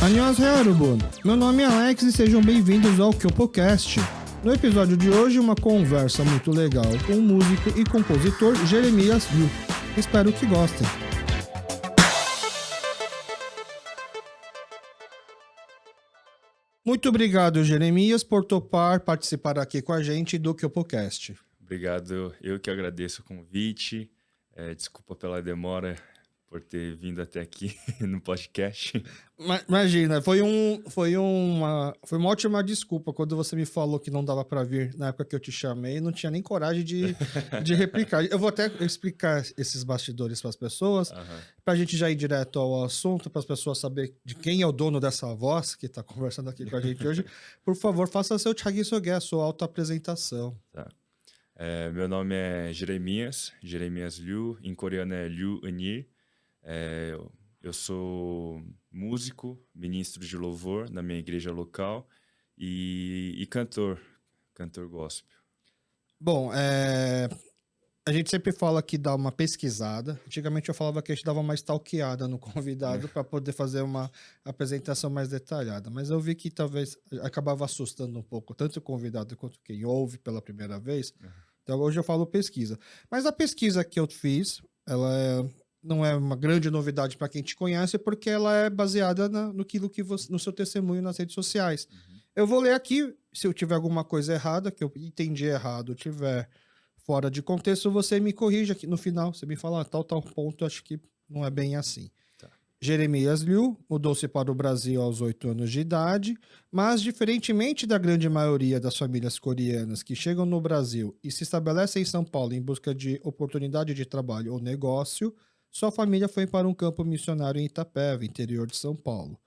Annyeonghaseyo, 여러분. Meu nome é Alex e sejam bem-vindos ao KyopoCast. No episódio de hoje, uma conversa muito legal com o músico e compositor Jeremias Liu. Espero que gostem. Muito obrigado, Jeremias, por topar participar aqui com a gente do KyopoCast. Obrigado, eu que agradeço o convite. Desculpa pela demora por ter vindo até aqui no podcast. Imagina, foi uma ótima desculpa quando você me falou que não dava para vir na época que eu te chamei, não tinha nem coragem de replicar. Eu vou até explicar esses bastidores para as pessoas, para a gente já ir direto ao assunto, para as pessoas saberem de quem é o dono dessa voz que está conversando aqui com a gente hoje. Por favor, faça seu Chagisoge, a sua auto-apresentação. Tá. Meu nome é Jeremias Liu, em coreano é Liu Eunir. Eu sou músico, ministro de louvor na minha igreja local e cantor gospel. Bom, a gente sempre fala que dá uma pesquisada. Antigamente eu falava que a gente dava uma stalkeada no convidado para poder fazer uma apresentação mais detalhada, mas eu vi que talvez acabava assustando um pouco tanto o convidado quanto quem ouve pela primeira vez. Então hoje eu falo pesquisa. Mas a pesquisa que eu fiz, ela não é uma grande novidade para quem te conhece, porque ela é baseada no seu testemunho nas redes sociais. Eu vou ler aqui, se eu tiver alguma coisa errada, que eu entendi errado, tiver fora de contexto, você me corrige aqui no final. Você me fala, tal ponto, acho que não é bem assim. Tá. Jeremias Liu mudou-se para o Brasil aos 8 anos de idade, mas, diferentemente da grande maioria das famílias coreanas que chegam no Brasil e se estabelecem em São Paulo em busca de oportunidade de trabalho ou negócio, sua família foi para um campo missionário em Itapeva, interior de São Paulo.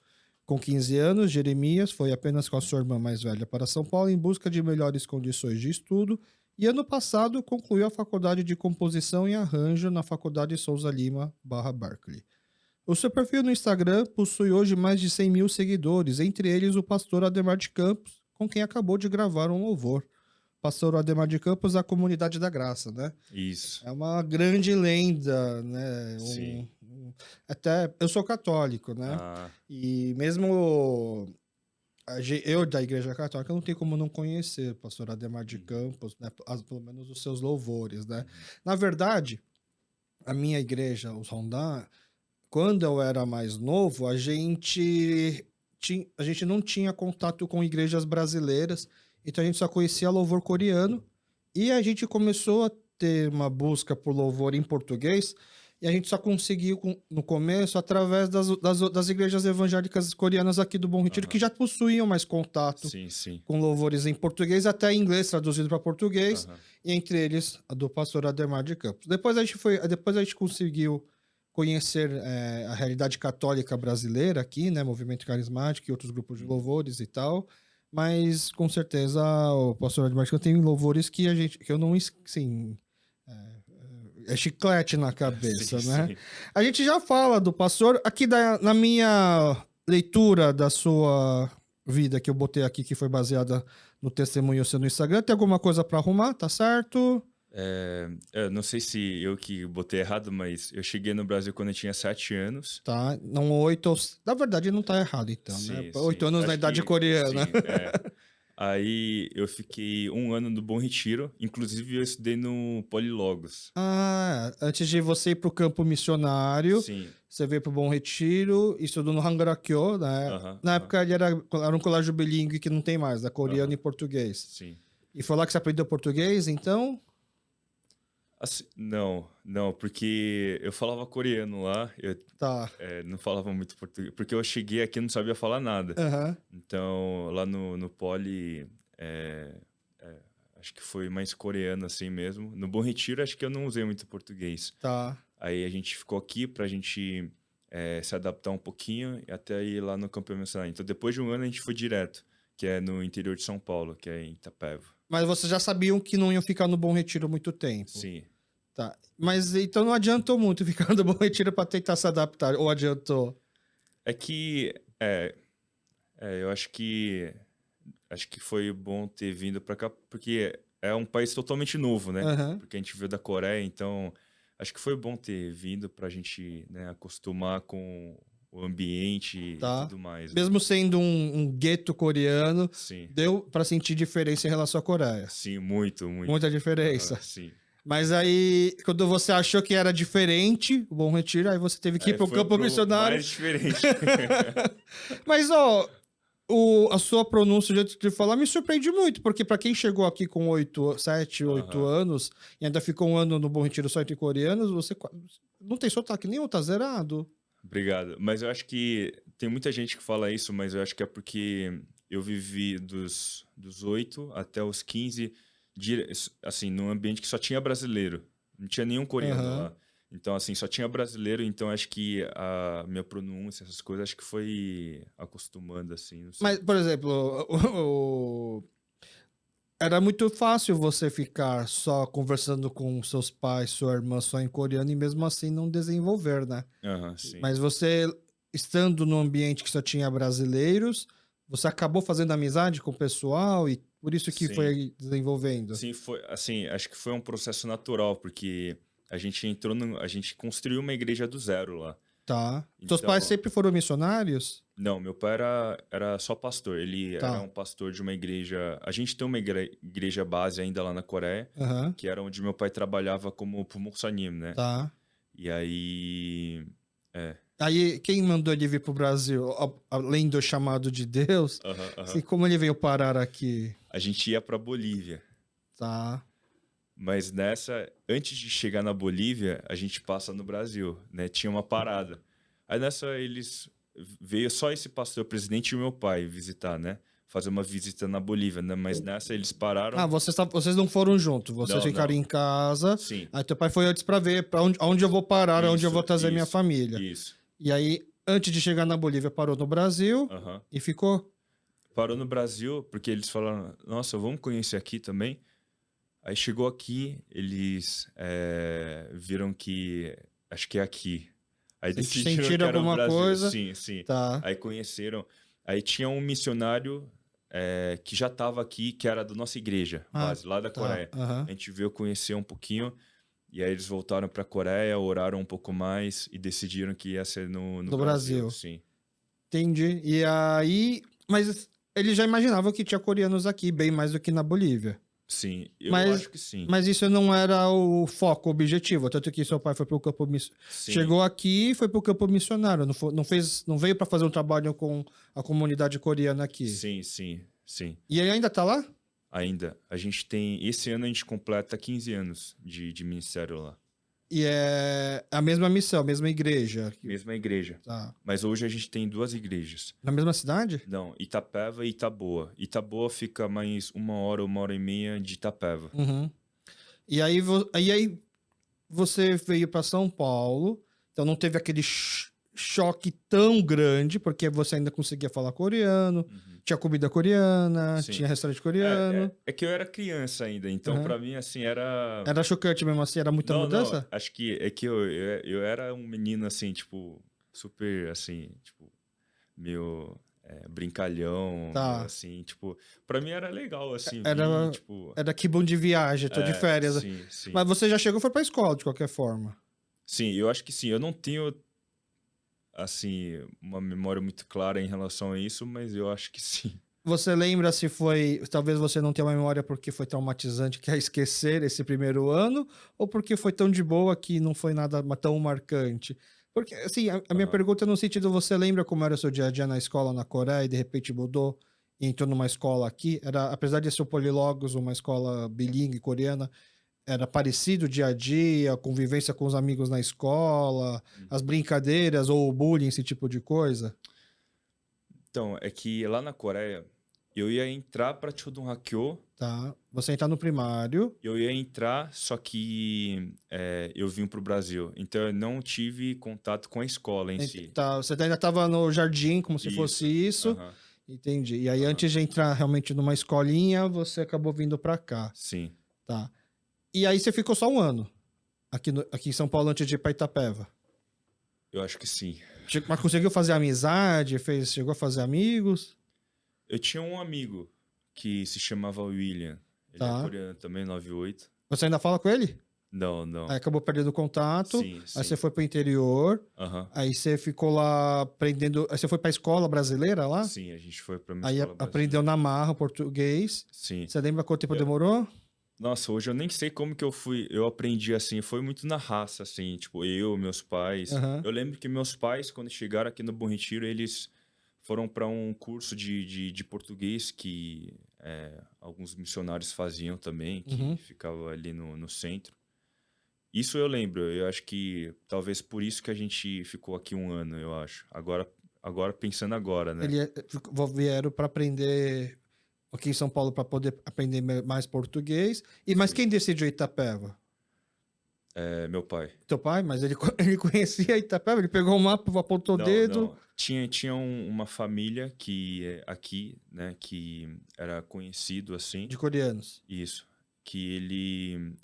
Com 15 anos, Jeremias foi apenas com a sua irmã mais velha para São Paulo em busca de melhores condições de estudo e ano passado concluiu a faculdade de composição e arranjo na Faculdade Souza Lima /Berkeley. O seu perfil no Instagram possui hoje mais de 100 mil seguidores, entre eles o pastor Ademar de Campos, com quem acabou de gravar um louvor. Pastor Ademar de Campos, da Comunidade da Graça, né? Isso. É uma grande lenda, né? Sim. Até eu sou católico, né? E mesmo eu da Igreja Católica não tenho como não conhecer o pastor Ademar de Campos, né? Pelo menos os seus louvores, né? Na verdade, a minha igreja, os Rondá, quando eu era mais novo, a gente não tinha contato com igrejas brasileiras. Então a gente só conhecia louvor coreano e a gente começou a ter uma busca por louvor em português e a gente só conseguiu no começo através das igrejas evangélicas coreanas aqui do Bom Retiro que já possuíam mais contato com louvores em português, até em inglês traduzido para português, e entre eles a do pastor Ademar de Campos. Depois a gente conseguiu conhecer a realidade católica brasileira aqui, né, Movimento Carismático e outros grupos de louvores e tal. Mas, com certeza, o pastor Ademar de Campos tem louvores que eu não... Assim, é chiclete na cabeça, né? Sim. A gente já fala do pastor. Aqui na minha leitura da sua vida, que eu botei aqui, que foi baseada no testemunho seu no Instagram, tem alguma coisa para arrumar? Tá certo? Não sei se eu que botei errado, mas eu cheguei no Brasil quando eu tinha 7 anos. Tá, não 8... Na verdade, não tá errado, então, né? 8 anos na idade coreana. Sim, Aí eu fiquei 1 ano no Bom Retiro. Inclusive, eu estudei no Polilogos. Antes de você ir pro campo missionário, você veio pro Bom Retiro, estudou no Hangarakyo, né? Na época ele era um colégio bilíngue que não tem mais, da coreano e português. Sim. E foi lá que você aprendeu português, então? Assim, não, porque eu falava coreano lá, não falava muito português, porque eu cheguei aqui e não sabia falar nada. Então, lá no Poli, acho que foi mais coreano assim mesmo. No Bom Retiro, acho que eu não usei muito português. Aí a gente ficou aqui pra gente se adaptar um pouquinho e até ir lá no campo missionário. Então, depois de 1 ano, a gente foi direto, que é no interior de São Paulo, que é em Itapeva. Mas vocês já sabiam que não iam ficar no Bom Retiro muito tempo? Sim. Tá. Mas então não adiantou muito ficar no Bom Retiro para tentar se adaptar, ou adiantou? É que... eu acho que foi bom ter vindo para cá, porque é um país totalmente novo, né? Porque a gente veio da Coreia, então acho que foi bom ter vindo para a gente, né, acostumar com o ambiente e Tá. tudo mais. Mesmo sendo um gueto coreano, Sim, deu pra sentir diferença em relação à Coreia. sim, muito, muito. Muita diferença. Sim. Mas aí, quando você achou que era diferente, o Bom Retiro, aí você teve que ir Aí pro foi campo pro missionário. mais diferente. Mas, ó, a sua pronúncia, o jeito de falar, me surpreende muito, porque pra quem chegou aqui com 7, 8 Aham. anos e ainda ficou um ano no Bom Retiro só entre coreanos, você não tem sotaque nenhum, tá zerado. Obrigado. Mas eu acho que tem muita gente que fala isso, mas eu acho que é porque eu vivi dos 8 até os 15, assim, num ambiente que só tinha brasileiro. Não tinha nenhum coreano Aham. lá. Então, assim, só tinha brasileiro, então acho que a minha pronúncia, essas coisas, acho que foi acostumando, assim, não sei. Mas, por exemplo, era muito fácil você ficar só conversando com seus pais, sua irmã só em coreano e mesmo assim não desenvolver, né? Aham, sim. Mas você, estando num ambiente que só tinha brasileiros, você acabou fazendo amizade com o pessoal e por isso que Sim. foi desenvolvendo. Sim, foi, assim, acho que foi um processo natural, porque a gente construiu uma igreja do zero lá. Tá. Seus pais Então, sempre foram missionários? não, meu pai era só pastor. Ele Tá. era um pastor de uma igreja. A gente tem uma igreja base ainda lá na Coreia, Aham. que era onde meu pai trabalhava como pumuksanim, né? Tá. E aí. Aí, quem mandou ele vir pro Brasil, além do chamado de Deus, Aham, aham. assim, como ele veio parar aqui? A gente ia pra Bolívia. Tá. Mas antes de chegar na Bolívia, a gente passa no Brasil, né? Tinha uma parada. Aí veio só esse pastor, o presidente e o meu pai visitar, né? Fazer uma visita na Bolívia, né? Mas nessa eles pararam. Ah, vocês não foram juntos, vocês Não, ficaram não. em casa. Sim. Aí teu pai foi antes pra ver aonde eu vou parar, aonde eu vou trazer minha Isso, família. Isso. E aí, antes de chegar na Bolívia, parou no Brasil Aham. e ficou. Parou no Brasil porque eles falaram, nossa, vamos conhecer aqui também. Aí chegou aqui, eles viram que acho que é aqui. Aí Vocês decidiram sentiram que era o alguma Brasil. coisa? Sim, sim. Tá. Aí conheceram. Aí tinha um missionário que já estava aqui, que era da nossa igreja, base, lá da Tá. Coreia. Aham. A gente veio conhecer um pouquinho. E aí eles voltaram para a Coreia, oraram um pouco mais e decidiram que ia ser no Do Brasil. Brasil. Sim. Entendi. E aí. Mas eles já imaginavam que tinha coreanos aqui, bem mais do que na Bolívia. Sim, eu Mas- acho que sim. Mas isso não era o foco, o objetivo. Tanto que seu pai foi pro campo missionário. Sim. Chegou aqui e foi pro campo missionário. Não veio para fazer um trabalho com a comunidade coreana aqui. Sim, sim, sim. E ele ainda tá lá? Ainda. A gente tem. Esse ano a gente completa 15 anos de ministério lá. E é a mesma missão, a mesma igreja. Mesma igreja. Tá. Mas hoje a gente tem 2 igrejas. Na mesma cidade? Não, Itapeva e Itaboa. Itaboa fica mais 1 hora e meia de Itapeva. Uhum. E aí, aí você veio para São Paulo, então não teve aquele choque tão grande, porque você ainda conseguia falar coreano, tinha comida coreana, Sim. tinha restaurante coreano. É que eu era criança ainda, então Uhum. pra mim, assim, era. Era chocante mesmo assim, era muita Não, mudança? acho que é que eu era um menino, assim, tipo, super, assim, tipo, meio brincalhão, Tá. meio assim, tipo, pra mim era legal, assim, Era- vir, tipo... Era que bom de viagem, tô de férias. Sim, sim. Mas você já chegou e foi pra escola, de qualquer forma. Sim, eu acho que sim. Eu não tenho, assim, uma memória muito clara em relação a isso, mas eu acho que sim. Você lembra se foi. Talvez você não tenha uma memória porque foi traumatizante, quer esquecer esse primeiro ano, ou porque foi tão de boa que não foi nada tão marcante? Porque, assim, a minha Aham. pergunta é no sentido: você lembra como era o seu dia a dia na escola na Coreia e de repente mudou e entrou numa escola aqui? Apesar de ser o Polilogos, uma escola bilíngue coreana, era parecido o dia a dia, a convivência com os amigos na escola, as brincadeiras ou o bullying, esse tipo de coisa? Então, é que lá na Coreia, eu ia entrar pra Chodohakyo, Tá. Você entrar no primário. eu ia entrar, só que eu vim pro Brasil. Então, eu não tive contato com a escola em si. Tá, você ainda estava no jardim, como se Isso. fosse isso. Aham. Entendi. E aí, antes de entrar realmente numa escolinha, você acabou vindo pra cá. Sim. Tá. E aí, você ficou só um ano aqui em São Paulo antes de ir pra Itapeva. Eu acho que sim. Mas conseguiu fazer amizade? Chegou a fazer amigos? Eu tinha um amigo que se chamava William. Ele Tá. é coreano também, 98. Você ainda fala com ele? Não, não. Aí acabou perdendo o contato. Sim, Aí sim. você foi pro interior. Aham. Aí você ficou lá aprendendo. Aí você foi pra escola brasileira lá? Sim, a gente foi pra uma Aí escola aprendeu brasileira. na marra o português. Sim. Você lembra quanto tempo Eu- demorou? Nossa, hoje eu nem sei como que eu aprendi assim, foi muito na raça, assim, tipo, meus pais. Aham. Eu lembro que meus pais, quando chegaram aqui no Bom Retiro, eles foram para um curso de português que alguns missionários faziam também, que Uhum. ficava ali no centro. Isso eu lembro, eu acho que talvez por isso que a gente ficou aqui um ano, eu acho. Agora pensando agora, né? Vieram para aprender aqui em São Paulo para poder aprender mais português. Mas Sim. quem decidiu Itapeva? Meu pai. Teu pai? Mas ele, ele conhecia Itapeva? Ele pegou o mapa, apontou o Não, dedo. não. Tinha uma família que aqui, né, que era conhecido assim, De coreanos. isso, que ele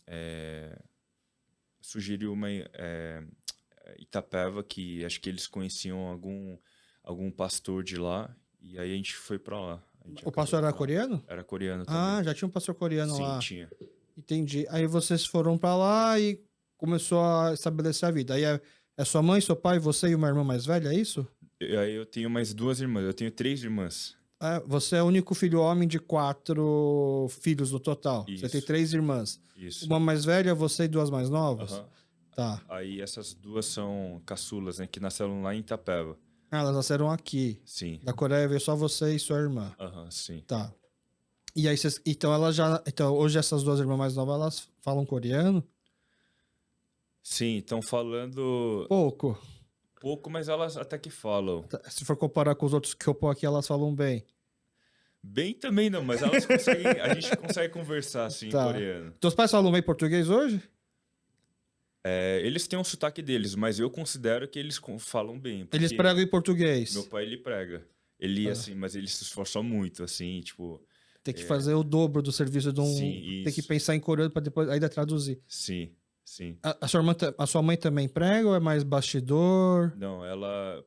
sugeriu uma Itapeva, que acho que eles conheciam algum pastor de lá, e aí a gente foi pra lá. A gente O acabou pastor era indo lá. coreano? Era coreano Ah, também. já tinha um pastor coreano Sim, lá. tinha. Entendi. Aí vocês foram para lá e começou a estabelecer a vida. Aí é sua mãe, seu pai, você e uma irmã mais velha, é isso? Aí eu tenho mais 2 irmãs, eu tenho 3 irmãs. Você é o único filho homem de 4 filhos no total. Você tem Isso. 3 irmãs. Isso. Uma mais velha, você e 2 mais novas? Aham. Tá. Aí essas 2 são caçulas, né, que nasceram lá em Itapeva. Ah, elas nasceram aqui. Sim. Da Coreia veio só você e sua irmã. Aham, sim. Tá. E aí vocês. Então elas já. Então, hoje essas 2 irmãs mais novas, elas falam coreano? Sim, estão falando Pouco. pouco, mas elas até que falam. Se for comparar com os outros que eu pôr aqui, elas falam bem. Bem também não, mas elas conseguem. A gente consegue conversar assim Tá. em coreano. Teus pais falam bem português hoje? Eles têm um sotaque deles, mas eu considero que eles falam bem. Eles porque pregam em português. Meu pai, ele prega. Ele, Ah. assim, mas ele se esforça muito, assim, tipo. Tem que fazer o dobro do serviço de um. Sim, Tem que isso. pensar em coreano para depois ainda traduzir. Sim, sim. A sua mãe também prega ou é mais bastidor? Não,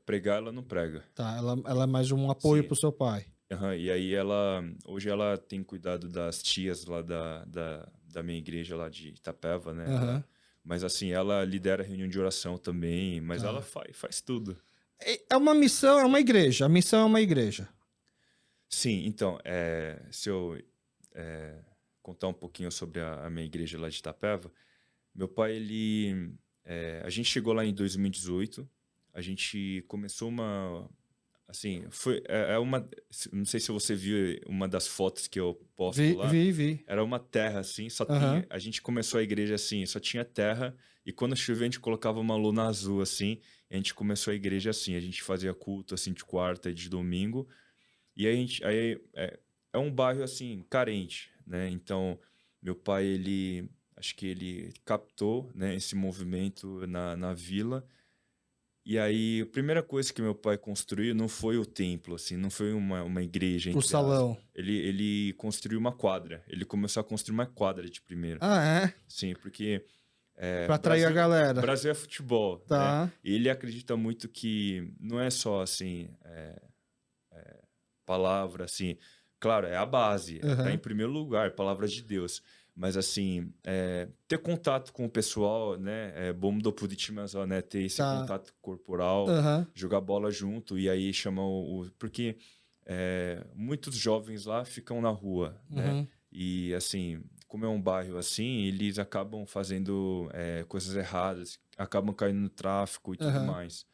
pregar, ela não prega. Tá, ela é mais um apoio Sim. pro seu pai. Aham, e aí hoje ela tem cuidado das tias lá da minha igreja lá de Itapeva, né? Aham. Mas assim, ela lidera a reunião de oração também, mas Tá. ela faz tudo. É uma missão, é uma igreja. A missão é uma igreja. Sim, então, se eu contar um pouquinho sobre a minha igreja lá de Itapeva, meu pai, a gente chegou lá em 2018, a gente começou assim, não sei se você viu uma das fotos que eu posto lá. Vi. Era uma terra, assim, Aham. a gente começou a igreja assim, só tinha terra, e quando chovia a gente colocava uma lona azul, assim, e a gente começou a igreja assim, a gente fazia culto, assim, de quarta e de domingo, e é um bairro, assim, carente, né, então, meu pai, acho que ele captou, né, esse movimento na vila, e aí a primeira coisa que meu pai construiu não foi o templo, assim, não foi uma igreja, O entre salão. aspas. Ele construiu uma quadra. Ele começou a construir uma quadra de primeira. Ah, é? Sim, porque Pra atrair a galera. Brasil é futebol, Tá. né? E ele acredita muito que não é só, assim, palavra, assim... Claro, é a base, Uhum. tá em primeiro lugar, palavra de Deus. Mas, assim, ter contato com o pessoal, né? É bom do positivamente, né? Ter esse Tá. contato corporal, Aham. jogar bola junto e aí chamar porque muitos jovens lá ficam na rua, né? Uhum. E, assim, como é um bairro assim, eles acabam fazendo coisas erradas, acabam caindo no tráfico e tudo Aham. mais.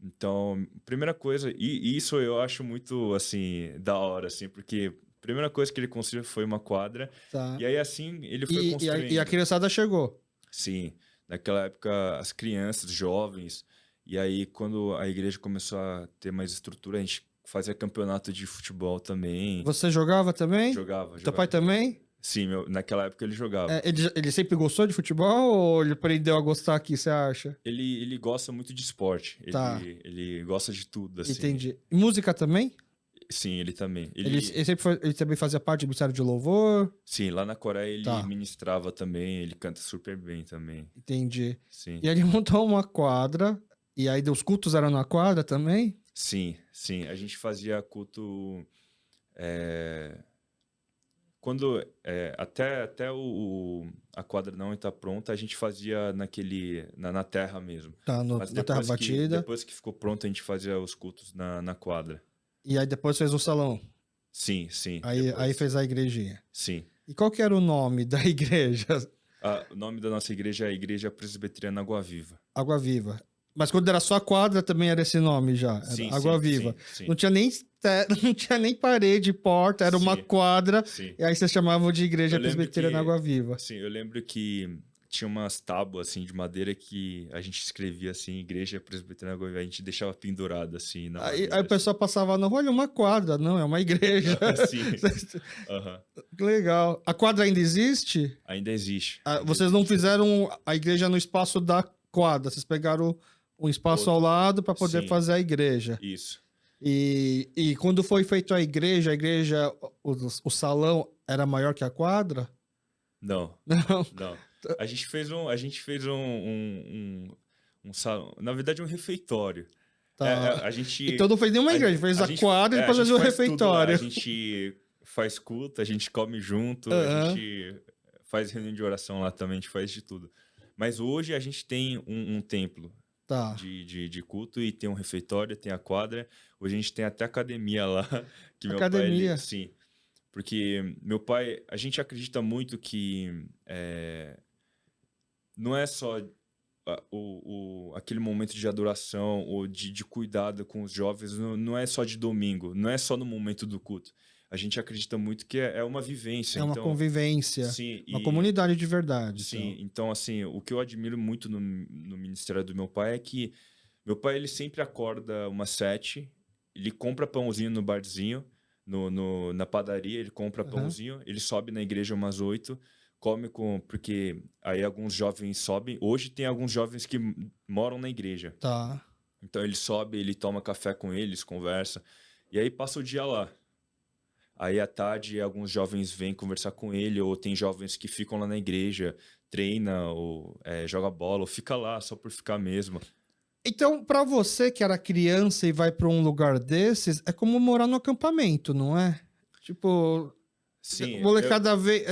Então, primeira coisa, e isso eu acho muito, assim, da hora, assim, porque a primeira coisa que ele construiu foi uma quadra, Tá. e aí assim ele foi construindo. E a criançada chegou. Sim, naquela época as crianças, jovens, e aí quando a igreja começou a ter mais estrutura, a gente fazia campeonato de futebol também. Você jogava também? Jogava. Teu pai também? Sim, naquela época ele jogava. Ele sempre gostou de futebol ou ele aprendeu a gostar aqui, você acha? Ele gosta muito de esporte. Tá. Ele gosta de tudo, assim. Entendi. Música também? Sim, ele também. Ele também fazia parte do Ministério de Louvor? Sim, lá na Coreia ele Tá. ministrava também, ele canta super bem também. Entendi. Sim. E ele montou uma quadra, e aí os cultos eram na quadra também? Sim. A gente fazia culto quando até a quadra não estar pronta, a gente fazia na terra mesmo. Tá Mas na terra batida. depois que ficou pronto, a gente fazia os cultos na quadra. E aí depois fez o salão. Sim, sim. Aí fez a igrejinha. Sim. E qual que era o nome da igreja? O nome da nossa igreja é a Igreja Presbiteriana Água Viva. Água Viva. Mas quando era só a quadra também era esse nome já. Era Sim, Água sim, Viva. sim. Não tinha nem parede, porta, era uma quadra. Sim. E aí vocês chamavam de Igreja Presbiteriana Água Viva. Sim, eu lembro que tinha umas tábuas assim de madeira que a gente escrevia assim, Igreja Presbiteriana Água Viva, a gente deixava pendurado assim na madeira, Aí o pessoal passava, não, olha, uma quadra. Não, é uma igreja. Sim. Que legal. A quadra ainda existe? Ainda existe. Vocês não fizeram a igreja no espaço da quadra, vocês pegaram um espaço ao lado para poder fazer a igreja. Isso. E quando foi feita a igreja, o salão era maior que a quadra? Não. Não. A gente fez um salão, na verdade um refeitório. Tá. A gente, então não fez nenhuma igreja, fez a quadra e depois fez o refeitório. A gente faz culto, a gente come junto, a gente faz reunião de oração lá também, a gente faz de tudo. Mas hoje a gente tem um templo de culto e tem um refeitório, tem a quadra. Hoje a gente tem até academia lá. Que academia? Meu pai, sim. Porque meu pai, a gente acredita muito que não é só aquele momento de adoração ou de cuidado com os jovens, não é só de domingo, não é só no momento do culto. A gente acredita muito que é uma vivência. É uma convivência, sim, uma comunidade de verdade. Sim, então assim, o que eu admiro muito no ministério do meu pai é que meu pai ele sempre acorda umas 7, ele compra pãozinho no barzinho, na padaria, ele compra pãozinho, ele sobe na igreja umas 8, come porque aí alguns jovens sobem. Hoje tem alguns jovens que moram na igreja. Tá. Então ele sobe, ele toma café com eles, conversa, e aí passa o dia lá. Aí à tarde alguns jovens vêm conversar com ele, ou tem jovens que ficam lá na igreja, treina, ou joga bola, ou fica lá só por ficar mesmo. Então, para você que era criança e vai para um lugar desses, é como morar no acampamento, não é? Tipo, sim, molecada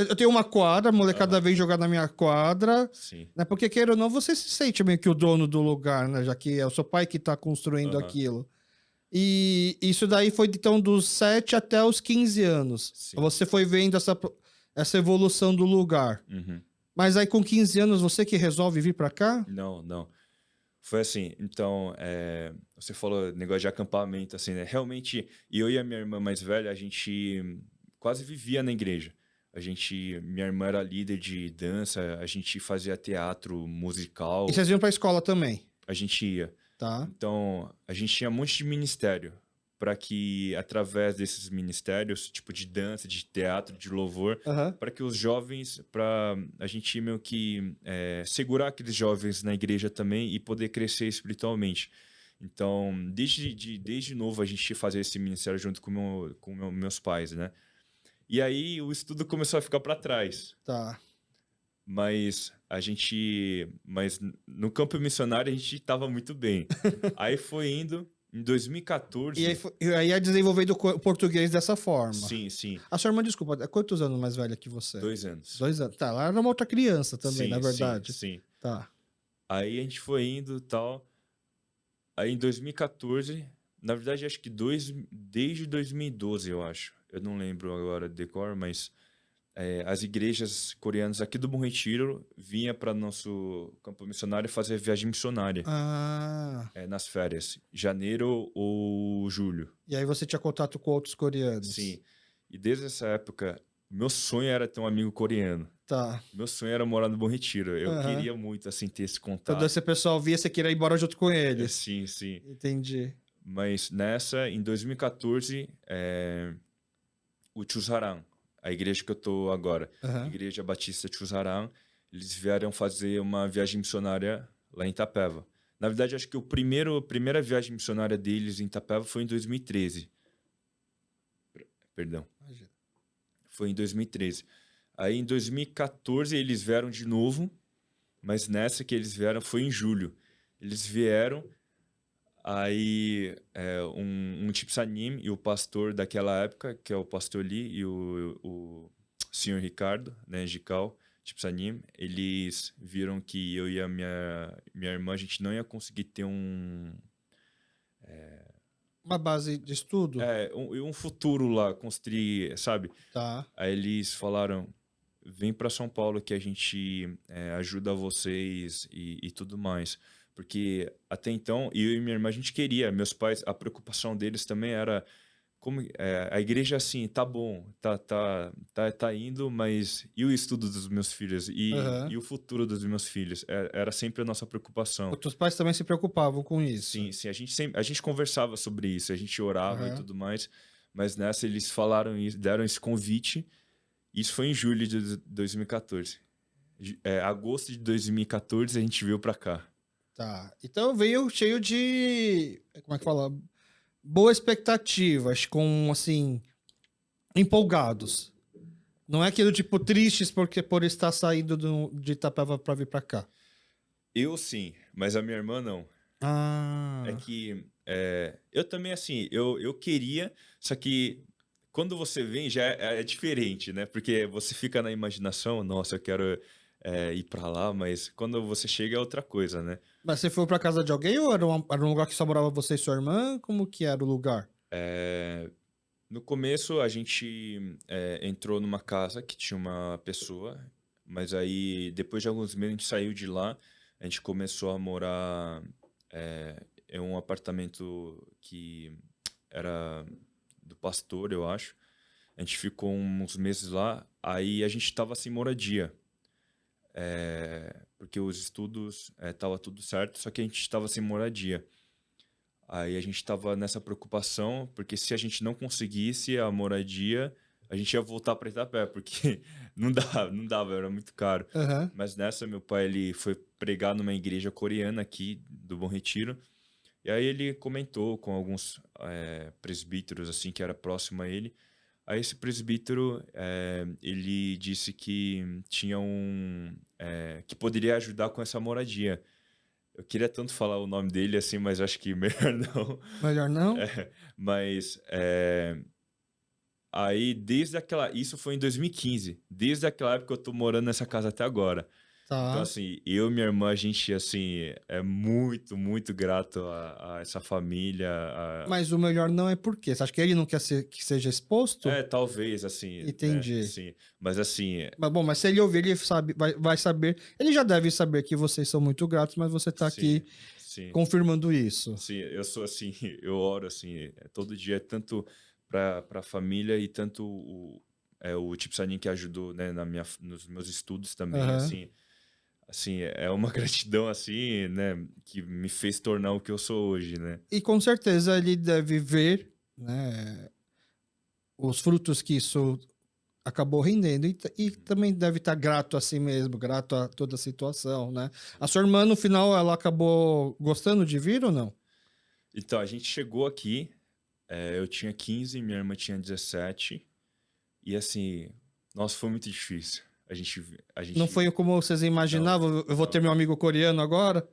eu tenho uma quadra, molecada vem jogar na minha quadra. Sim. Né? Porque queira ou não, você se sente meio que o dono do lugar, né? Já que é o seu pai que tá construindo aquilo. E isso daí foi, então, dos 7 até os 15 anos. Sim. Você foi vendo essa evolução do lugar. Uhum. Mas aí, com 15 anos, você que resolve vir para cá? Não. Foi assim, então, você falou negócio de acampamento, assim, né? Realmente, eu e a minha irmã mais velha, a gente quase vivia na igreja. Minha irmã era líder de dança, a gente fazia teatro musical. E vocês iam pra escola também? A gente ia. Tá. Então, a gente tinha um monte de ministério para que, através desses ministérios, tipo de dança, de teatro, de louvor, para que os jovens, para a gente meio que segurar aqueles jovens na igreja também e poder crescer espiritualmente. Então, desde novo, a gente fazia esse ministério junto com meus pais, né? E aí, o estudo começou a ficar para trás. Tá. Mas no campo missionário a gente estava muito bem. Aí foi indo, em 2014... E aí é desenvolvendo o português dessa forma. Sim. A sua irmã, desculpa, é quantos anos mais velha que você? 2 anos. 2 anos. Tá, ela era uma outra criança também, na verdade. Sim. Tá. Aí a gente foi indo e tal. Aí em 2014, na verdade acho que desde 2012, eu acho. Eu não lembro agora de cor, mas... as igrejas coreanas aqui do Bom Retiro vinham para nosso campo missionário fazer viagem missionária nas férias, janeiro ou julho. E aí você tinha contato com outros coreanos? Sim. E desde essa época, meu sonho era ter um amigo coreano. Tá. Meu sonho era morar no Bom Retiro. Eu queria muito assim ter esse contato. Quando esse pessoal via, você queria ir embora junto com eles. Sim. Entendi. Mas em 2014, o Chusaran, a igreja que eu tô agora, Igreja Batista Chusaran, eles vieram fazer uma viagem missionária lá em Itapeva. Na verdade, acho que a primeira viagem missionária deles em Itapeva foi em 2013. Perdão. Imagina. Foi em 2013. Aí, em 2014, eles vieram de novo, mas nessa que eles vieram foi em julho. Eles vieram, aí um Tipsanim e o pastor daquela época, que é o pastor Lee, e o senhor Ricardo, né, Gical, Tipsanim, eles viram que eu e a minha irmã, a gente não ia conseguir ter Uma base de estudo? um futuro lá, construir, sabe? Tá. Aí eles falaram, vem para São Paulo que a gente ajuda vocês e tudo mais. Porque até então, eu e minha irmã, a gente queria. Meus pais, a preocupação deles também era como a igreja assim, tá bom, tá indo, mas e o estudo dos meus filhos? Aham. E o futuro dos meus filhos? Era sempre a nossa preocupação. Os teus pais também se preocupavam com isso. Sim, sim, a gente conversava sobre isso, a gente orava e Aham. tudo mais, mas nessa eles falaram isso, deram esse convite. Isso foi em julho de 2014. Agosto de 2014 a gente veio pra cá. Tá. Então veio cheio de. Como é que fala? Boa expectativa, com, assim, empolgados. Não é aquilo tipo tristes porque por estar saindo de Itapeva para vir para cá. Eu sim, mas a minha irmã não. É Ah, que eu também, assim, eu queria, só que quando você vem já é diferente, né? Porque você fica na imaginação, nossa, eu quero ir pra lá, mas quando você chega é outra coisa, né? mas você foi para casa de alguém ou era um lugar que só morava você e sua irmã? Como que era o lugar? No começo a gente entrou numa casa que tinha uma pessoa, mas aí depois de alguns meses a gente saiu de lá, a gente começou a morar em um apartamento que era do pastor, eu acho. A gente ficou uns meses lá, aí a gente estava sem moradia, porque os estudos tava tudo certo, só que a gente estava sem moradia. Aí a gente estava nessa preocupação, porque se a gente não conseguisse a moradia, a gente ia voltar para Itapé, porque não dava, era muito caro. Aham. Mas nessa, meu pai ele foi pregar numa igreja coreana aqui do Bom Retiro, e aí ele comentou com alguns presbíteros assim que era próximo a ele. Aí esse presbítero ele disse que tinha que poderia ajudar com essa moradia. Eu queria tanto falar o nome dele assim, mas acho que melhor não. Melhor não? Mas aí isso foi em 2015. Desde aquela época eu tô morando nessa casa até agora. Então, Tá. assim, eu e minha irmã, a gente, assim, é muito, muito grato a essa família. Mas o melhor não é por quê? Você acha que ele não quer que seja exposto? Talvez, assim, né, Entendi. sim. Mas, assim, Mas bom, mas se ele ouvir, ele sabe, vai saber. Ele já deve saber que vocês são muito gratos, mas você tá sim, aqui sim, confirmando isso. sim. Eu sou, assim, eu oro, assim, todo dia, tanto pra família e tanto o Tipsanin que ajudou, né, nos meus estudos também, Aham. assim, é uma gratidão, assim, né, que me fez tornar o que eu sou hoje, né? E com certeza ele deve ver, né, os frutos que isso acabou rendendo e também deve estar grato a si mesmo, grato a toda a situação, né? A sua irmã, no final, ela acabou gostando de vir ou não? Então, a gente chegou aqui, eu tinha 15, minha irmã tinha 17, e assim, nossa, foi muito difícil. A Não gente, foi como vocês não, imaginavam? Eu vou ter não. meu amigo coreano agora?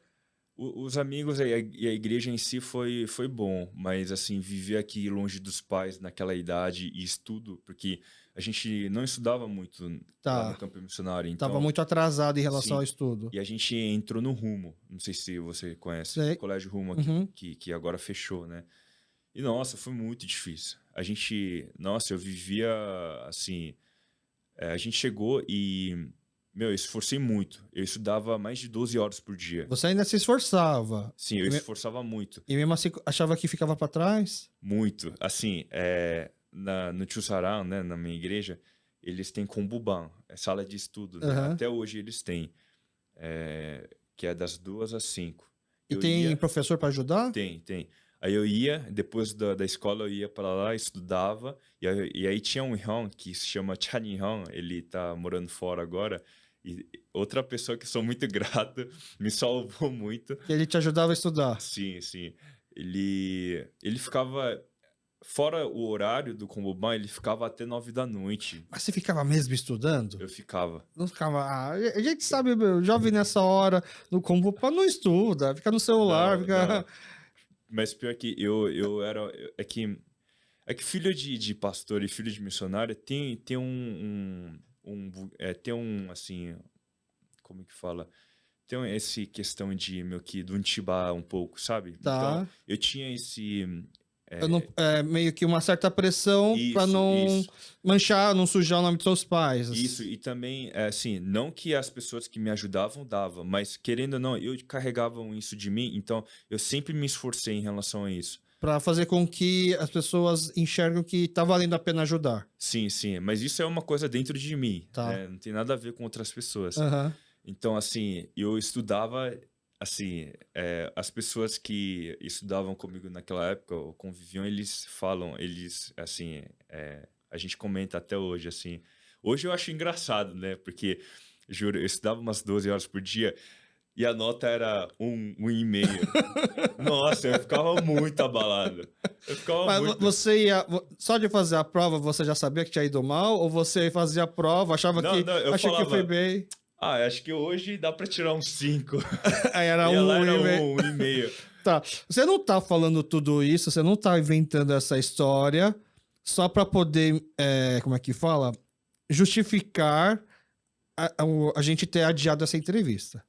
Os amigos e a igreja em si foi bom, mas assim, viver aqui longe dos pais naquela idade e estudo, porque a gente não estudava muito lá no Tá. campo missionário, Tava então, muito atrasado em relação sim. ao estudo. E a gente entrou no Rumo, não sei se você conhece, Sei. Colégio Rumo aqui, Uhum. que agora fechou, né? E nossa, foi muito difícil. Nossa, eu vivia assim, a gente chegou e, meu, eu esforcei muito. Eu estudava mais de 12 horas por dia. Você ainda se esforçava. Sim, eu esforçava muito, E mesmo assim achava que ficava para trás? muito. Assim, no Tio Sarau, né, na minha igreja, eles têm Kombuban, sala de estudo, né? Aham. Até hoje eles têm, que é das 2 às 5. E Eu tem ia, professor para ajudar? tem. Aí eu ia, depois da escola eu ia para lá, estudava, e aí tinha um irmão que se chama Chan Irmão, ele tá morando fora agora, e outra pessoa que sou muito grato, me salvou muito. Que ele te ajudava a estudar. Sim, sim. Ele ficava, fora o horário do Comboban, ele ficava até 9 da noite. Mas você ficava mesmo estudando? Eu ficava. Não ficava. A gente sabe, meu, jovem nessa hora, no combo, não estuda, fica no celular, Não, fica. não. Mas pior que eu era. É que É que filho de pastor e filho de missionário tem tem um, assim, como que fala? Tem esse questão de meio que do intibar um pouco, sabe? Então, Tá. eu tinha esse... Eu não, meio que uma certa pressão pra Isso, não isso. manchar, não sujar o nome dos seus Isso, pais. e também, assim, não que as pessoas que me ajudavam davam, mas querendo ou não, eu carregava isso de mim, então eu sempre me esforcei em relação a isso. Pra fazer com que as pessoas enxergam que tá valendo a pena ajudar. Sim, sim, mas isso é uma coisa dentro de mim, Tá. né? Não tem nada a ver com outras pessoas. Aham. Então, assim, eu estudava, assim, as pessoas que estudavam comigo naquela época, ou conviviam, eles falam, eles, assim, a gente comenta até hoje, assim. Hoje eu acho engraçado, né? Porque, juro, eu estudava umas 12 horas por dia e a nota era 1,5. Nossa, eu ficava muito abalado. Eu ficava Mas muito... você ia. Só de fazer a prova, você já sabia que tinha ido mal? Ou você fazia a prova, achava Não, que. não, eu Acha que foi falava, bem. acho que hoje dá pra tirar uns 5. Aí era E lá um era e meio. 1,5. Tá. Você não tá falando tudo isso, você não tá inventando essa história só pra poder. Como é que fala? Justificar a gente ter adiado essa entrevista.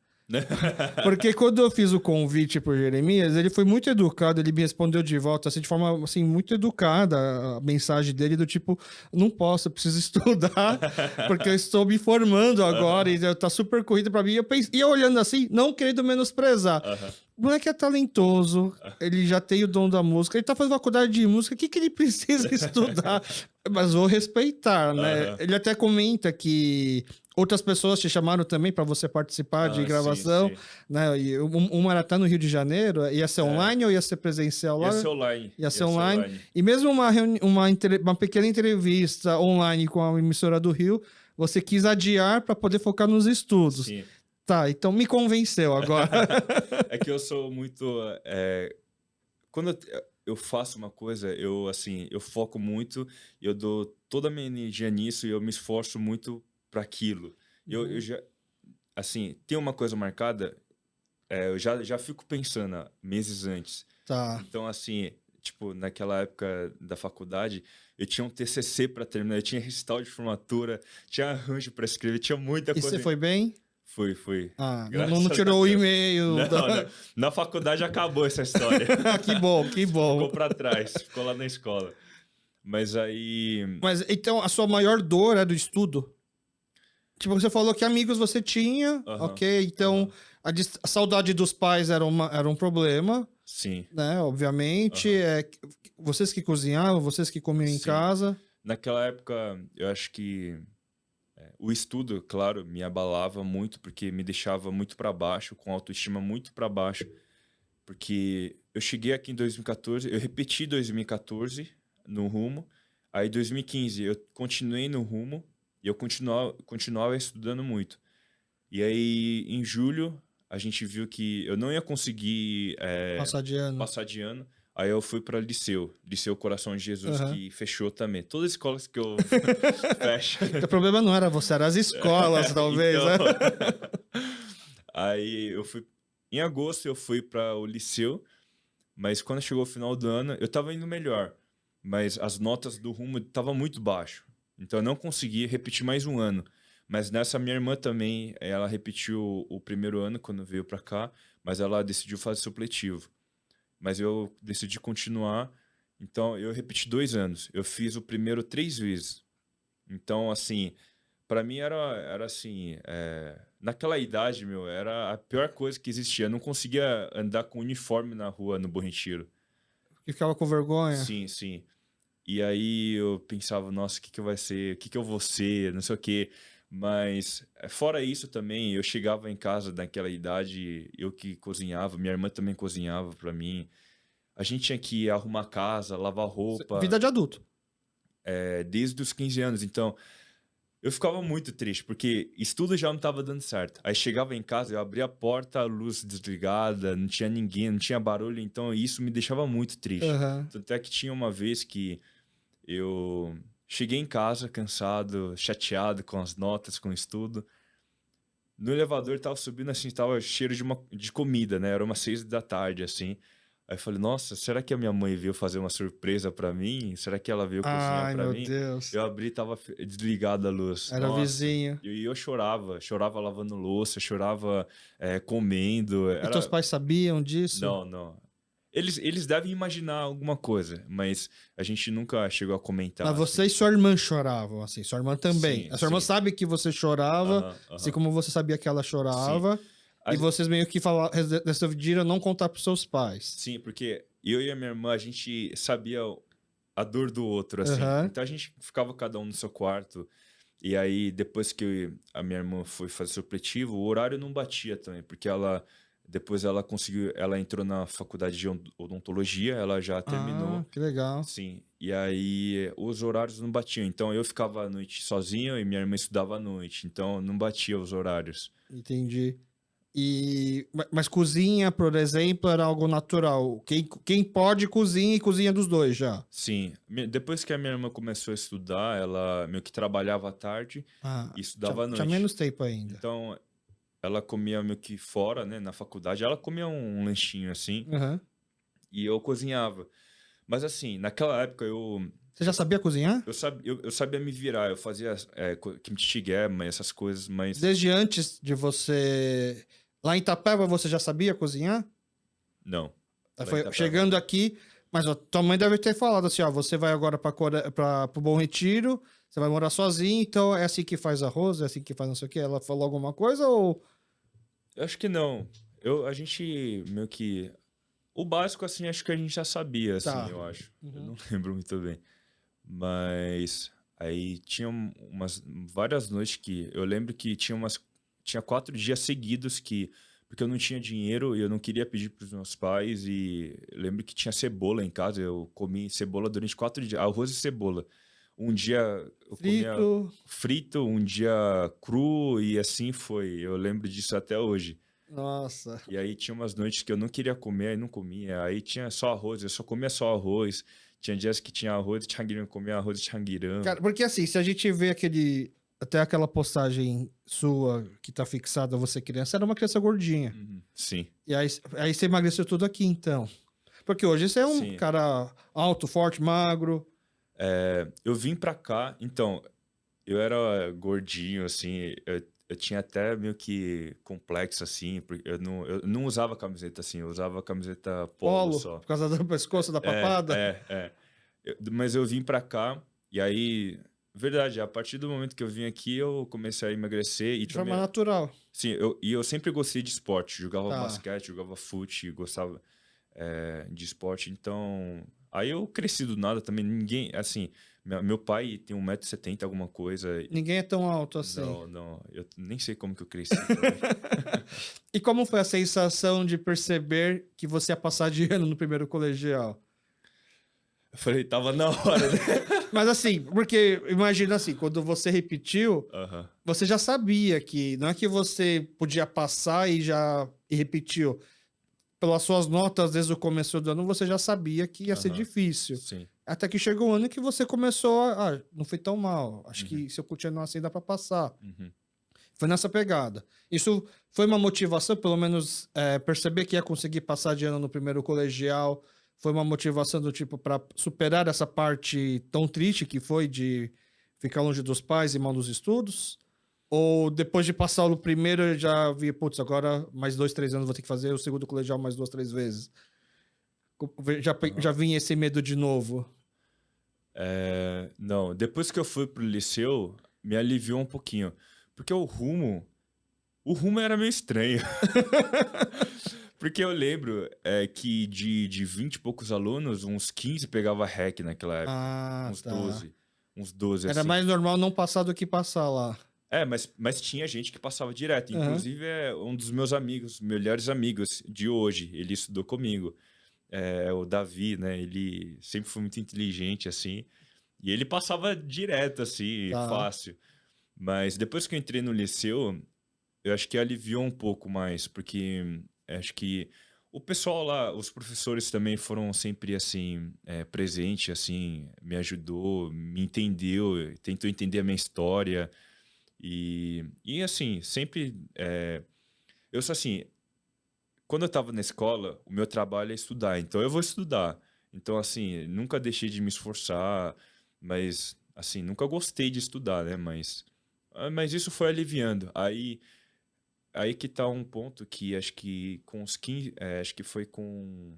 Porque quando eu fiz o convite pro Jeremias, ele foi muito educado, ele me respondeu de volta, assim, de forma, assim, muito educada, a mensagem dele do tipo, não posso, eu preciso estudar, porque eu estou me formando agora, e tá super corrido pra mim. E eu olhando assim, não querendo menosprezar. Aham. O moleque é talentoso, ele já tem o dom da música, ele tá fazendo faculdade de música, o que que ele precisa estudar? Mas vou respeitar, né? Aham. Ele até comenta que outras pessoas te chamaram também para você participar de Ah, sim, gravação, sim. né? E uma era estar no Rio de Janeiro, ia ser online ou ia ser presencial lá? Ia ser online. Ia ser online. E mesmo uma pequena entrevista online com a emissora do Rio, você quis adiar para poder focar nos estudos. Sim. Tá, então me convenceu agora. É que eu sou muito... quando eu faço uma coisa, assim, eu foco muito, eu dou toda a minha energia nisso e eu me esforço muito para aquilo. Eu já... Assim, tem uma coisa marcada, eu já fico pensando meses antes. Tá. Então, assim, tipo, naquela época da faculdade, eu tinha um TCC para terminar, eu tinha recital de formatura, tinha arranjo para escrever, tinha muita E coisa. você foi bem? Fui. Ah, Graças não a tirou o Deus. e-mail. Não. Na faculdade acabou essa história. Que bom, que bom. Ficou para trás, ficou lá na escola. Mas aí... Mas então a sua maior dor é do estudo? Tipo, você falou que amigos você tinha, ok? Então a saudade dos pais era um problema, Sim, né? Obviamente. Vocês que cozinhavam, vocês que comiam em sim. casa. Naquela época, eu acho que o estudo, claro, me abalava muito, porque me deixava muito para baixo, com autoestima muito para baixo. Porque eu cheguei aqui em 2014, eu repeti 2014 no Rumo, aí 2015 eu continuei no Rumo e eu continuava estudando muito. E aí, em julho, a gente viu que eu não ia conseguir passar de ano. Aí eu fui para Liceu Coração de Jesus, que fechou também. Todas as escolas que eu fecho. O problema não era você, eram as escolas, talvez. Então, Né? aí eu fui... Em agosto eu fui para o Liceu, mas quando chegou o final do ano, eu estava indo melhor. Mas as notas do Rumo estavam muito baixo. Então eu não consegui repetir mais um ano. Mas nessa minha irmã também, ela repetiu o primeiro ano quando veio para cá, mas ela decidiu fazer supletivo. Mas eu decidi continuar, então eu repeti 2 anos. Eu fiz o primeiro 3 vezes. Então, assim, para mim era assim, naquela idade, era a pior coisa que existia. Eu não conseguia andar com uniforme na rua, no Bom Retiro. Que ficava com vergonha. Sim, sim. E aí eu pensava, nossa, o que vai ser? O que eu vou ser? Não sei o quê. Mas, fora isso também, eu chegava em casa naquela idade, eu que cozinhava, minha irmã também cozinhava para mim. A gente tinha que arrumar casa, lavar roupa. Vida de adulto. Desde os 15 anos. Então, eu ficava muito triste, porque estudo já não estava dando certo. Aí chegava em casa, eu abria a porta, a luz desligada, não tinha ninguém, não tinha barulho. Então, isso me deixava muito triste. Tanto é que tinha uma vez que eu cheguei em casa cansado, chateado com as notas, com o estudo. No elevador tava subindo assim, tava cheiro de comida, né? Era umas 6 da tarde, assim. Aí eu falei, nossa, será que a minha mãe veio fazer uma surpresa pra mim? Será que ela veio cozinhar Ai, pra meu mim? Deus. Eu abri, tava desligada a luz. Era o Nossa. vizinho. E eu chorava lavando louça, chorava comendo. E teus Era, pais sabiam disso? não, não. Eles devem imaginar alguma coisa, mas a gente nunca chegou a Mas comentar você e assim. sua irmã choravam, assim, sua irmã também. Sim, A sua irmã sim. sabe que você chorava, Aham, assim aham. como você sabia que ela Sim. chorava, A e vocês meio que decidiram não contar pros seus pais. Sim, porque eu e a minha irmã, a gente sabia a dor do outro, assim. Aham. Então a gente ficava cada um no seu quarto. E aí, depois que a minha irmã foi fazer supletivo, o horário não batia também, porque depois ela conseguiu, ela entrou na faculdade de odontologia, ela já Ah, terminou, que legal. sim. E aí os horários não batiam. Então eu ficava à noite sozinho e minha irmã estudava à noite. Então não batia os horários. Entendi. Mas cozinha, por exemplo, era algo natural. Quem pode cozinha e cozinha dos dois já. Sim, depois que a minha irmã começou a estudar, ela meio que trabalhava à tarde Ah, e estudava à tinha noite. menos tempo ainda. Então, ela comia meio que fora, né, na faculdade. Ela comia um lanchinho assim Aham. e eu cozinhava. Mas assim, naquela época Você já sabia cozinhar? eu sabia me virar. Eu fazia kimchi jjigae, essas coisas, mas Desde antes de você. Lá em Itapeva você já sabia cozinhar? não. Aí Lá em foi Itapeva, chegando não. aqui, mas ó, tua mãe deve ter falado assim: ó, você vai agora para o Bom Retiro, você vai morar sozinho, então é assim que faz arroz, é assim que faz não sei o quê. Ela falou alguma coisa ou. Eu acho que não. A gente meio que o básico assim, acho que a gente já sabia assim, Tá. eu acho. Eu Uhum. não lembro muito bem. Mas aí tinha umas várias noites que eu lembro que tinha 4 dias seguidos que porque eu não tinha dinheiro e eu não queria pedir para os meus pais e eu lembro que tinha cebola em casa, eu comi cebola durante 4 dias, arroz e cebola. Um dia eu comia Frito. frito, um dia cru e assim foi. Eu lembro disso até hoje. Nossa. E aí tinha umas noites que eu não queria comer, aí não comia. Aí tinha só arroz, eu só comia só arroz. Tinha dias que tinha arroz de changuirão, eu comia arroz de changuirão. Cara, porque assim, se a gente vê aquele. Até aquela postagem sua que tá fixada, você criança, era uma criança gordinha. Uhum. Sim, E aí você emagreceu tudo aqui, então. Porque hoje você é um sim. cara alto, forte, magro. Eu vim pra cá, então, eu era gordinho, assim, eu tinha até meio que complexo, assim, porque eu não usava camiseta assim, eu usava camiseta polo Polo, só. por causa do pescoço, da papada, É. Mas eu vim pra cá, e aí, verdade, a partir do momento que eu vim aqui, eu comecei a emagrecer e de forma também, natural. sim, eu sempre gostei de esporte, jogava Tá. basquete, jogava fute, gostava de esporte, então, aí eu cresci do nada também, ninguém, assim, meu pai tem 1,70 m alguma coisa, Ninguém é tão alto assim. não, não, eu nem sei como que eu cresci também. E como foi a sensação de perceber que você ia passar de ano no primeiro colegial? Eu falei, tava na hora, né? Mas assim, porque imagina assim, quando você repetiu, Aham, você já sabia que não é que você podia passar e repetiu. Pelas suas notas desde o começo do ano, você já sabia que ia ser aham, difícil. sim, Até que chegou o ano que você começou não foi tão mal. Acho uhum, que se eu continuar assim dá para passar. uhum. Foi nessa pegada. Isso foi uma motivação, pelo menos perceber que ia conseguir passar de ano no primeiro colegial. Foi uma motivação do tipo para superar essa parte tão triste que foi de ficar longe dos pais e mal nos estudos. Ou depois de passar o primeiro, eu já vi, putz, agora mais 2, 3 anos vou ter que fazer o segundo colegial mais 2, 3 vezes. Já Aham. vinha esse medo de novo. Não, depois que eu fui pro liceu, me aliviou um pouquinho. Porque o rumo era meio estranho. Porque eu lembro que de 20 e poucos alunos, uns 15 pegava REC naquela época. Ah, Uns tá. 12. Uns 12, Era assim. mais normal não passar do que passar lá. Mas tinha gente que passava direto. Aham. Inclusive, é um dos meus amigos, melhores amigos de hoje. Ele estudou comigo. É o Davi, né? Ele sempre foi muito inteligente, assim. E ele passava direto, assim, Tá. fácil. Mas depois que eu entrei no liceu, eu acho que aliviou um pouco mais, porque acho que o pessoal lá, os professores também foram sempre, assim, presente, assim, me ajudou, me entendeu, tentou entender a minha história. E assim, sempre. Eu sou assim, quando eu tava na escola, o meu trabalho é estudar, então eu vou estudar. Então, assim, nunca deixei de me esforçar, mas, assim, nunca gostei de estudar, né? Mas isso foi aliviando. Aí que tá um ponto que acho que com os 15, acho que foi com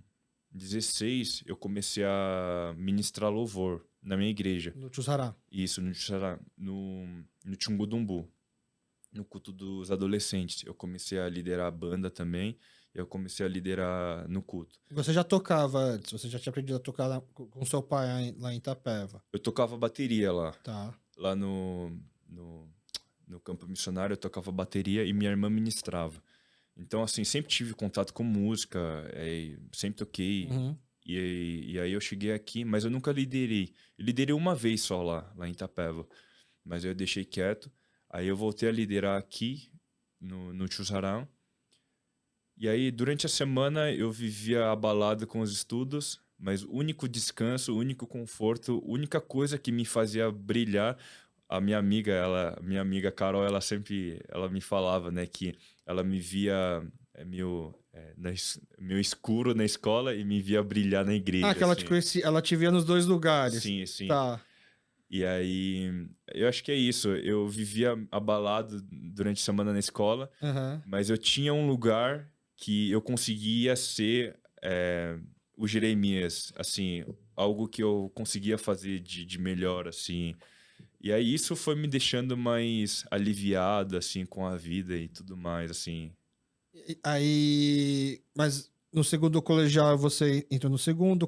16, eu comecei a ministrar louvor na minha igreja. No Tchusará. Isso, no Tchungudumbu, no culto dos adolescentes. Eu comecei a liderar a banda também, e eu comecei a liderar no culto. Você já tocava antes? Você já tinha aprendido a tocar com seu pai lá em Itapeva? Eu tocava bateria lá. Tá. Lá no campo missionário, eu tocava bateria e minha irmã ministrava. Então, assim, sempre tive contato com música, sempre toquei. Uhum. E aí eu cheguei aqui, mas eu nunca liderei. Eu liderei uma vez só lá em Itapeva. Mas eu deixei quieto. Aí eu voltei a liderar aqui, no Tchusarão. E aí, durante a semana, eu vivia abalado com os estudos, mas o único descanso, o único conforto, a única coisa que me fazia brilhar, minha amiga Carol, ela me falava, né, que ela me via meio escuro na escola e me via brilhar na igreja, Ah, que ela assim. te conhecia, ela te via nos dois lugares. Sim, sim. Tá. E aí, eu acho que é isso. Eu vivia abalado durante a semana na escola, Aham. mas eu tinha um lugar que eu conseguia ser o Jeremias, assim, algo que eu conseguia fazer de melhor, assim. E aí isso foi me deixando mais aliviado, assim, com a vida e tudo mais, assim. Aí, mas no segundo colegial você entrou no segundo,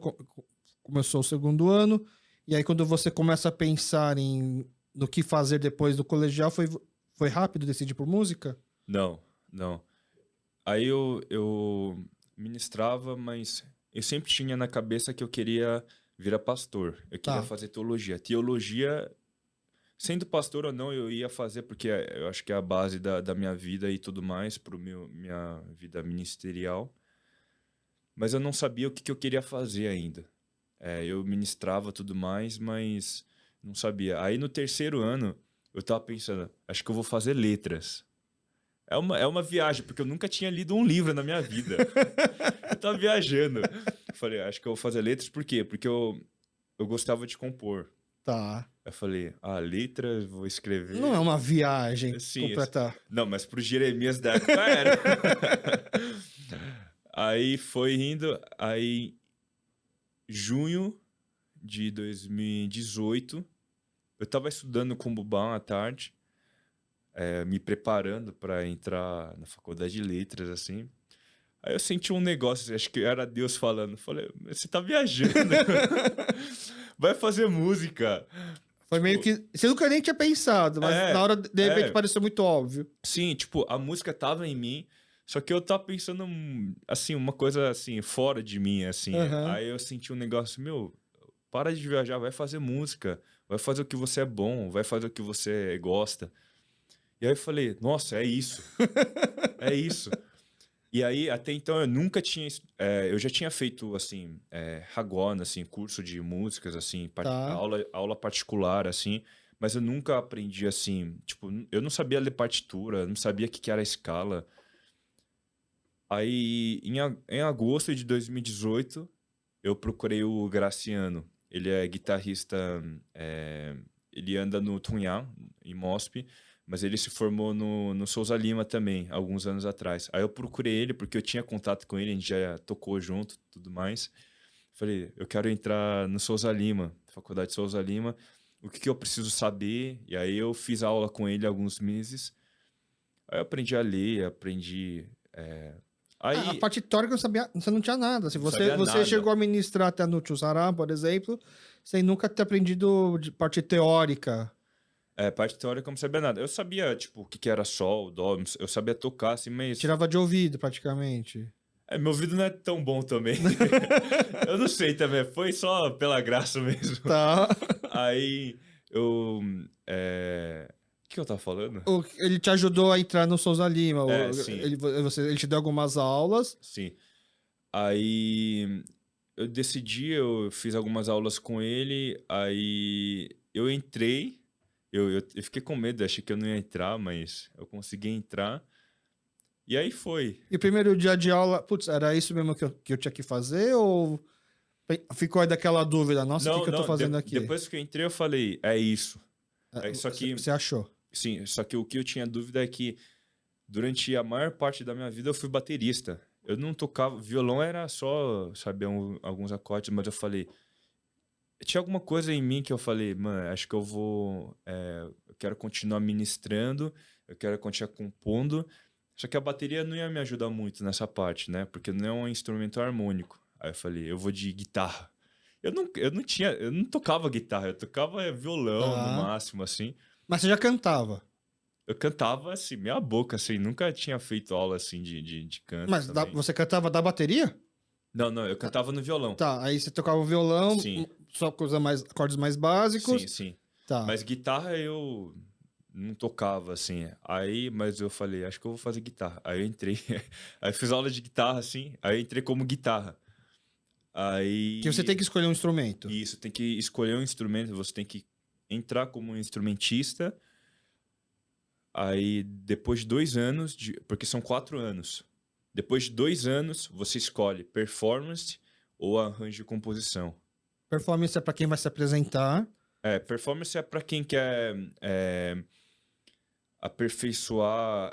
começou o segundo ano, e aí quando você começa a pensar no que fazer depois do colegial, foi rápido decidir por música? Não, não. Aí eu ministrava, mas eu sempre tinha na cabeça que eu queria virar pastor. Eu queria Tá. fazer teologia. Teologia, sendo pastor ou não, eu ia fazer, porque eu acho que é a base da minha vida e tudo mais, para minha vida ministerial. Mas eu não sabia o que eu queria fazer ainda. Eu ministrava tudo mais, mas não sabia. Aí no terceiro ano, eu tava pensando, acho que eu vou fazer letras. É uma viagem, porque eu nunca tinha lido um livro na minha vida. Eu tava viajando. Eu falei, acho que eu vou fazer letras, por quê? Porque eu gostava de compor. Tá. Eu falei, letras, vou escrever. Não é uma viagem Sim, completa. não, mas pro Jeremias da época era. Aí foi indo, aí junho de 2018, eu tava estudando com o Bubão à tarde, me preparando para entrar na faculdade de letras, assim. Aí eu senti um negócio, acho que era Deus falando. Falei, você tá viajando. Vai fazer música. Foi meio que. Você nunca nem tinha pensado, mas na hora, de repente, pareceu muito óbvio. Sim, tipo, a música tava em mim, só que eu tava pensando, assim, uma coisa, assim, fora de mim, assim. Uhum. Aí eu senti um negócio, para de viajar, vai fazer música, vai fazer o que você é bom, vai fazer o que você gosta. E aí eu falei, nossa, é isso. É isso. E aí, até então, eu nunca tinha... eu já tinha feito, assim, Hagwon, assim, curso de músicas, assim, Tá. aula particular, assim, mas eu nunca aprendi, assim, tipo, eu não sabia ler partitura, não sabia o que era a escala. Aí, em agosto de 2018, eu procurei o Graciano. Ele é guitarrista, ele anda no Tunhán, em Mosp, mas ele se formou no Souza Lima também, alguns anos atrás. Aí eu procurei ele, porque eu tinha contato com ele, a gente já tocou junto, tudo mais. Falei, eu quero entrar no Souza Lima, Faculdade de Souza Lima, o que eu preciso saber? E aí eu fiz aula com ele alguns meses. Aí eu aprendi a ler, aprendi... A parte teórica você não tinha nada. Se Não você sabia nada. chegou a ministrar até no Tchusará, por exemplo, sem nunca ter aprendido de parte teórica. Parte teórica eu não sabia nada. Eu sabia, tipo, o que era sol, dó, eu sabia tocar, assim, mas... Tirava de ouvido, praticamente. Meu ouvido não é tão bom também. Eu não sei também, foi só pela graça mesmo. Tá. Aí, eu... O que eu tava falando? Ele te ajudou a entrar no Souza Lima. Sim. Ele te deu algumas aulas. Sim. Aí, eu fiz algumas aulas com ele, aí eu entrei, eu fiquei com medo, achei que eu não ia entrar, mas eu consegui entrar. E aí foi. E o primeiro dia de aula, putz, era isso mesmo que eu tinha que fazer? Ou ficou aí daquela dúvida, nossa, o que Não, que eu tô não, fazendo aqui? depois que eu entrei eu falei, é isso. Só que, Você achou? sim, só que o que eu tinha dúvida é que durante a maior parte da minha vida eu fui baterista. Eu não tocava, violão era só saber alguns acordes, mas eu falei, tinha alguma coisa em mim que eu falei, mano, acho que eu quero continuar ministrando, eu quero continuar compondo, só que a bateria não ia me ajudar muito nessa parte, né? Porque não é um instrumento harmônico. Aí eu falei, eu vou de guitarra. Eu não tocava guitarra, eu tocava violão no Tá. máximo, assim. Mas você já cantava. Eu cantava assim, meia boca, assim, nunca tinha feito aula assim de canto Mas também. você cantava da bateria? Não, não, eu cantava no violão. Tá, aí você tocava o violão, Sim, só coisa mais, acordes mais sim, básicos. sim. Tá. Mas guitarra eu não tocava, assim. Aí, mas eu falei, acho que eu vou fazer guitarra. Aí eu entrei, aí fiz aula de guitarra, assim, aí eu entrei como guitarra. Que você tem Aí, que escolher um instrumento. isso, tem que escolher um instrumento, você tem que entrar como um instrumentista. Aí, depois de 2 anos, porque são 4 anos. Depois de 2 anos, você escolhe performance ou arranjo e composição. Performance é pra quem vai se apresentar. Performance é para quem quer aperfeiçoar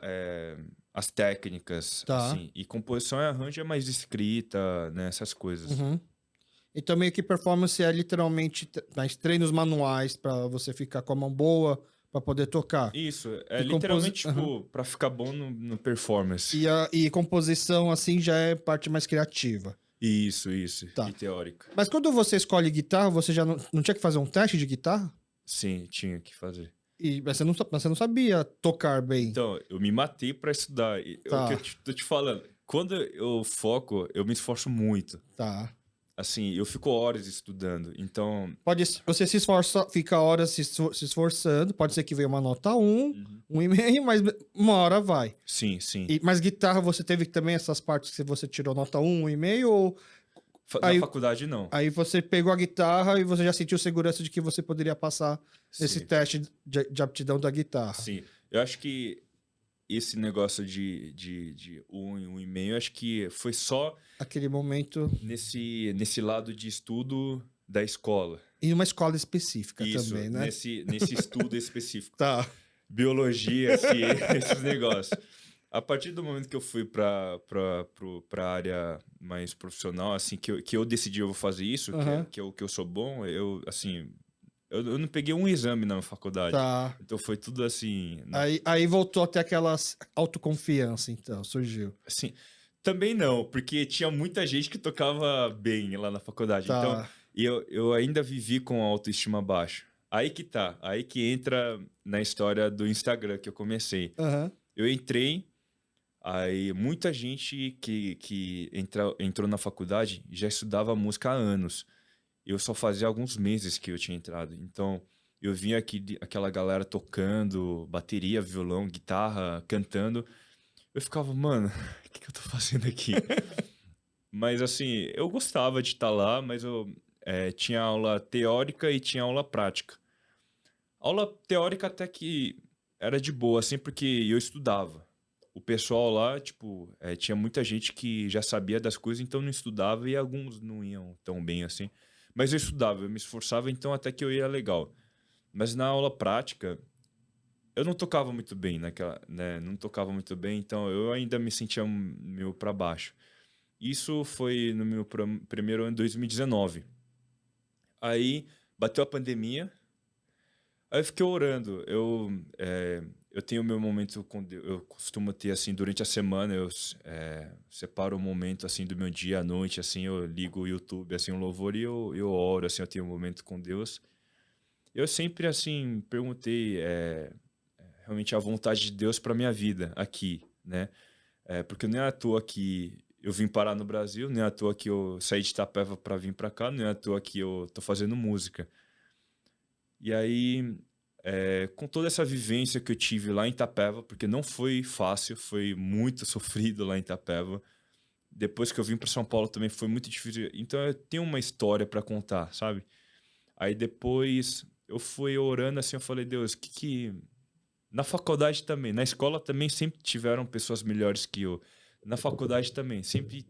as técnicas, Tá. assim. E composição e arranjo é mais escrita, né, essas coisas. Uhum. Então, meio que performance é literalmente mais treinos manuais pra você ficar com a mão boa pra poder tocar. Isso, é E, literalmente, Uhum. tipo, para ficar bom no performance. E composição, assim, já é parte mais criativa. Isso. Tá. E teórica. Mas quando você escolhe guitarra, você já não tinha que fazer um teste de guitarra? Sim, tinha que fazer. Mas você não sabia tocar bem. Então, eu me matei para estudar. É o que Tá, tô te falando. Quando eu foco, eu me esforço muito. tá. Assim, eu fico horas estudando. Então, Você se esforça, fica horas se esforçando. Pode ser que venha uma nota 1, uhum. 1,5, mas uma hora vai. Sim. Mas guitarra, você teve também essas partes que você tirou nota 1, 1,5? Ou Na aí, faculdade, não. aí você pegou a guitarra e você já sentiu segurança de que você poderia passar nesse Sim, teste de aptidão da guitarra? sim. Eu acho que esse negócio de 1 e 1,5, eu acho que foi só Aquele momento. nesse lado de estudo da escola. Em uma escola específica Isso, também, né? nesse estudo específico. Tá. Biologia, ciência, esses negócios. A partir do momento que eu fui para a área mais profissional, assim, que eu decidi eu vou fazer isso, Aham. que é o que eu sou bom, eu, assim, eu não peguei um exame na faculdade. Tá. Então foi tudo assim, Aí voltou até aquela autoconfiança, então, surgiu. assim, também não, porque tinha muita gente que tocava bem lá na faculdade. Então, Tá. eu ainda vivi com a autoestima baixa. Aí que tá, aí que entra na história do Instagram que eu comecei. Aham. Eu entrei. Aí muita gente que entrou na faculdade já estudava música há anos. Eu só fazia alguns meses que eu tinha entrado. Então eu vinha aqui aquela galera tocando bateria, violão, guitarra, cantando. Eu ficava, mano, o que eu tô fazendo aqui? Mas assim, eu gostava de estar lá, mas eu tinha aula teórica e tinha aula prática. Aula teórica até que era de boa, assim, porque eu estudava. O pessoal lá, tipo, tinha muita gente que já sabia das coisas, então não estudava e alguns não iam tão bem assim. Mas eu estudava, eu me esforçava, então até que eu ia legal. Mas na aula prática, eu não tocava muito bem naquela, né? Não tocava muito bem, então eu ainda me sentia meio para baixo. Isso foi no meu primeiro ano, 2019. Aí bateu a pandemia. Aí eu fiquei orando. Eu tenho meu momento com Deus. Eu costumo ter assim durante a semana. Eu separo um momento assim do meu dia à noite. Assim, eu ligo o YouTube, assim, um louvor e eu oro. Assim, eu tenho um momento com Deus. Eu sempre assim perguntei realmente a vontade de Deus para minha vida aqui, né? Porque não é à toa que eu vim parar no Brasil, não é à toa que eu saí de Itapeva para vir para cá, não é à toa que eu tô fazendo música. E aí, com toda essa vivência que eu tive lá em Itapeva, porque não foi fácil, foi muito sofrido lá em Itapeva. Depois que eu vim para São Paulo também foi muito difícil. Então eu tenho uma história para contar, sabe? Aí depois eu fui orando assim, eu falei, Deus, o que Na faculdade também. Na escola também sempre tiveram pessoas melhores que eu. Na faculdade também. Sempre,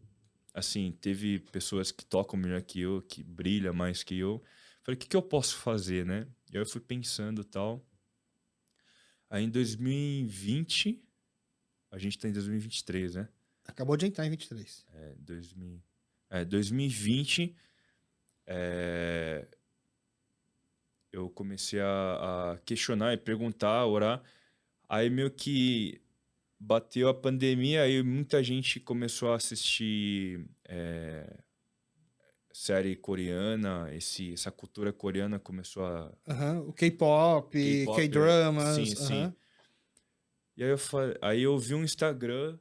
assim, teve pessoas que tocam melhor que eu, que brilham mais que eu. Falei, o que eu posso fazer, né? E aí eu fui pensando e tal. Aí em 2020... A gente tá em 2023, né? Acabou de entrar em 23. 2020... eu comecei a questionar e perguntar, orar. Aí meio que bateu a pandemia, aí muita gente começou a assistir série coreana, essa cultura coreana começou a... Aham, o K-pop, K-pop, sim, K-dramas. sim. E aí aí eu vi um Instagram,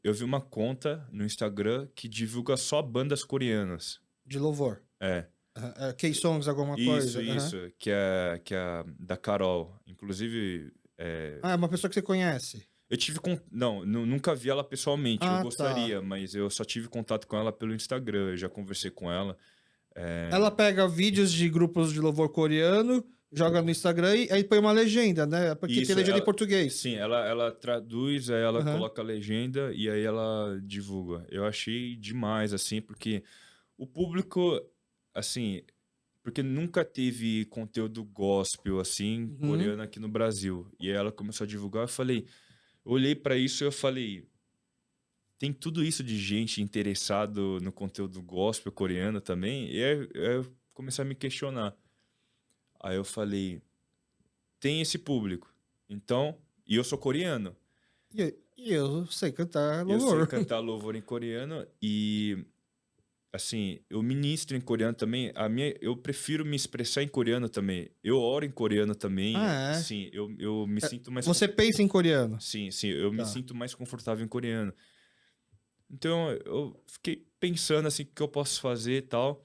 eu vi uma conta no Instagram que divulga só bandas coreanas. De louvor. É. K-Songs, alguma coisa. Isso, que é da Carol. Inclusive, Ah, é uma pessoa que você conhece. eu tive nunca vi ela pessoalmente. Eu Ah, gostaria, tá. mas eu só tive contato com ela pelo Instagram. Eu já conversei com ela. Ela pega vídeos de grupos de louvor coreano, joga no Instagram e aí põe uma legenda, né? Porque tem Isso, legenda em português. sim, ela traduz, aí ela Aham. coloca a legenda e aí ela divulga. Eu achei demais, assim, porque o público, assim, porque nunca teve conteúdo gospel, assim, Uhum. coreano aqui no Brasil. E aí ela começou a divulgar, eu olhei pra isso e eu falei, tem tudo isso de gente interessado no conteúdo gospel coreano também? E aí eu comecei a me questionar. Aí eu falei, tem esse público. Então, e eu sou coreano. E eu sei cantar Eu sei louvor. cantar louvor em coreano e assim, eu ministro em coreano também. Eu prefiro me expressar em coreano também. Eu oro em coreano também. Ah, é? Sim, eu me sinto mais Você pensa em coreano? sim, eu me Tá. sinto mais confortável em coreano. Então, eu fiquei pensando assim, o que eu posso fazer e tal.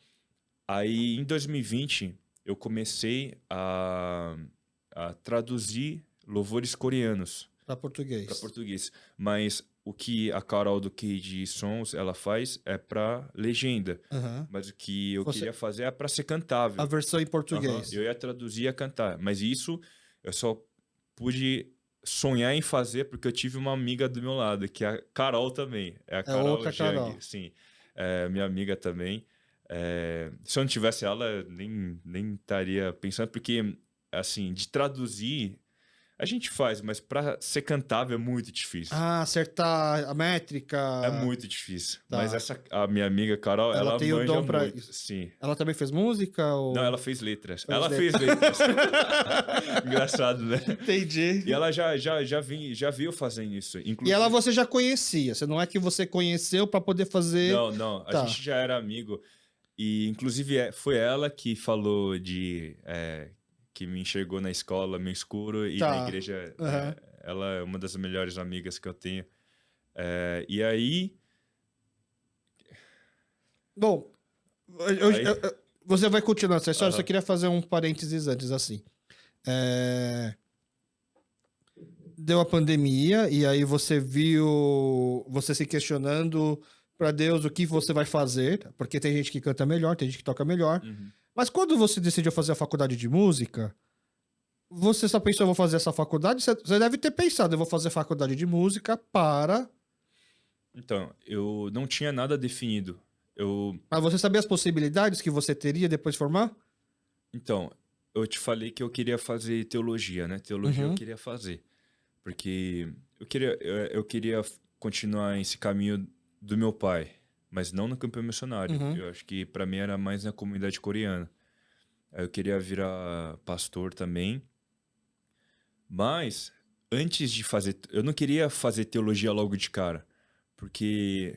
Aí, em 2020, eu comecei a traduzir louvores coreanos Pra para português. português. Mas o que a Carol do KG Sons ela faz é para legenda. Aham. Mas o que eu Você, queria fazer é para ser a cantável. versão em Aham. português. Eu ia traduzir e ia cantar. Mas isso eu só pude sonhar em fazer porque eu tive uma amiga do meu lado, que é a Carol também. É a É Carol outra Carol. Jang, sim. É minha amiga também. Se eu não tivesse ela, nem estaria pensando, porque, assim, de traduzir, a gente faz, mas para ser cantável é muito difícil. Ah, acertar a É métrica. muito difícil. Mas Tá. a minha amiga Carol, Ela ela tem o manja dom pra muito, isso. sim. Ela também fez música Não, ela ou fez letras. fez Ela fez letra? letras. Engraçado, né? E Entendi. ela já viu fazendo isso. E ela Inclusive, você já conhecia. Você não é que você conheceu pra poder fazer. não, a Tá. gente já era amigo. E, inclusive, foi ela que falou que me enxergou na escola meio escuro e na Tá. igreja. Aham. Ela é uma das melhores amigas que eu tenho. E aí. Bom, Aí. você vai continuar essa história. Eu só Aham. queria fazer um parênteses antes, assim. É, deu a pandemia e aí você viu você se questionando para Deus o que você vai fazer, porque tem gente que canta melhor, tem gente que toca melhor. Uhum. Mas quando você decidiu fazer a faculdade de música, você só pensou, eu vou fazer essa faculdade? Você deve ter pensado, eu vou fazer faculdade de música para. Então, eu não tinha nada definido. Mas você sabia as possibilidades que você teria depois de formar? Então, eu te falei que eu queria fazer teologia, né? Teologia eu Uhum, queria fazer. Porque eu queria continuar esse caminho do meu pai, mas não no campo missionário. uhum. Eu acho que para mim era mais na comunidade coreana. Aí eu queria virar pastor também. Mas, antes de fazer. Eu não queria fazer teologia logo de cara. Porque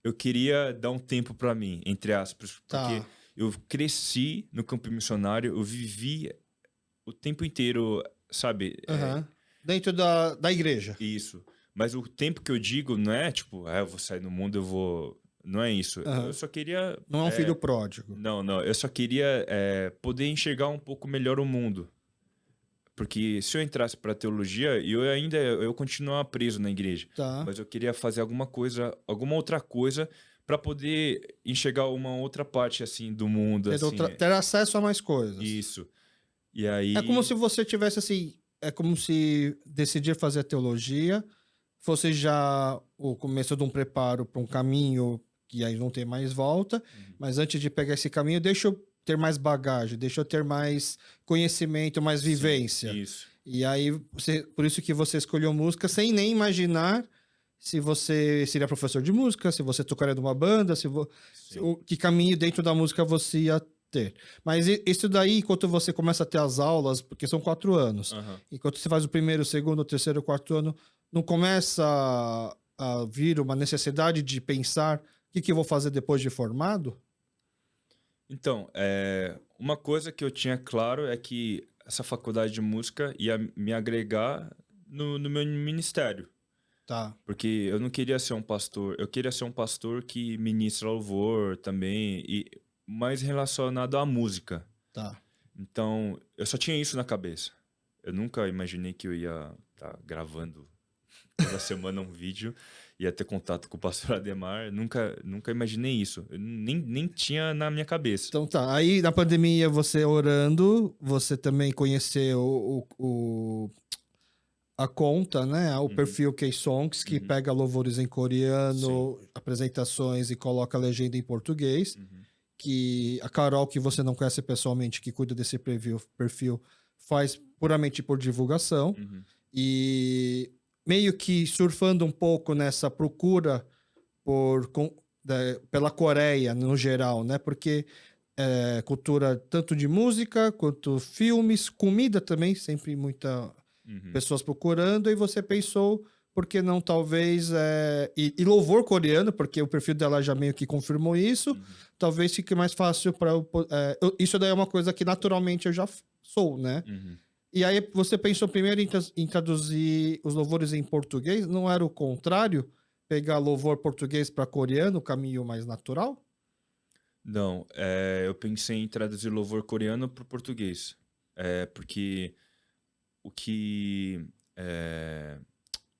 eu queria dar um tempo para mim, entre aspas. Porque Tá. eu cresci no campo missionário, eu vivi o tempo inteiro, sabe? Aham. Dentro da igreja. Isso. Mas o tempo que eu digo não é tipo, eu vou sair no mundo, eu vou. Não é isso. Eu Aham. só queria. Não é um filho pródigo. Não. Eu só queria poder enxergar um pouco melhor o mundo. Porque se eu entrasse para teologia, eu continuava preso na igreja. Tá. Mas eu queria fazer alguma outra coisa para poder enxergar uma outra parte assim do mundo, assim. Ter acesso a mais coisas. Isso. E É como aí, se você tivesse assim. é como se decidir fazer a teologia fosse já o começo de um preparo para um caminho que aí não tem mais volta, mas antes de pegar esse caminho, deixa eu ter mais bagagem, deixa eu ter mais conhecimento, mais Sim, vivência. isso. E aí, por isso que você escolheu música sem nem imaginar se você seria professor de música, se você tocaria numa banda, Sim. que caminho dentro da música você ia ter. Mas isso daí, enquanto você começa a ter as aulas, porque são 4 anos, Aham. enquanto você faz o primeiro, o segundo, o terceiro, o quarto ano, não começa a vir uma necessidade de pensar o que eu vou fazer depois de formado? Então, uma coisa que eu tinha claro é que essa faculdade de música ia me agregar no meu ministério. Tá, Porque eu não queria ser um pastor, eu queria ser um pastor que ministra louvor também, e mais relacionado à música. tá. Então, eu só tinha isso na cabeça. Eu nunca imaginei que eu ia estar gravando toda semana um vídeo, ia ter contato com o pastor Ademar. Nunca imaginei isso. Eu nem tinha na minha cabeça. Então tá. Aí na pandemia, você orando, você também conheceu a conta, né? O Uhum, perfil K-Songs, que uhum, pega louvores em sim. coreano, apresentações e coloca a legenda em português. Uhum, Que a Carol, que você não conhece pessoalmente, que cuida desse perfil faz puramente por divulgação. uhum, E meio que surfando um pouco nessa procura pela Coreia no geral, né? Porque cultura tanto de música quanto filmes, comida também, sempre muita uhum, pessoas procurando, e você pensou, por que não talvez, e louvor coreano, porque o perfil dela já meio que confirmou isso, uhum, talvez fique mais fácil para isso daí é uma coisa que naturalmente eu já sou, né? uhum. E aí você pensou primeiro em traduzir os louvores em português? Não era o contrário? Pegar louvor português para coreano, o caminho mais natural? Não, eu pensei em traduzir louvor coreano para o português. Porque o que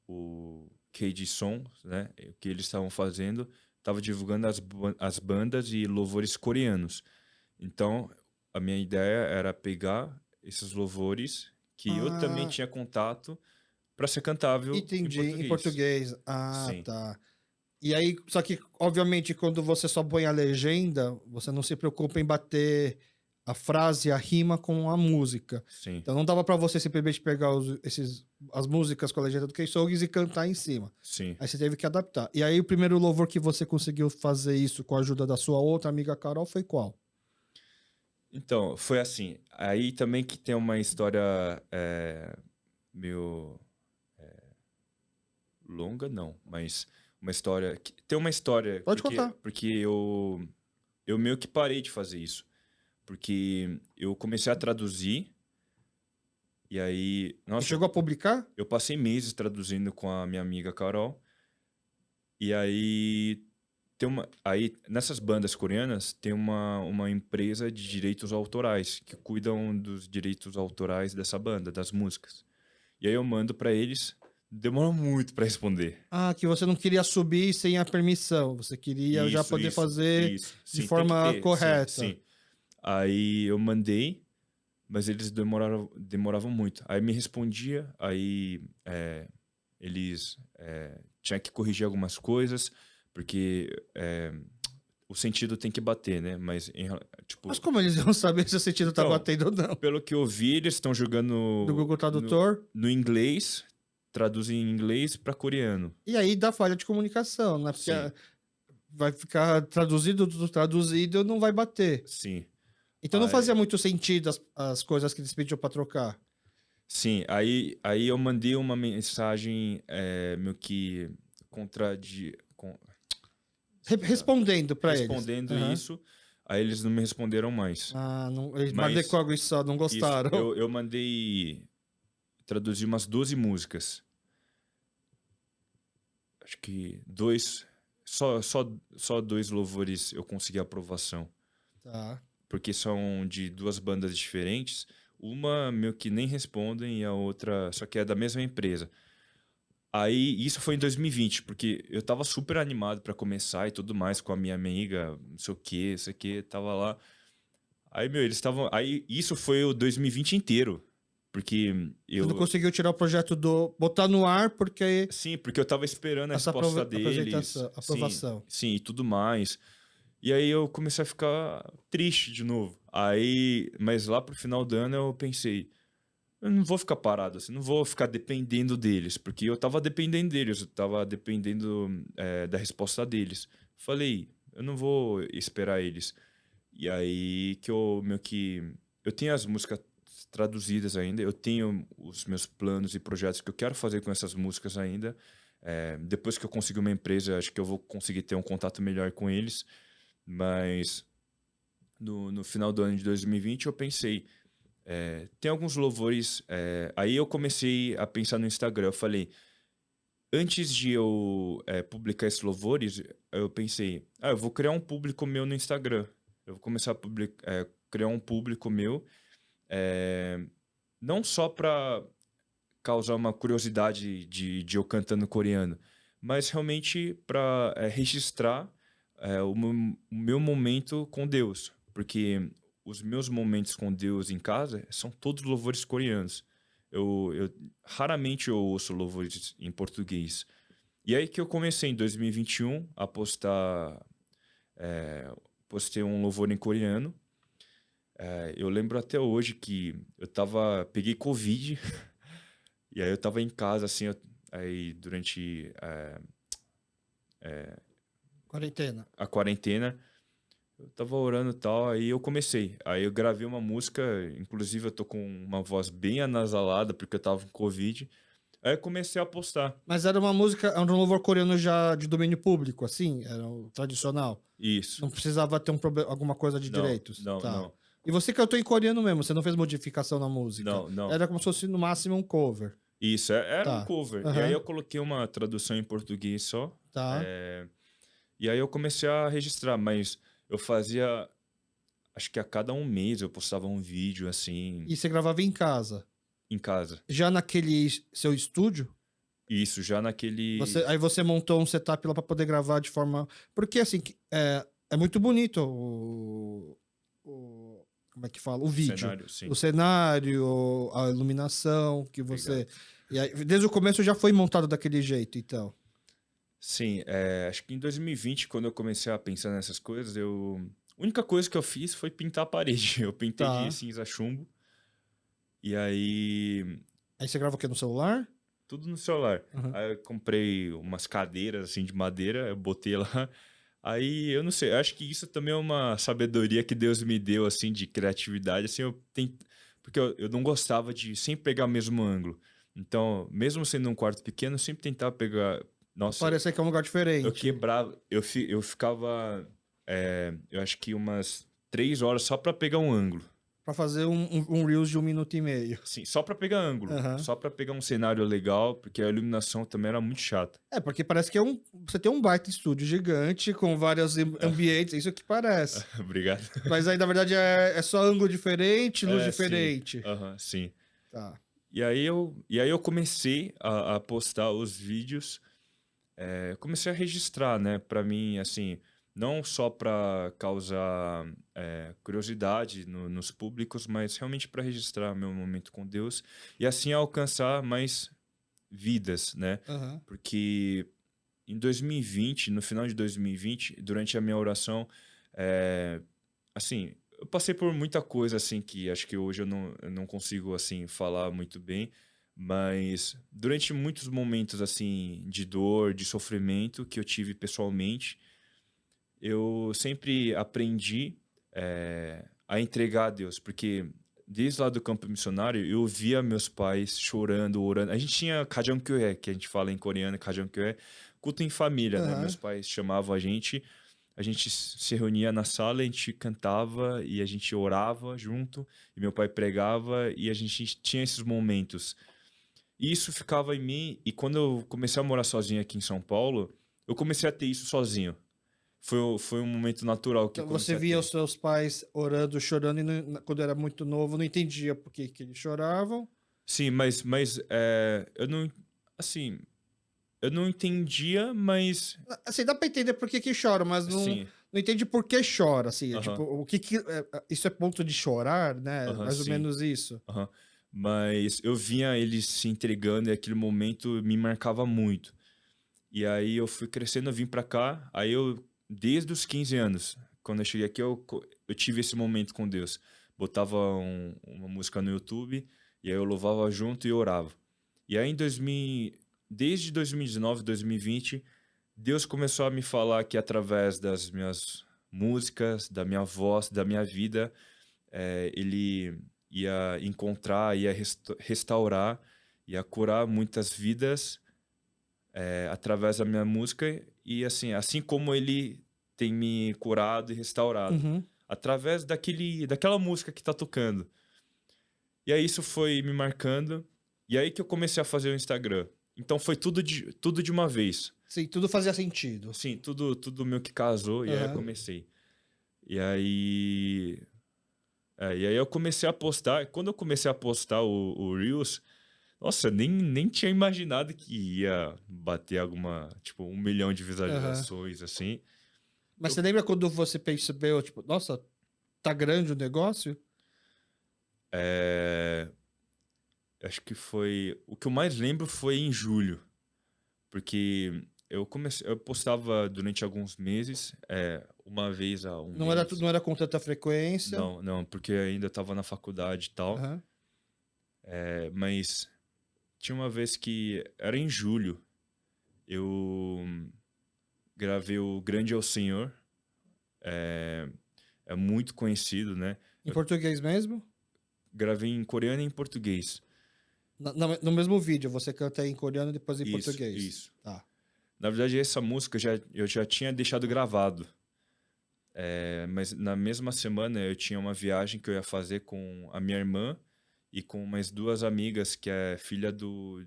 o KD Som, né, o que eles estavam fazendo, estava divulgando as bandas e louvores coreanos. Então, a minha ideia era pegar esses louvores que eu também Ah, tinha contato para ser cantável em entendi. Em português. português. Ah, Sim, tá. E aí, só que, obviamente, quando você só põe a legenda, você não se preocupa em bater a frase, a rima com a música. sim, Então não dava pra você simplesmente pegar as músicas com a legenda do K-Songs e cantar em cima. sim. Aí você teve que adaptar. E aí o primeiro louvor que você conseguiu fazer isso com a ajuda da sua outra amiga Carol foi qual? Então, foi assim. Aí também que tem uma história meio longa, não, mas uma história. Tem uma história, Pode contar. porque eu meio que parei de fazer isso. Porque eu comecei a traduzir, e aí. Você Nossa, chegou a publicar? eu passei meses traduzindo com a minha amiga Carol, e aí. Aí, nessas bandas coreanas, tem uma empresa de direitos autorais que cuidam dos direitos autorais dessa banda, das músicas. E aí eu mando pra eles, demora muito pra responder. Ah, que você não queria subir sem a permissão. Você queria já Isso, poder isso, fazer isso. de Sim, tem que forma ter, sim, correta. sim. Aí eu mandei, mas eles demoravam muito. Aí me respondia, aí eles tinham que corrigir algumas coisas, porque o sentido tem que bater, né? Mas, tipo, Mas como eles iam saber se o sentido tá então, batendo ou não? pelo que eu vi, eles estão Do jogando Google Tradutor? no inglês, traduzem em inglês para coreano. E aí dá falha de comunicação, né? Porque Sim, vai ficar traduzido do traduzido, não vai bater. sim. Então não Aí, fazia muito sentido as coisas que eles pediam pra trocar. sim, aí eu mandei uma mensagem meio que Respondendo pra eles. respondendo Aham. isso, aí eles não me responderam mais. Ah, não, eles Mas Mardecogo só não isso, gostaram. eu mandei traduzir umas 12 músicas. Acho que só dois louvores eu consegui aprovação. Tá. Porque são de duas bandas diferentes. Uma meio que nem respondem e a outra só que é da mesma empresa. Aí, isso foi em 2020, porque eu tava super animado pra começar e tudo mais com a minha amiga, não sei o que, isso aqui, tava lá. Aí, meu, eles estavam. Aí, isso foi o 2020 inteiro. porque Você não conseguiu tirar o projeto botar no ar porque sim, porque eu tava esperando a essa resposta deles, aprovação. sim, e tudo mais. E aí eu comecei a ficar triste de novo. Aí, mas lá pro final do ano eu pensei, eu não vou ficar parado assim, não vou ficar dependendo deles, porque eu tava dependendo deles, eu tava dependendo da resposta deles. Falei, eu não vou esperar eles. E aí que eu meio que eu tenho as músicas traduzidas ainda, eu tenho os meus planos e projetos que eu quero fazer com essas músicas ainda. Depois que eu conseguir uma empresa, acho que eu vou conseguir ter um contato melhor com eles. Mas no final do ano de 2020 eu pensei, tem alguns louvores. Aí eu comecei a pensar no Instagram. Eu falei, antes de eu publicar esses louvores, eu pensei, eu vou criar um público meu no Instagram. Eu vou começar a criar um público meu, não só para causar uma curiosidade de eu cantando coreano, mas realmente para registrar o meu momento com Deus. Porque os meus momentos com Deus em casa são todos louvores coreanos. Eu raramente eu ouço louvores em português. E aí que eu comecei em 2021 a postar, postei um louvor em coreano. Eu lembro até hoje que peguei Covid, e aí eu tava em casa, assim, aí durante Quarentena. a quarentena, eu tava orando e tal, aí eu comecei. Aí eu gravei uma música, inclusive eu tô com uma voz bem anasalada, porque eu tava com Covid. Aí eu comecei a postar. Mas era uma música, era um louvor coreano já de domínio público, assim? Era o tradicional? Isso. Não precisava ter alguma coisa de Não, direitos? não, Tá. não. E você cantou em coreano mesmo, você não fez modificação na música? Não, não. Era como se fosse no máximo um cover. Isso, era um Tá. cover. E aí Aham. eu coloquei uma tradução em português só. Tá. E aí eu comecei a registrar, mas eu fazia, acho que a cada um mês eu postava um vídeo assim, E você gravava em casa? em casa. Já naquele seu estúdio? Isso, já naquele. Aí você montou um setup lá para poder gravar de forma. Porque assim, é muito bonito como é que fala? O vídeo. Cenário, sim. O cenário, a iluminação que você. Obrigado. E aí, desde o começo já foi montado daquele jeito, então. Sim, acho que em 2020, quando eu comecei a pensar nessas coisas, a única coisa que eu fiz foi pintar a parede. Eu pintei Tá. de cinza chumbo. E aí, Aí você grava o quê? No celular? tudo no celular. Uhum. Aí eu comprei umas cadeiras assim de madeira, eu botei lá. Aí, eu não sei, eu acho que isso também é uma sabedoria que Deus me deu, assim, de criatividade, assim, porque eu não gostava de sempre pegar o mesmo ângulo. Então, mesmo sendo um quarto pequeno, eu sempre tentava pegar. Nossa, Parece que é um lugar eu diferente. quebrava, eu ficava, eu acho que umas 3 horas só pra pegar um ângulo. Pra fazer um Reels de 1 minuto e meio. Sim, só pra pegar ângulo, Aham. só pra pegar um cenário legal, porque a iluminação também era muito chata. Porque parece que você tem um baita estúdio gigante com vários ambientes, isso que parece. Obrigado. Mas aí, na verdade, é só ângulo diferente, luz Sim. diferente. Aham, sim. Tá. E aí eu comecei a postar os vídeos, comecei a registrar, né? Pra mim, assim, não só pra causar curiosidade nos públicos, mas realmente pra registrar meu momento com Deus e assim alcançar mais vidas, né? Aham. Porque em 2020, no final de 2020, durante a minha oração, assim, eu passei por muita coisa assim que acho que hoje eu não consigo assim falar muito bem, mas durante muitos momentos assim de dor, de sofrimento que eu tive pessoalmente, eu sempre aprendi a entregar a Deus, porque desde lá do campo missionário eu via meus pais chorando, orando. A gente tinha Kajangkyoe, que a gente fala em coreano, Kajangkyoe, culto em família, né? Aham. Meus pais chamavam a gente se reunia na sala, a gente cantava e a gente orava junto, e meu pai pregava e a gente tinha esses momentos. E isso ficava em mim, e quando eu comecei a morar sozinho aqui em São Paulo, eu comecei a ter isso sozinho. Foi um momento natural que eu Então, você comecei a via ter. os seus pais orando, chorando, e quando era muito novo, não entendia por que eles choravam. Sim, mas eu não, assim, eu não entendia, mas Assim, dá pra entender por que chora, mas sim, não entende por que chora, assim. aham, Tipo, isso é ponto de chorar, né? aham, Mais ou sim, menos isso. aham. Mas eu vinha eles se entregando e aquele momento me marcava muito. E aí eu fui crescendo, eu vim pra cá, aí eu, desde os 15 anos, quando eu cheguei aqui, eu tive esse momento com Deus. Botava uma música no YouTube, e aí eu louvava junto e orava. E aí desde 2019, 2020, Deus começou a me falar que através das minhas músicas, da minha voz, da minha vida, ele ia encontrar, ia restaurar, ia curar muitas vidas através da minha música e assim como ele tem me curado e restaurado Uhum. através daquela música que tá tocando. E aí isso foi me marcando e aí que eu comecei a fazer o Instagram. Então foi tudo de uma vez. Sim, tudo fazia sentido. Sim, tudo meio que casou e aí eu Aham. comecei. E aí e aí eu comecei a postar. Quando eu comecei a postar o Reels, nossa, eu nem tinha imaginado que ia bater tipo, 1 milhão de Aham. visualizações, assim. Mas Eu, você lembra quando você percebeu, tipo, nossa, tá grande o negócio? é, acho que o que eu mais lembro foi em julho, porque eu postava durante alguns meses, uma vez a um mês. Não era com tanta frequência. Não, não, porque ainda estava na faculdade e tal. Aham. Mas tinha uma vez que era em julho, eu gravei o Grande é o Senhor. É muito conhecido, né? Em português mesmo? Gravei em coreano e em português. No mesmo vídeo, você canta em coreano e depois em Isso, português. isso. Tá. Na verdade, essa música eu já tinha deixado gravado. Mas na mesma semana eu tinha uma viagem que eu ia fazer com a minha irmã e com mais duas amigas, que é filha do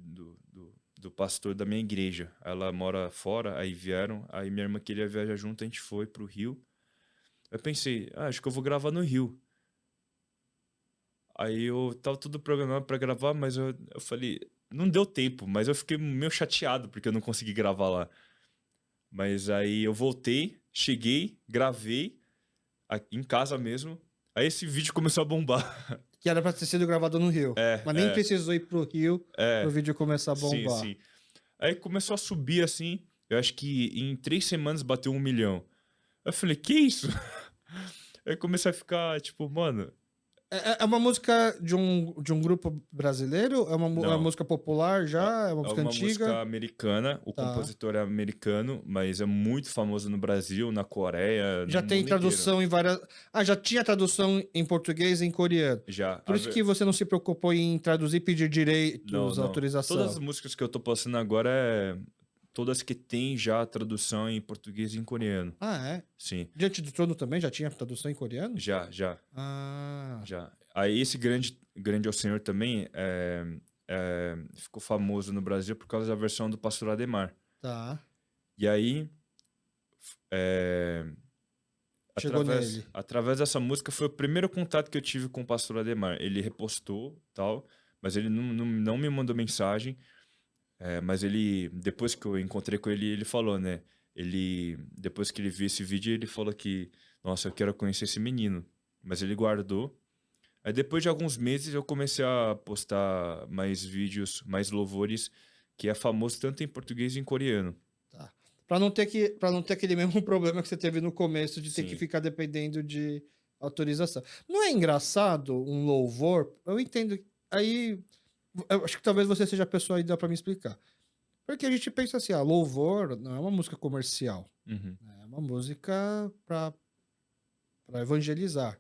pastor da minha igreja. Ela mora fora, aí vieram, aí minha irmã queria viajar junto, a gente foi pro Rio. Eu pensei, acho que eu vou gravar no Rio. Aí eu tava tudo programado pra gravar, mas eu falei, não deu tempo, mas eu fiquei meio chateado porque eu não consegui gravar lá. Mas aí eu voltei, cheguei, gravei em casa mesmo. Aí esse vídeo começou a bombar. Que era pra ter sido gravado no Rio. É, Mas nem é, precisou ir pro Rio pro é, vídeo começar a sim, bombar. sim. Aí começou a subir assim, eu acho que em 3 semanas bateu 1 milhão. Eu falei, que isso? Aí comecei a ficar, tipo, mano, É uma música de um grupo brasileiro? É uma não. música popular já? É uma É música uma antiga? música americana, o Tá. compositor é americano, mas é muito famoso no Brasil, na Coreia, no Já tem mundo inteiro. tradução em várias. Ah, já tinha tradução em português e em coreano. Já, Por isso que você não se preocupou em traduzir, pedir não, direitos, não. Todas autorização. as músicas que eu tô postando agora todas que tem já tradução em português e em coreano. Ah, é? Sim, Diante do Trono também já tinha tradução em coreano? já, Ah, já. Aí esse grande ao Senhor também ficou famoso no Brasil por causa da versão do Pastor Ademar. tá. E aí, é, Chegou nele. através dessa música foi o primeiro contato que eu tive com o pastor Ademar. Ele repostou, tal, mas ele não me mandou mensagem. Mas ele, depois que eu encontrei com ele, ele falou, né? Depois que ele viu esse vídeo, ele falou que, nossa, eu quero conhecer esse menino. Mas ele guardou. Aí depois de alguns meses eu comecei a postar mais vídeos, mais louvores, que é famoso tanto em português e em coreano. Tá. Para não ter aquele mesmo problema que você teve no começo de ter que Sim. ficar dependendo de autorização. Não é engraçado um louvor? Eu entendo. Aí, eu acho que talvez você seja a pessoa ideal para me explicar. Porque a gente pensa assim, louvor não é uma música comercial, Uhum. né? É uma música para evangelizar.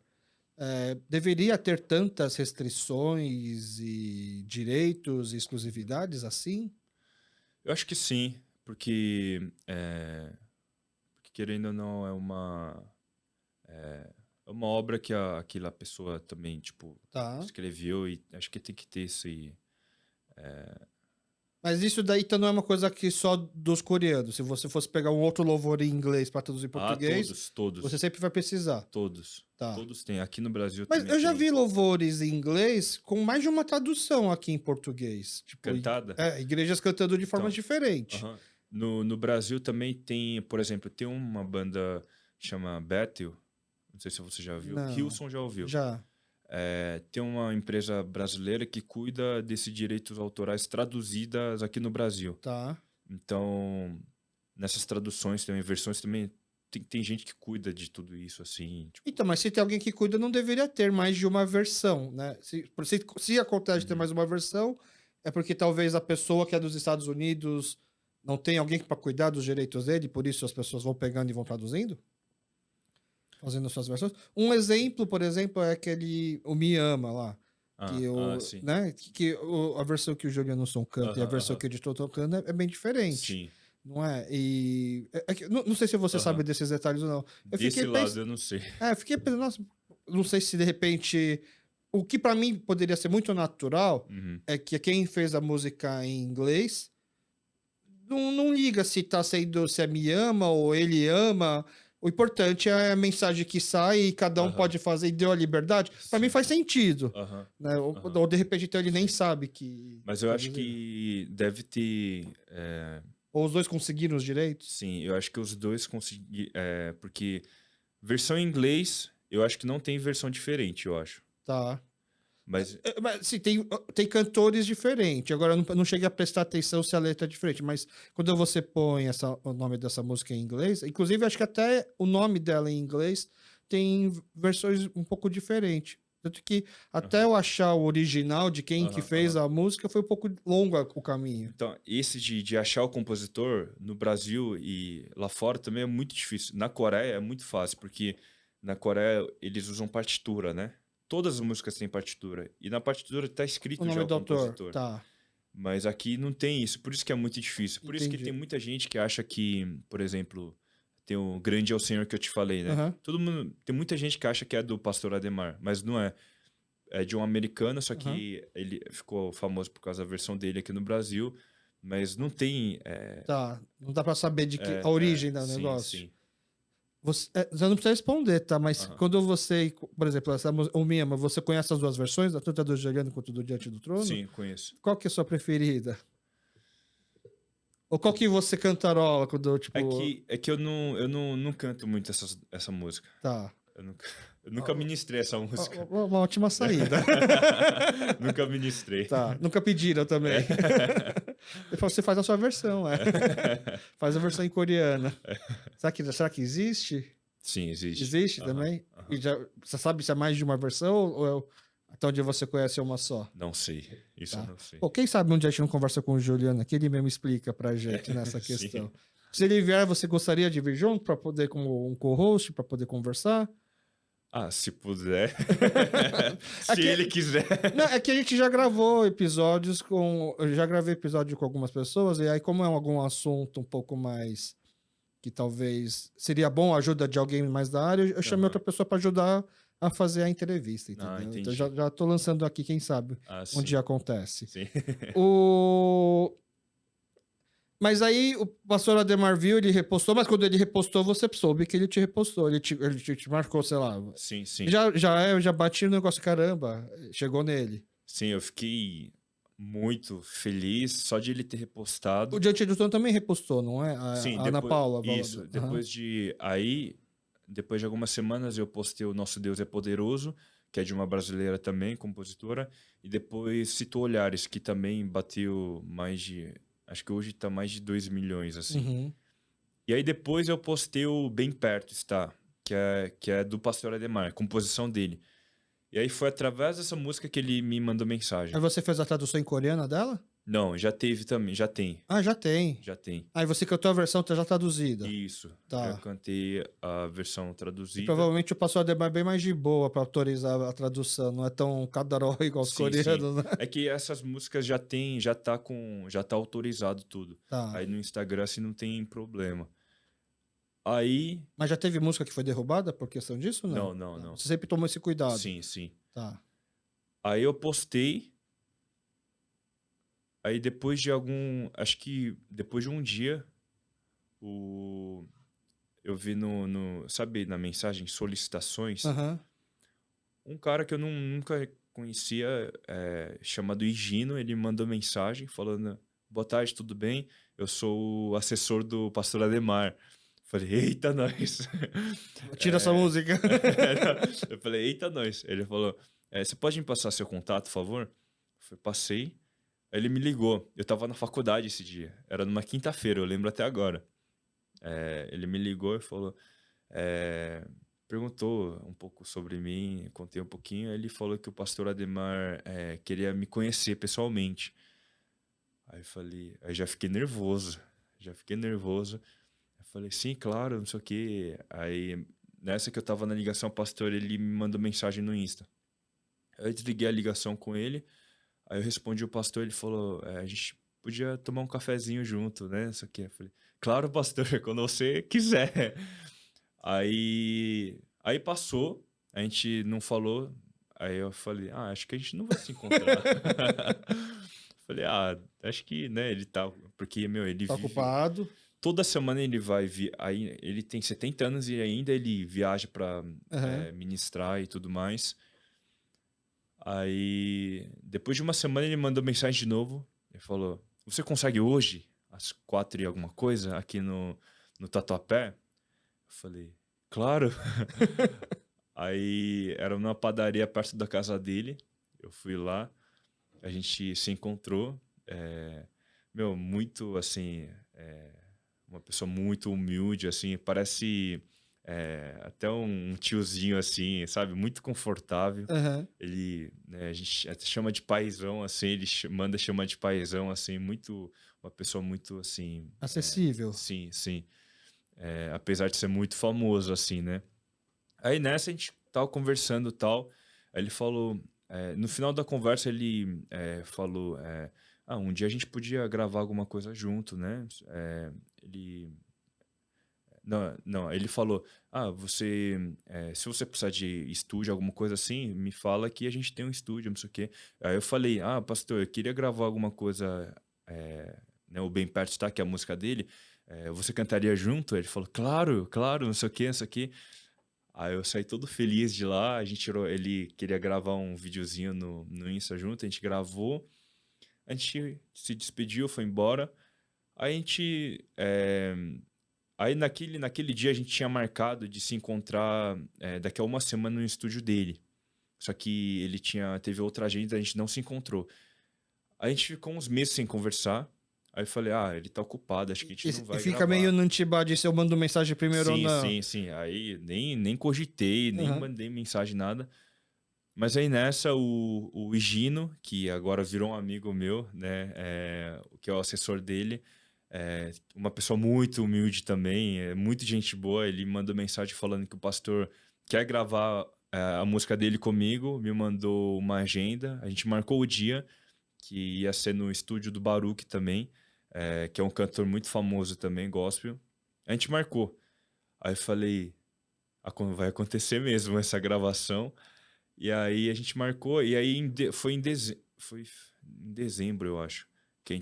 Deveria ter tantas restrições e direitos e exclusividades assim? Eu acho que sim, porque querendo ou não é uma obra que aquela pessoa também, tipo, Tá. escreveu e acho que tem que ter esse... Mas isso daí então não é uma coisa que só dos coreanos. Se você fosse pegar um outro louvor em inglês para traduzir em Ah, português, você sempre vai precisar. todos. Tá. Todos têm. Aqui no Brasil Mas também eu já tem. vi louvores em inglês com mais de uma tradução aqui em português. Tipo, Cantada? igrejas cantando de formas Então, diferentes. aham. No Brasil também tem, por exemplo, tem uma banda que chama Bethel, não sei se você já viu. Não. Hillsong já ouviu. Já. tem uma empresa brasileira que cuida desses direitos autorais traduzidas aqui no Brasil. Tá. Então, nessas traduções também, versões também, tem gente que cuida de tudo isso, assim. Tipo, Então, mas se tem alguém que cuida, não deveria ter mais de uma versão, né? Se acontece de ter mais uma versão, é porque talvez a pessoa que é dos Estados Unidos não tem alguém para cuidar dos direitos dele, por isso as pessoas vão pegando e vão traduzindo? Fazendo suas versões. Um exemplo, por exemplo, é o Me Ama lá. sim. Né? A versão que o Juliano Som canta e a versão que o editor tá tocando é bem diferente. Sim. Não é? Não sei se você sabe desses detalhes ou não. Desse lado eu não sei. Eu fiquei pensando, nossa, não sei se de repente. O que pra mim poderia ser muito natural é que quem fez a música em inglês não liga se tá sendo, se é me ama ou ele ama. O importante é a mensagem que sai e cada um pode fazer e deu a liberdade. Pra mim faz sentido. Né? Ou de repente então ele nem sabe que. Mas eu acho que deve ter. Ou os dois conseguiram os direitos? Sim, eu acho que os dois conseguiram. Porque versão em inglês, eu acho que não tem versão diferente, eu acho. Tá. Mas Sim, tem cantores diferentes. Agora, eu não cheguei a prestar atenção se a letra é diferente, mas quando você põe o nome dessa música em inglês, inclusive acho que até o nome dela em inglês tem versões um pouco diferentes. Tanto que até eu achar o original de quem que fez a música foi um pouco longo o caminho. Então, esse de achar o compositor no Brasil e lá fora também é muito difícil. Na Coreia é muito fácil, porque na Coreia eles usam partitura, né? Todas as músicas têm partitura. E na partitura tá escrito O nome já o do autor. compositor. Tá. Mas aqui não tem isso. Por isso que é muito difícil. Por isso que tem muita gente que acha que, por exemplo, tem o Grande é o Senhor que eu te falei, né? Todo mundo, tem muita gente que acha que é do Pastor Ademar, mas não é. É de um americano, só que ele ficou famoso por causa da versão dele aqui no Brasil, mas não tem... Tá, não dá pra saber a origem do negócio. Sim. Você não precisa responder, tá? Mas quando você, por exemplo, o Me Ama, você conhece as duas versões, tanto a do Juliano quanto do Diante do Trono? Sim, conheço. Qual que é a sua preferida? Ou qual que você cantarola quando, tipo... É que eu não canto muito essa música. Tá. Eu nunca ministrei essa música. Uma ótima saída. Nunca ministrei. Tá. Nunca pediram também. Você faz a sua versão, Faz a versão em coreana. Será que existe? Sim, existe. Existe também? E você sabe se é mais de uma versão ou até onde você conhece uma só? Não sei. Isso eu não sei. Pô, quem sabe um dia a gente não conversa com o Juliano aqui, ele mesmo explica pra gente nessa questão. Se ele vier, você gostaria de vir junto para poder, como um co-host, para poder conversar? Se puder. Se ele quiser. Não, é que a gente já gravou episódios eu já gravei episódio com algumas pessoas, e aí, como é algum assunto um pouco mais que talvez seria bom a ajuda de alguém mais da área, eu chamei outra pessoa para ajudar a fazer a entrevista, entendeu? Então já tô lançando aqui, quem sabe, onde acontece. Sim. Mas aí o pastor Ademar viu, ele repostou, mas quando ele repostou, você soube que ele te repostou. Ele te marcou, sei lá. Sim. Já bati no negócio, caramba, chegou nele. Sim, eu fiquei muito feliz só de ele ter repostado. O Diante do Trono também repostou, não é? Sim, a Ana Paula. Isso, depois de algumas semanas eu postei o Nosso Deus é Poderoso, que é de uma brasileira também, compositora, e depois citou Olhares, que também bateu mais de... Acho que hoje tá mais de 2 milhões, assim. E aí depois eu postei o Bem Perto Está, que é do Pastor Ademar, composição dele. E aí foi através dessa música que ele me mandou mensagem. Aí você fez a tradução em coreana dela? Não, já teve também, já tem. Já tem. Já tem. Aí você cantou a versão já traduzida. Isso. Tá. Já cantei a versão traduzida. E provavelmente o Pastor Ademar é bem mais de boa para autorizar a tradução, não é tão cadaró igual os coreanos, né? É que essas músicas já tá autorizado tudo. Tá. Aí no Instagram assim não tem problema. Aí... Mas já teve música que foi derrubada por questão disso, não? Não. Você sempre tomou esse cuidado? Sim. Tá. Aí eu postei. Aí depois de acho que depois de um dia, eu vi sabe, na mensagem solicitações, um cara que eu nunca conhecia, chamado Higino, ele mandou mensagem falando: boa tarde, tudo bem? Eu sou o assessor do pastor Ademar. Falei, eita, nós. Tira essa música. Eu falei, eita, nós. Ele falou, você pode me passar seu contato, por favor? Passei. Aí ele me ligou. Eu tava na faculdade esse dia. Era numa quinta-feira, eu lembro até agora. Ele me ligou e falou... perguntou um pouco sobre mim, contei um pouquinho. Aí ele falou que o pastor Ademar queria me conhecer pessoalmente. Aí já fiquei nervoso. Eu falei, sim, claro, não sei o quê. Aí, nessa que eu tava na ligação, o pastor, ele me mandou mensagem no Insta. Aí eu desliguei a ligação com ele. Aí eu respondi o pastor, ele falou, a gente podia tomar um cafezinho junto, né? Isso aqui. Eu falei, claro, pastor, quando você quiser. Aí passou, a gente não falou. Aí eu falei, acho que a gente não vai se encontrar. Falei, acho que, né, ele tá... Porque, meu, ele Tá vive... ocupado. Toda semana ele vai... Aí ele tem 70 anos e ainda ele viaja pra ministrar e tudo mais. Aí, depois de uma semana, ele mandou mensagem de novo. Ele falou, você consegue hoje, às 4 e alguma coisa, aqui no Tatuapé? Eu falei, claro. Aí, era numa padaria perto da casa dele. Eu fui lá, a gente se encontrou. Meu, muito, assim... uma pessoa muito humilde, assim, parece... até um tiozinho assim, sabe? Muito confortável. Ele, né, a gente até chama de paizão, assim, ele manda chamar de paizão, assim, uma pessoa muito, assim... Acessível. Sim, sim. Apesar de ser muito famoso, assim, né? Aí nessa a gente tava conversando e tal, aí ele falou... no final da conversa ele falou... um dia a gente podia gravar alguma coisa junto, né? Ele... Não, ele falou, se você precisar de estúdio, alguma coisa assim, me fala que a gente tem um estúdio, não sei o quê. Aí eu falei, pastor, eu queria gravar alguma coisa, né, o Bem Perto Está, que é a música dele, você cantaria junto? Ele falou, claro, não sei o quê, não sei o quê. Aí eu saí todo feliz de lá, ele queria gravar um videozinho no Insta junto, a gente gravou, a gente se despediu, foi embora, aí a gente... Aí naquele dia a gente tinha marcado de se encontrar daqui a uma semana no estúdio dele. Só que ele teve outra agenda, a gente não se encontrou. Aí a gente ficou uns meses sem conversar. Aí eu falei, ele tá ocupado, acho que a gente não vai E fica gravar. meio no antibade se eu mando mensagem primeiro ou não. Sim. Aí nem cogitei, nem mandei mensagem, nada. Mas aí nessa, o Higino, que agora virou um amigo meu, né, que é o assessor dele, uma pessoa muito humilde também, muito gente boa, ele me mandou mensagem falando que o pastor quer gravar a música dele comigo, me mandou uma agenda, a gente marcou o dia, que ia ser no estúdio do Baruch também, que é um cantor muito famoso também, gospel. A gente marcou. Aí eu falei, vai acontecer mesmo essa gravação. E aí a gente marcou, e aí foi em dezembro, eu acho. Que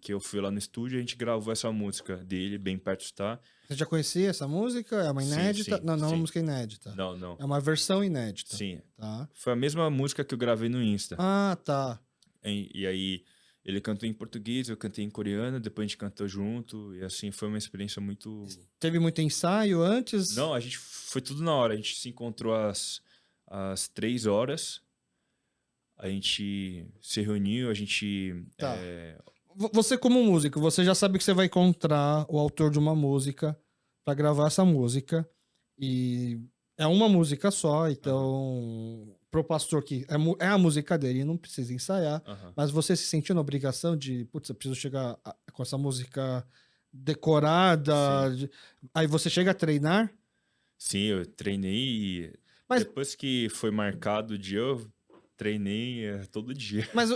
eu fui lá no estúdio e a gente gravou essa música dele, Bem Perto Está. Você já conhecia essa música? É uma inédita? Sim, não, não é sim. uma música inédita. Não. É uma versão inédita. Sim. Tá. Foi a mesma música que eu gravei no Insta. Tá. E aí ele cantou em português, eu cantei em coreano, depois a gente cantou junto, e assim foi uma experiência muito... Teve muito ensaio antes? Não, a gente foi tudo na hora, a gente se encontrou às 3 horas, a gente se reuniu, a gente... Tá. Você como músico, você já sabe que você vai encontrar o autor de uma música para gravar essa música, e é uma música só, então pro pastor que é a música dele, não precisa ensaiar, mas você se sentiu na obrigação de, putz, eu preciso chegar com essa música decorada, aí você chega a treinar? Sim, eu treinei e depois que foi marcado o dia, eu treinei todo dia. Mas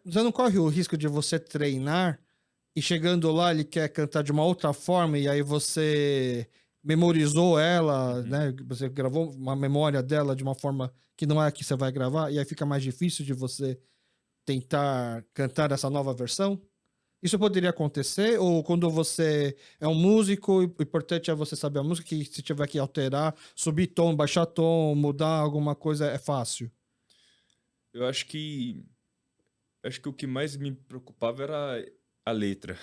você não corre o risco de você treinar e chegando lá ele quer cantar de uma outra forma e aí você memorizou ela, né? Você gravou uma memória dela de uma forma que não é a que você vai gravar e aí fica mais difícil de você tentar cantar essa nova versão? Isso poderia acontecer? Ou quando você é um músico, o importante é você saber a música, que se tiver que alterar, subir tom, baixar tom, mudar alguma coisa, é fácil? Eu acho que o que mais me preocupava era a letra.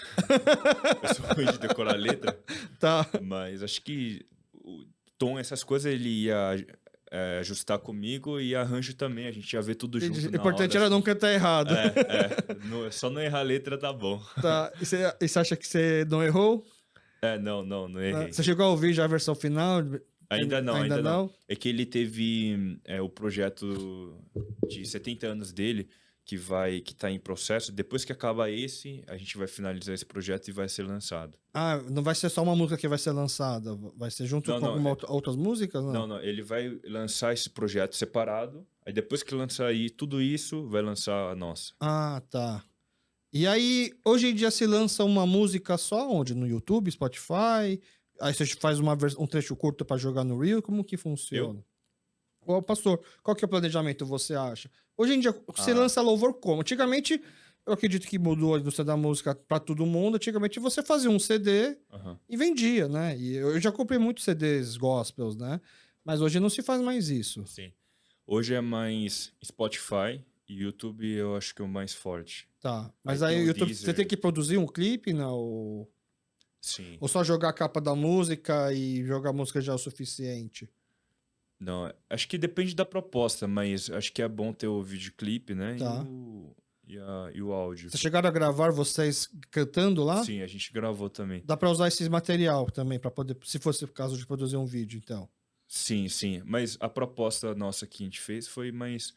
Eu sou ruim de decorar a letra. Tá. Mas acho que o tom, essas coisas, ele ia ajustar comigo e arranjo também. A gente já vê tudo junto O na importante hora, era assim. nunca estar errado. Só não errar a letra tá bom. Tá. E você acha que você não errou? Não Né? errei. Você chegou a ouvir já a versão final? Ainda Ainda não. não? É que ele teve o projeto de 70 anos dele, que tá em processo. Depois que acaba esse, a gente vai finalizar esse projeto e vai ser lançado. Ah, não vai ser só uma música que vai ser lançada, vai ser junto Não, com não, outras músicas? Não, ele vai lançar esse projeto separado. Aí depois que lançar aí tudo isso, vai lançar a nossa. Ah, tá. E aí, hoje em dia se lança uma música só onde? No YouTube, Spotify? Aí você faz um trecho curto pra jogar no Reel? Como que funciona? Ô, pastor, qual que é o planejamento, você acha? Hoje em dia, você lança louvor como? Antigamente, eu acredito que mudou a indústria da música pra todo mundo. Antigamente, você fazia um CD e vendia, né? E eu já comprei muitos CDs gospels, né? Mas hoje não se faz mais isso. Sim. Hoje é mais Spotify e YouTube, eu acho que é o mais forte. Tá. Mas Aí aí tem o o YouTube, Deezer. você tem que produzir um clipe, né? Sim. Ou só jogar a capa da música e jogar a música já é o suficiente? Não, acho que depende da proposta, mas acho que é bom ter o videoclipe, né? Tá. E o áudio. Vocês chegaram a gravar vocês cantando lá? Sim, a gente gravou também. Dá pra usar esse material também, para poder, se fosse o caso de produzir um vídeo, então. Sim. Mas a proposta nossa que a gente fez foi mais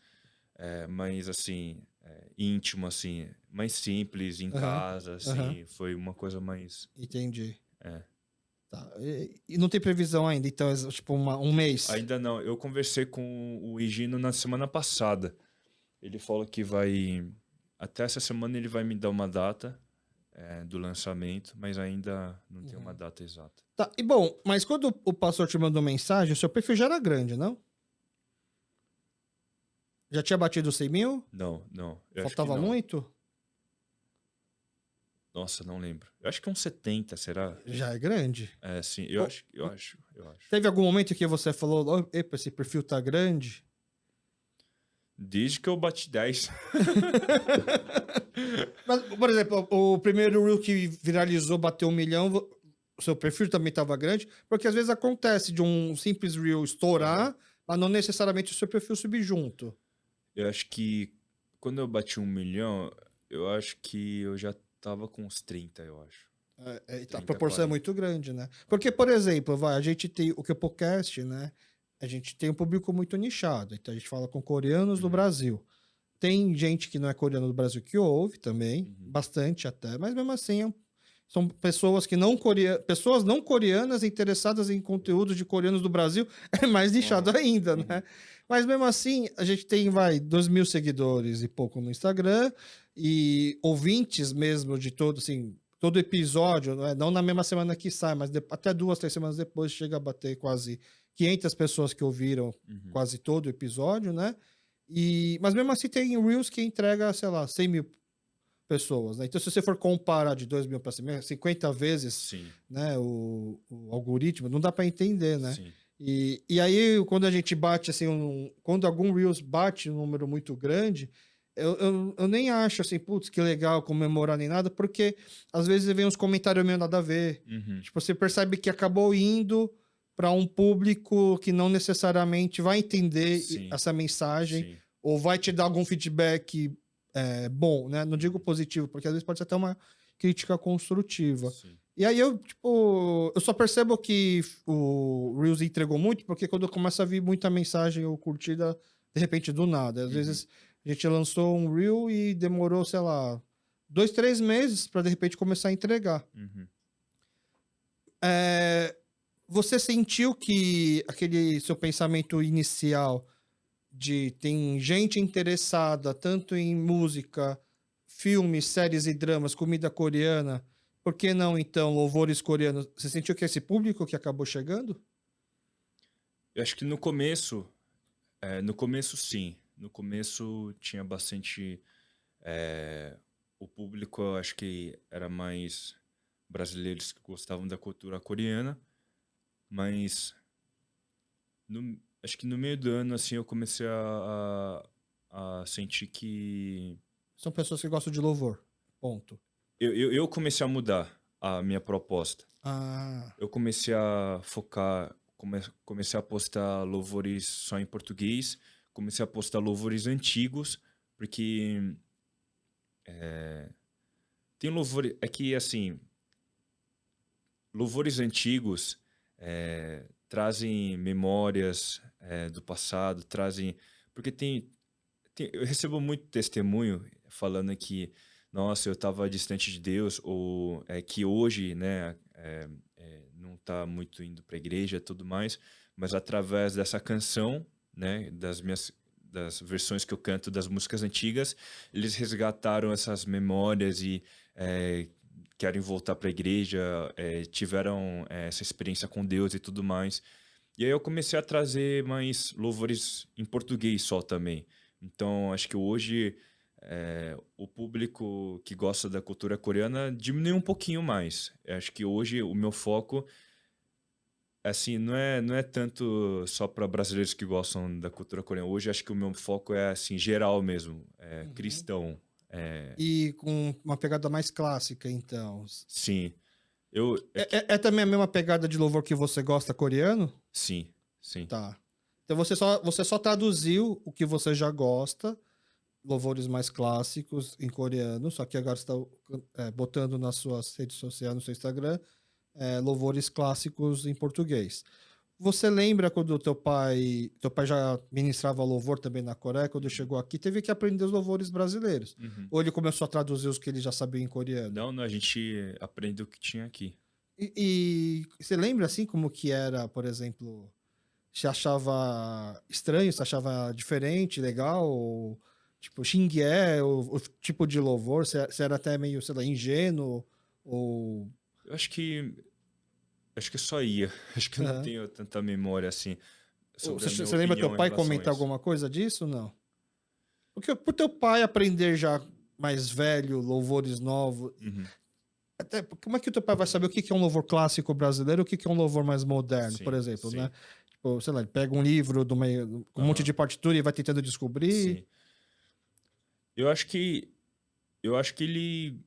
assim, íntimo, assim, mais simples, em casa, assim. Foi uma coisa mais... Entendi. É. Tá. E não tem previsão ainda, então, tipo, um mês? Ainda não. Eu conversei com o Higino na semana passada. Ele falou que até essa semana ele vai me dar uma data do lançamento, mas ainda não tem uma data exata. Tá, e bom, mas quando o pastor te mandou mensagem, o seu perfil já era grande, não? Já tinha batido 100 mil? Não. Eu acho Faltava que não. muito? Nossa, não lembro. Eu acho que é uns 70, será? Já é grande. Sim, eu acho. Teve algum momento que você falou, oh, epa, esse perfil tá grande? Desde que eu bati 10. Mas, por exemplo, o primeiro Reel que viralizou, bateu 1 milhão, o seu perfil também estava grande, porque às vezes acontece de um simples Reel estourar, mas não necessariamente o seu perfil subir junto. Eu acho que quando eu bati 1 milhão, eu acho que eu já tava com uns 30, eu acho. A proporção é muito grande, né? Porque, por exemplo, a gente tem o Kepocast, né? A gente tem um público muito nichado. Então a gente fala com coreanos do Brasil. Tem gente que não é coreano do Brasil que ouve também, bastante até, mas mesmo assim são pessoas que pessoas não coreanas interessadas em conteúdos de coreanos do Brasil, é mais nichado ainda, né? Mas mesmo assim, a gente tem, 2.000 seguidores e pouco no Instagram, e ouvintes mesmo de todo, assim, todo episódio, não na mesma semana que sai, mas até 2, 3 semanas depois chega a bater quase 500 pessoas que ouviram quase todo o episódio, né? Mas mesmo assim tem Reels que entrega, sei lá, 100 mil pessoas, né? Então se você for comparar de 2 mil para 50 vezes, né, o algoritmo, não dá para entender, né? Sim. E aí quando a gente bate, assim, quando algum Reels bate um número muito grande, eu nem acho assim, putz, que legal comemorar nem nada, porque às vezes vem uns comentários meio nada a ver. Tipo, você percebe que acabou indo para um público que não necessariamente vai entender essa mensagem ou vai te dar algum feedback bom, né? Não digo positivo, porque às vezes pode ser até uma crítica construtiva. E aí eu só percebo que o Reels entregou muito, porque quando começa a vir muita mensagem ou curtida, de repente do nada. Às vezes a gente lançou um Reel e demorou, sei lá, 2, 3 meses para de repente começar a entregar. Você sentiu que aquele seu pensamento inicial de tem gente interessada tanto em música, filmes, séries e dramas, comida coreana, por que não então louvores coreanos? Você sentiu que é esse público que acabou chegando? Eu acho que no começo sim. No começo tinha bastante... o público, eu acho que era mais brasileiros que gostavam da cultura coreana, mas acho que no meio do ano, assim, eu comecei a sentir que... São pessoas que gostam de louvor, ponto. Eu comecei a mudar a minha proposta. Ah. Eu comecei a focar comecei a postar louvores só em português, comecei a postar louvores antigos, porque tem louvores... É que, assim, louvores antigos trazem memórias do passado, trazem... Porque eu recebo muito testemunho falando que, nossa, eu estava distante de Deus, ou que hoje, né, não está muito indo para a igreja e tudo mais, mas através dessa canção, né, das versões que eu canto das músicas antigas, eles resgataram essas memórias e querem voltar para a igreja, tiveram essa experiência com Deus e tudo mais. E aí eu comecei a trazer mais louvores em português só também. Então, acho que hoje o público que gosta da cultura coreana diminuiu um pouquinho mais. Eu acho que hoje o meu foco, assim, não é tanto só para brasileiros que gostam da cultura coreana. Hoje acho que o meu foco é, assim, geral mesmo, Uhum. cristão. E com uma pegada mais clássica, então. Sim, É também a mesma pegada de louvor que você gosta coreano? sim, sim. Tá. Então você só traduziu o que você já gosta, louvores mais clássicos em coreano, só que agora você está botando nas suas redes sociais, no seu Instagram, louvores clássicos em português. Você lembra quando teu pai já ministrava louvor também na Coreia, quando Uhum, chegou aqui, teve que aprender os louvores brasileiros? uhum. Ou ele começou a traduzir os que ele já sabia em coreano? Não, a gente aprendeu o que tinha aqui. E você lembra assim como que era, por exemplo, você achava estranho, você achava diferente, legal? Ou, tipo, xingué, o tipo de louvor, você era até meio, sei lá, ingênuo? Ou. Eu acho que eu só ia. Acho que eu não Aham. tenho tanta memória assim Ou sobre a minha você lembra teu opinião em pai relação a comentar isso. alguma coisa disso? Não. Porque por teu pai aprender já mais velho, louvores novos. Uhum. Até, como é que o teu pai vai saber o que que é um louvor clássico brasileiro e o que que é um louvor mais moderno, por Sim, exemplo, né? sim. Tipo, sei lá, ele pega um livro com um monte Aham. de partitura e vai tentando descobrir. Sim. Eu acho que eu acho que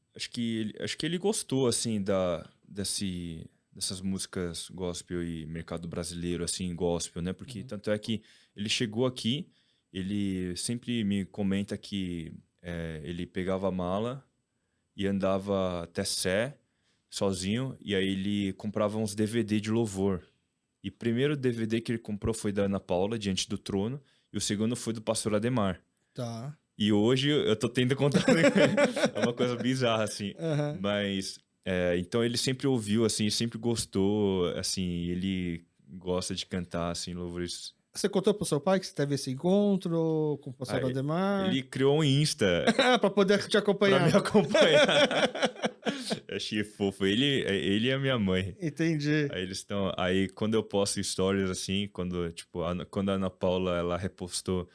ele gostou assim dessas músicas gospel e mercado brasileiro assim, gospel, né? Porque Uhum. tanto é que ele chegou aqui, ele sempre me comenta que ele pegava a mala e andava até Sé sozinho, e aí ele comprava uns DVD de louvor. E o primeiro DVD que ele comprou foi da Ana Paula, Diante do Trono, e o segundo foi do Pastor Ademar. Tá. E hoje eu tô tendo contato com ele. É uma coisa bizarra, assim. Aham. Mas, então ele sempre ouviu, assim, sempre gostou, assim, ele gosta de cantar, assim, louvores. Você contou pro seu pai que você teve esse encontro com o Ah, pastor Ademar? ele criou um Insta Pra poder te pra me acompanhar. acompanhar. Eu achei fofo. Ele e a minha mãe. Entendi. Aí eles estão. Aí quando eu posto stories assim, quando, tipo, quando a Ana Paula ela repostou,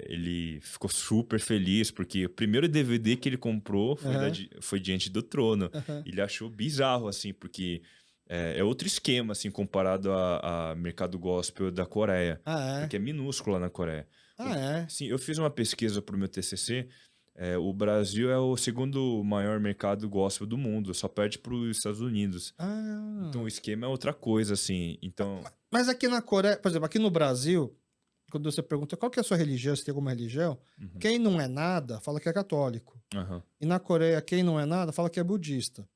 ele ficou super feliz, porque o primeiro DVD que ele comprou Aham, foi Diante do Trono. aham. Ele achou bizarro, assim, porque é outro esquema, assim, comparado a mercado gospel da Coreia. Ah, é? Porque é minúsculo lá na Coreia. Ah, é? Sim, eu fiz uma pesquisa para o meu TCC. O Brasil é o segundo maior mercado gospel do mundo, só perde para os Estados Unidos. Então o Ah. esquema é outra coisa, assim. Então, Mas aqui na Coreia, por exemplo, aqui no Brasil, quando você pergunta qual que é a sua religião, se tem alguma religião, uhum, quem não é nada fala que é católico. aham, E na Coreia, quem não é nada fala que é budista.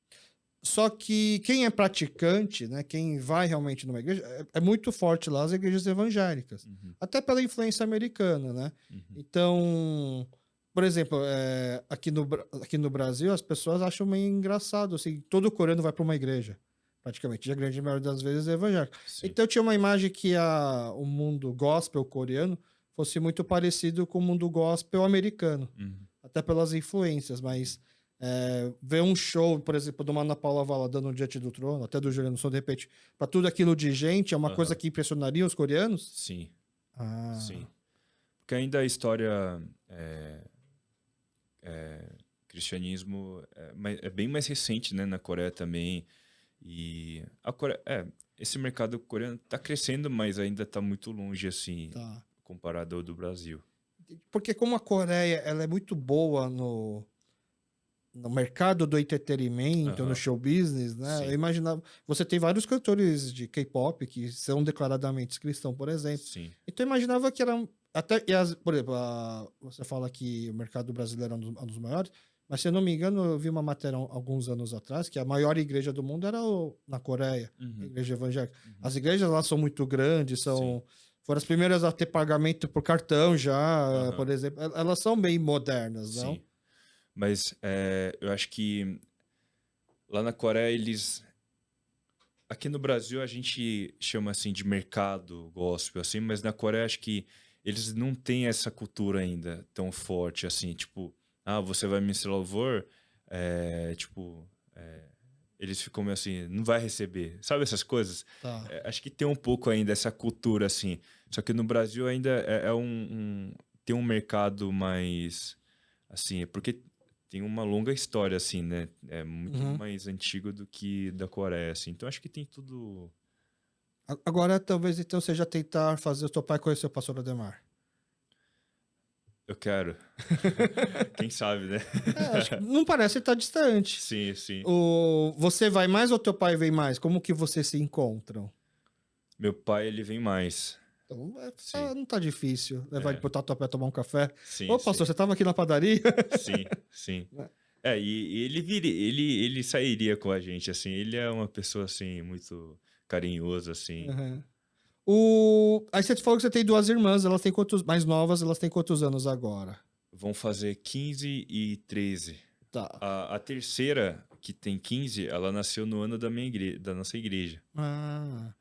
Só que quem é praticante, né, quem vai realmente numa igreja, é muito forte lá as igrejas evangélicas. uhum, Até pela influência americana, né? uhum, Então, por exemplo, aqui no Brasil, as pessoas acham meio engraçado, assim, todo coreano vai para uma igreja, praticamente. E a grande maioria das vezes é evangélica. sim, Então, eu tinha uma imagem que o mundo gospel coreano fosse muito parecido com o mundo gospel americano, uhum, até pelas influências, mas ver um show, por exemplo, do Ana Paula Vala dando Diante do Trono, até do Juliano Som, de repente, para tudo aquilo de gente, é uma coisa aham, que impressionaria os coreanos? sim, Ah, sim. Porque ainda a história é, cristianismo é bem mais recente, né, na Coreia também. E a Coreia, esse mercado coreano está crescendo, mas ainda está muito longe, assim, tá. comparado ao do Brasil. Porque como a Coreia ela é muito boa no mercado do entretenimento, no Aham. show business, né? Eu Sim, imaginava. Você tem vários cantores de K-pop que são declaradamente cristãos, por exemplo. sim. Então eu imaginava que era até, por exemplo, você fala que o mercado brasileiro é um dos maiores, mas se eu não me engano, eu vi uma matéria alguns anos atrás que a maior igreja do mundo era na Coreia, a Uhum, igreja evangélica. uhum. As igrejas lá são muito grandes, Sim. foram as primeiras a ter pagamento por cartão já, Aham. por exemplo. Elas são bem modernas, não? Sim. Mas eu acho que lá na Coreia eles. Aqui no Brasil a gente chama assim de mercado gospel, assim, mas na Coreia acho que eles não têm essa cultura ainda tão forte assim, tipo, você vai ministrar louvor, tipo, eles ficam meio assim, não vai receber, sabe essas coisas? Tá. Acho que tem um pouco ainda essa cultura assim, só que no Brasil ainda tem um mercado mais assim, porque tem uma longa história, assim, né? É muito Uhum. mais antigo do que da Coreia, assim. Então acho que tem tudo. Agora, talvez então seja tentar fazer o teu pai conhecer o pastor Ademar. Eu quero. Quem sabe, né? Acho que não parece estar distante. Sim, sim. Você vai mais ou teu pai vem mais? Como que vocês se encontram? Meu pai, ele vem mais. Então, Sim. não tá difícil levar ele É. pro Tatuapé tomar um café. Sim, Ô, pastor, sim. você tava aqui na padaria? Sim, sim. Né? E ele sairia com a gente, assim. Ele é uma pessoa, assim, muito carinhoso, assim. Uhum. Aí você falou que você tem duas irmãs, elas têm quantos, mais novas, elas têm quantos anos agora? Vão fazer 15 e 13. Tá. A terceira, que tem 15, ela nasceu no ano da nossa igreja. Ah.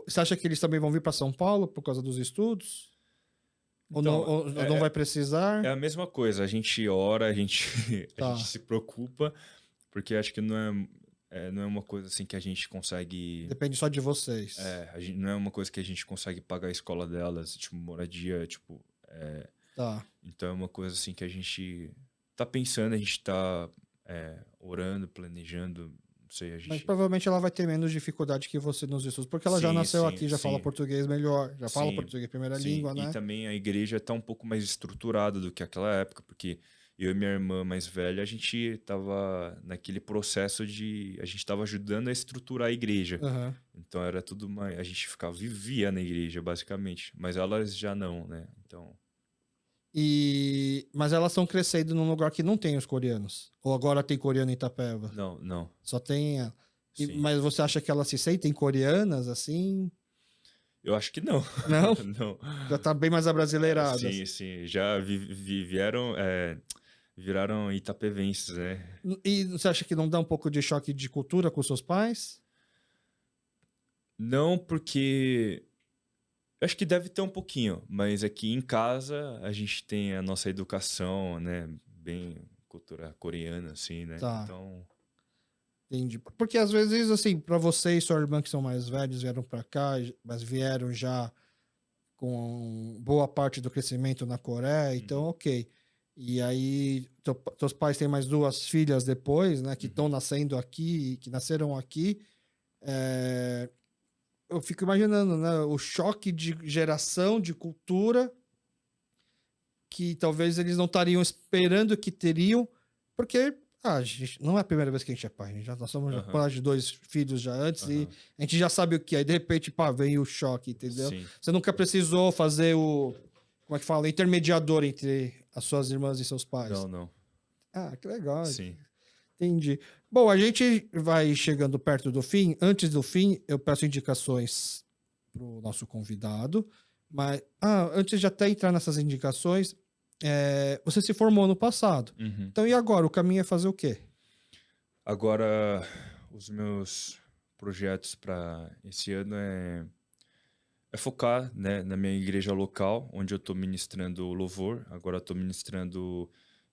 Você acha que eles também vão vir para São Paulo por causa dos estudos? Então, Ou não vai precisar? é a mesma coisa. A gente ora, a gente Tá. se preocupa, porque acho que não é uma coisa assim que a gente consegue. Depende só de vocês. Não é uma coisa que a gente consegue pagar a escola delas, tipo, moradia, tipo. Tá. Então é uma coisa assim que a gente tá pensando, a gente tá orando, planejando, não sei, a Mas gente. provavelmente ela vai ter menos dificuldade que você nos estudos, porque ela já Sim, nasceu sim, aqui, já fala sim. português melhor, já fala Sim, português primeira sim. língua, E né? também a igreja está um pouco mais estruturada do que aquela época, porque eu e minha irmã mais velha, a gente estava naquele processo de. A gente estava ajudando a estruturar a igreja. Aham. Então era tudo mais. A gente vivia na igreja, basicamente. Mas elas já não, né? Então. Mas elas estão crescendo num lugar que não tem os coreanos. Ou agora tem coreano em Itapeva. Não, não. Só tem. Sim. Mas você acha que elas se sentem coreanas assim? Eu acho que não. Não? Não. Já tá bem mais abrasileiradas. Sim, sim. Já vieram. Viraram itapevenses, né? E você acha que não dá um pouco de choque de cultura com seus pais? Não, porque eu acho que deve ter um pouquinho, mas aqui em casa a gente tem a nossa educação, né? Bem cultura coreana, assim, né? Tá, Então, entendi. Porque às vezes, assim, pra você e sua irmã que são mais velhos, vieram pra cá, mas vieram já com boa parte do crescimento na Coreia, então uhum, ok. E aí, teus pais têm mais duas filhas depois, né, que estão uhum, nascendo aqui, que nasceram aqui. É, eu fico imaginando, né, o choque de geração, de cultura, que talvez eles não estariam esperando que teriam, porque gente, não é a primeira vez que a gente é pai, nós somos aham, pais de dois filhos já antes e aham, a gente já sabe o que é, e de repente, pá, vem o choque, entendeu? sim. Você nunca precisou fazer como é que fala, intermediador entre as suas irmãs e seus Não, pais. não, Ah, que legal, sim. entendi. Bom, a gente vai chegando perto do fim. Antes do fim, eu peço indicações para o nosso convidado. Mas, antes de até entrar nessas indicações, você se formou no passado. Uhum. Então, e agora? O caminho é fazer o quê? Agora, os meus projetos para esse ano é focar, né, na minha igreja local, onde eu estou ministrando louvor. Agora estou ministrando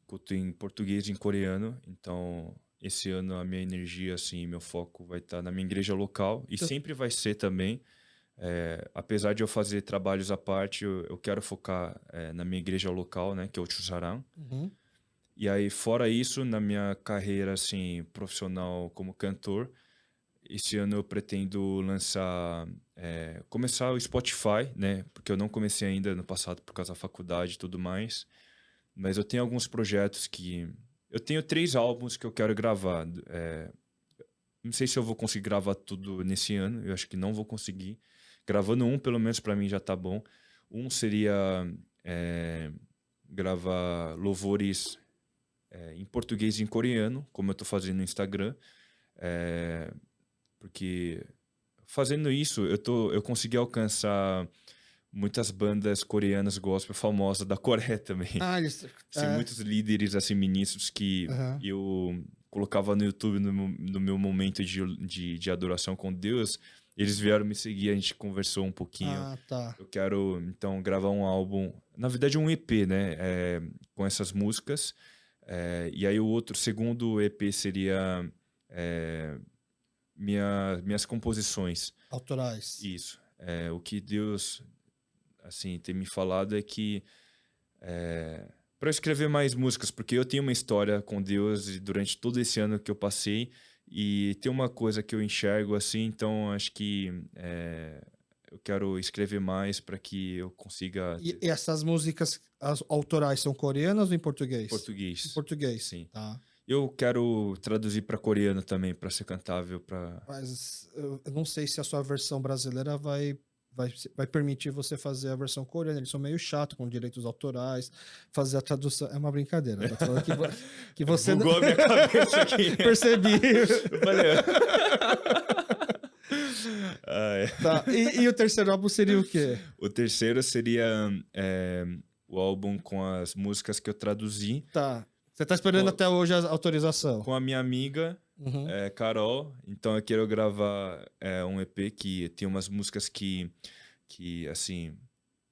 culto em português e em coreano. Então, esse ano a minha energia, assim, meu foco vai estar na minha igreja local. E Você- sempre vai ser também. Apesar de eu fazer trabalhos à parte, eu quero focar na minha igreja local, né, que é o Chusaran. Uhum. E aí, fora isso, na minha carreira, assim, profissional como cantor, esse ano eu pretendo começar o Spotify, né? Porque eu não comecei ainda no passado por causa da faculdade e tudo mais. Mas eu tenho alguns projetos que eu tenho 3 álbuns que eu quero gravar. Não sei se eu vou conseguir gravar tudo nesse ano. Eu acho que não vou conseguir. Gravando um, pelo menos para mim já tá bom. Um seria gravar louvores em português e em coreano, como eu tô fazendo no Instagram. Porque fazendo isso, eu consegui alcançar muitas bandas coreanas gospel famosas da Coreia também. Sim, muitos líderes, assim, ministros que eu colocava no YouTube no meu momento de adoração com Deus. Eles vieram me seguir, a gente conversou um pouquinho. Tá. Eu quero, então, gravar um álbum, na verdade um EP, né? Com essas músicas. E aí o segundo EP seria minhas composições. Autorais. Isso. O que Deus, assim, tem me falado é que para eu escrever mais músicas, porque eu tenho uma história com Deus e durante todo esse ano que eu passei, e tem uma coisa que eu enxergo assim, então acho que eu quero escrever mais para que eu consiga... E essas músicas autorais são coreanas ou em português? Português. Em português, sim. Tá. Eu quero traduzir para coreano também, para ser cantável. Mas eu não sei se a sua versão brasileira vai permitir você fazer a versão coreana. Eles são meio chato com direitos autorais. Fazer a tradução é uma brincadeira. Tô falando que você bugou a minha cabeça aqui. Percebi. Eu falei... Tá. E o terceiro álbum seria o quê? O terceiro seria o álbum com as músicas que eu traduzi. Tá. Você tá esperando até hoje a autorização? Com a minha amiga, Carol. Então eu quero gravar um EP que tem umas músicas que assim...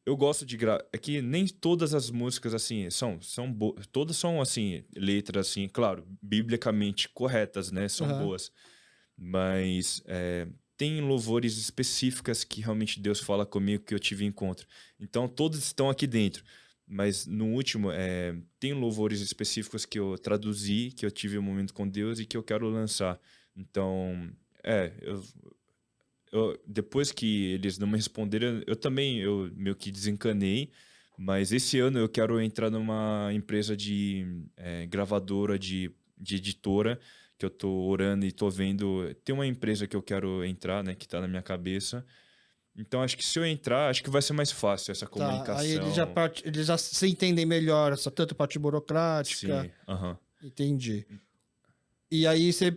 Eu gosto de gravar... É que nem todas as músicas, assim, todas são, assim, letras, assim, claro, biblicamente corretas, né? São boas. Mas tem louvores específicas que realmente Deus fala comigo, que eu tive encontro. Então todos estão aqui dentro. Mas no último, tem louvores específicos que eu traduzi, que eu tive um momento com Deus e que eu quero lançar. Então, depois que eles não me responderam, eu meio que desencanei. Mas esse ano eu quero entrar numa empresa de gravadora, de editora, que eu tô orando e tô vendo. Tem uma empresa que eu quero entrar, né, que tá na minha cabeça. Então, acho que se eu entrar, acho que vai ser mais fácil essa comunicação. Aí eles já se entendem melhor, essa tanto parte burocrática. Sim, Entendi. E aí você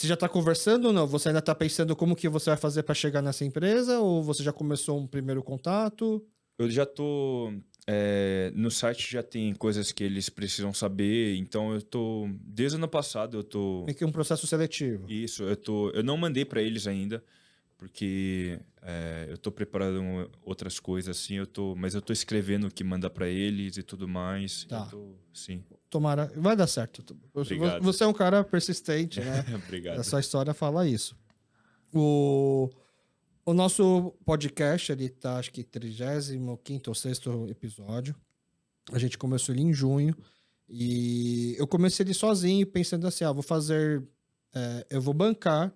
já está conversando ou não? Você ainda está pensando como que você vai fazer para chegar nessa empresa? Ou você já começou um primeiro contato? Eu já tô... no site já tem coisas que eles precisam saber. Então, eu tô... Desde o ano passado, eu tô... Tem que um processo seletivo. Isso, eu não mandei para eles ainda. Porque eu tô preparando outras coisas, assim, mas eu tô escrevendo o que manda para eles e tudo mais. Tá. Sim. Tomara, vai dar certo. Obrigado. Você é um cara persistente, né? Obrigado. A sua história fala isso. O nosso podcast, ele tá, acho que 35º ou 6º episódio. A gente começou ele em junho. E eu comecei ele sozinho, pensando assim, vou fazer... eu vou bancar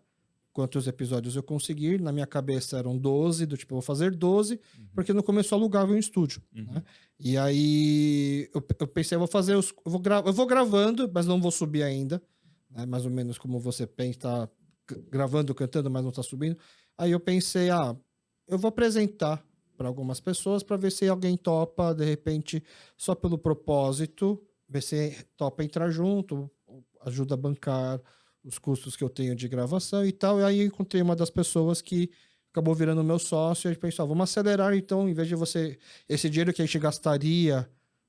quantos episódios eu conseguir. Na minha cabeça eram 12, do tipo, eu vou fazer 12, porque no começo eu alugava um estúdio. Né? E aí eu pensei, eu vou gravando, mas não vou subir ainda. Né? Mais ou menos como você pensa, tá gravando, cantando, mas não tá subindo. Aí eu pensei, eu vou apresentar para algumas pessoas para ver se alguém topa, de repente, só pelo propósito, ver se topa entrar junto, ajuda a bancar os custos que eu tenho de gravação e tal. E aí eu encontrei uma das pessoas que acabou virando meu sócio. E a gente pensou, vamos acelerar então, em vez de esse dinheiro que a gente gastaria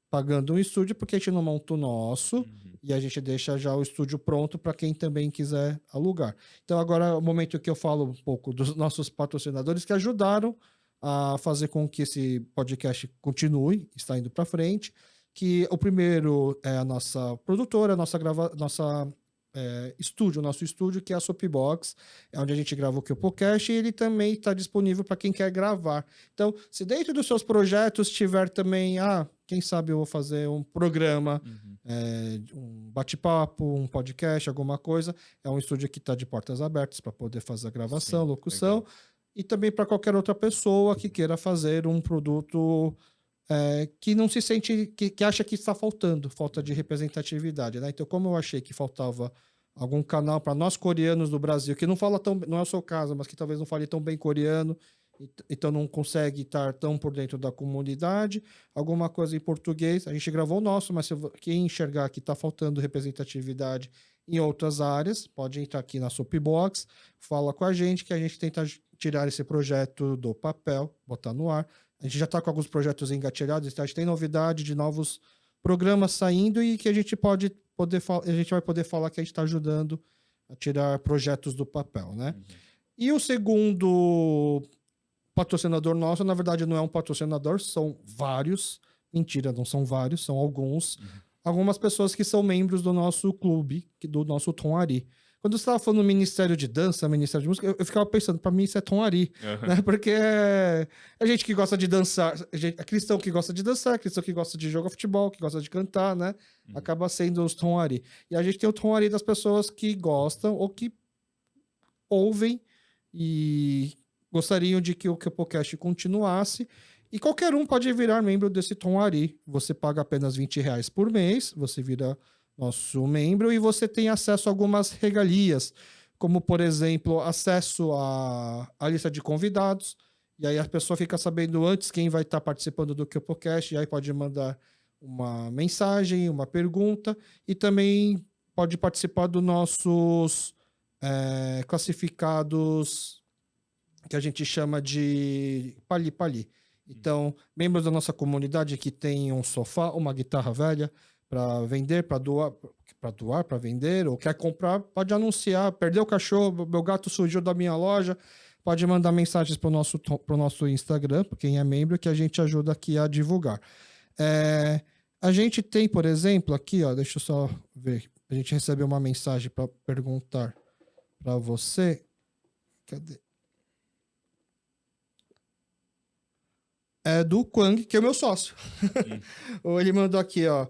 pagando um estúdio, porque a gente não monta o nosso e a gente deixa já o estúdio pronto para quem também quiser alugar. Então agora é o momento que eu falo um pouco dos nossos patrocinadores que ajudaram a fazer com que esse podcast continue, está indo para frente. Que o primeiro é a nossa produtora, nosso estúdio, que é a Soapbox, é onde a gente grava o KeoPoCast, e ele também está disponível para quem quer gravar. Então, se dentro dos seus projetos tiver também, quem sabe eu vou fazer um programa, um bate-papo, um podcast, alguma coisa, é um estúdio que está de portas abertas para poder fazer a gravação, locução, legal. E também para qualquer outra pessoa que queira fazer um produto que não se sente, que acha que está falta de representatividade, né? Então, como eu achei que faltava algum canal para nós coreanos do Brasil, que não fala tão, não é o seu caso, mas que talvez não fale tão bem coreano, então não consegue estar tão por dentro da comunidade, alguma coisa em português, a gente gravou o nosso, mas se quem enxergar que está faltando representatividade em outras áreas, pode entrar aqui na Soapbox, fala com a gente, que a gente tenta tirar esse projeto do papel, botar no ar. A gente já está com alguns projetos engatilhados, então a gente tem novidade de novos programas saindo e que a gente a gente vai poder falar que a gente está ajudando a tirar projetos do papel, né? Uhum. E o segundo patrocinador nosso, na verdade, não é um patrocinador, são vários. Mentira, não são vários, são alguns. Uhum. Algumas pessoas que são membros do nosso clube, do nosso Tom Ari. Quando você estava falando Ministério de Dança, Ministério de Música, eu ficava pensando, para mim isso é Tom Ari, né? Porque é gente que gosta de dançar, é cristão que gosta de dançar, cristão que gosta de jogar futebol, que gosta de cantar, né? Acaba sendo os Tom Ari. E a gente tem o Tom Ari das pessoas que gostam ou que ouvem e gostariam de que o podcast continuasse. E qualquer um pode virar membro desse Tom Ari. Você paga apenas R$20 por mês, você vira nosso membro e você tem acesso a algumas regalias, como, por exemplo, acesso à lista de convidados, e aí a pessoa fica sabendo antes quem vai estar participando do podcast, e aí pode mandar uma mensagem, uma pergunta, e também pode participar dos nossos classificados, que a gente chama de pali-pali. Então, membros da nossa comunidade que tem um sofá, uma guitarra velha, para vender, para doar, para vender, ou quer comprar, pode anunciar. Perdeu o cachorro, meu gato surgiu da minha loja, pode mandar mensagens para o nosso Instagram, para quem é membro, que a gente ajuda aqui a divulgar. A gente tem, por exemplo, aqui, ó, deixa eu só ver, a gente recebeu uma mensagem para perguntar para você. Cadê? É do Quang, que é o meu sócio. Ele mandou aqui, ó.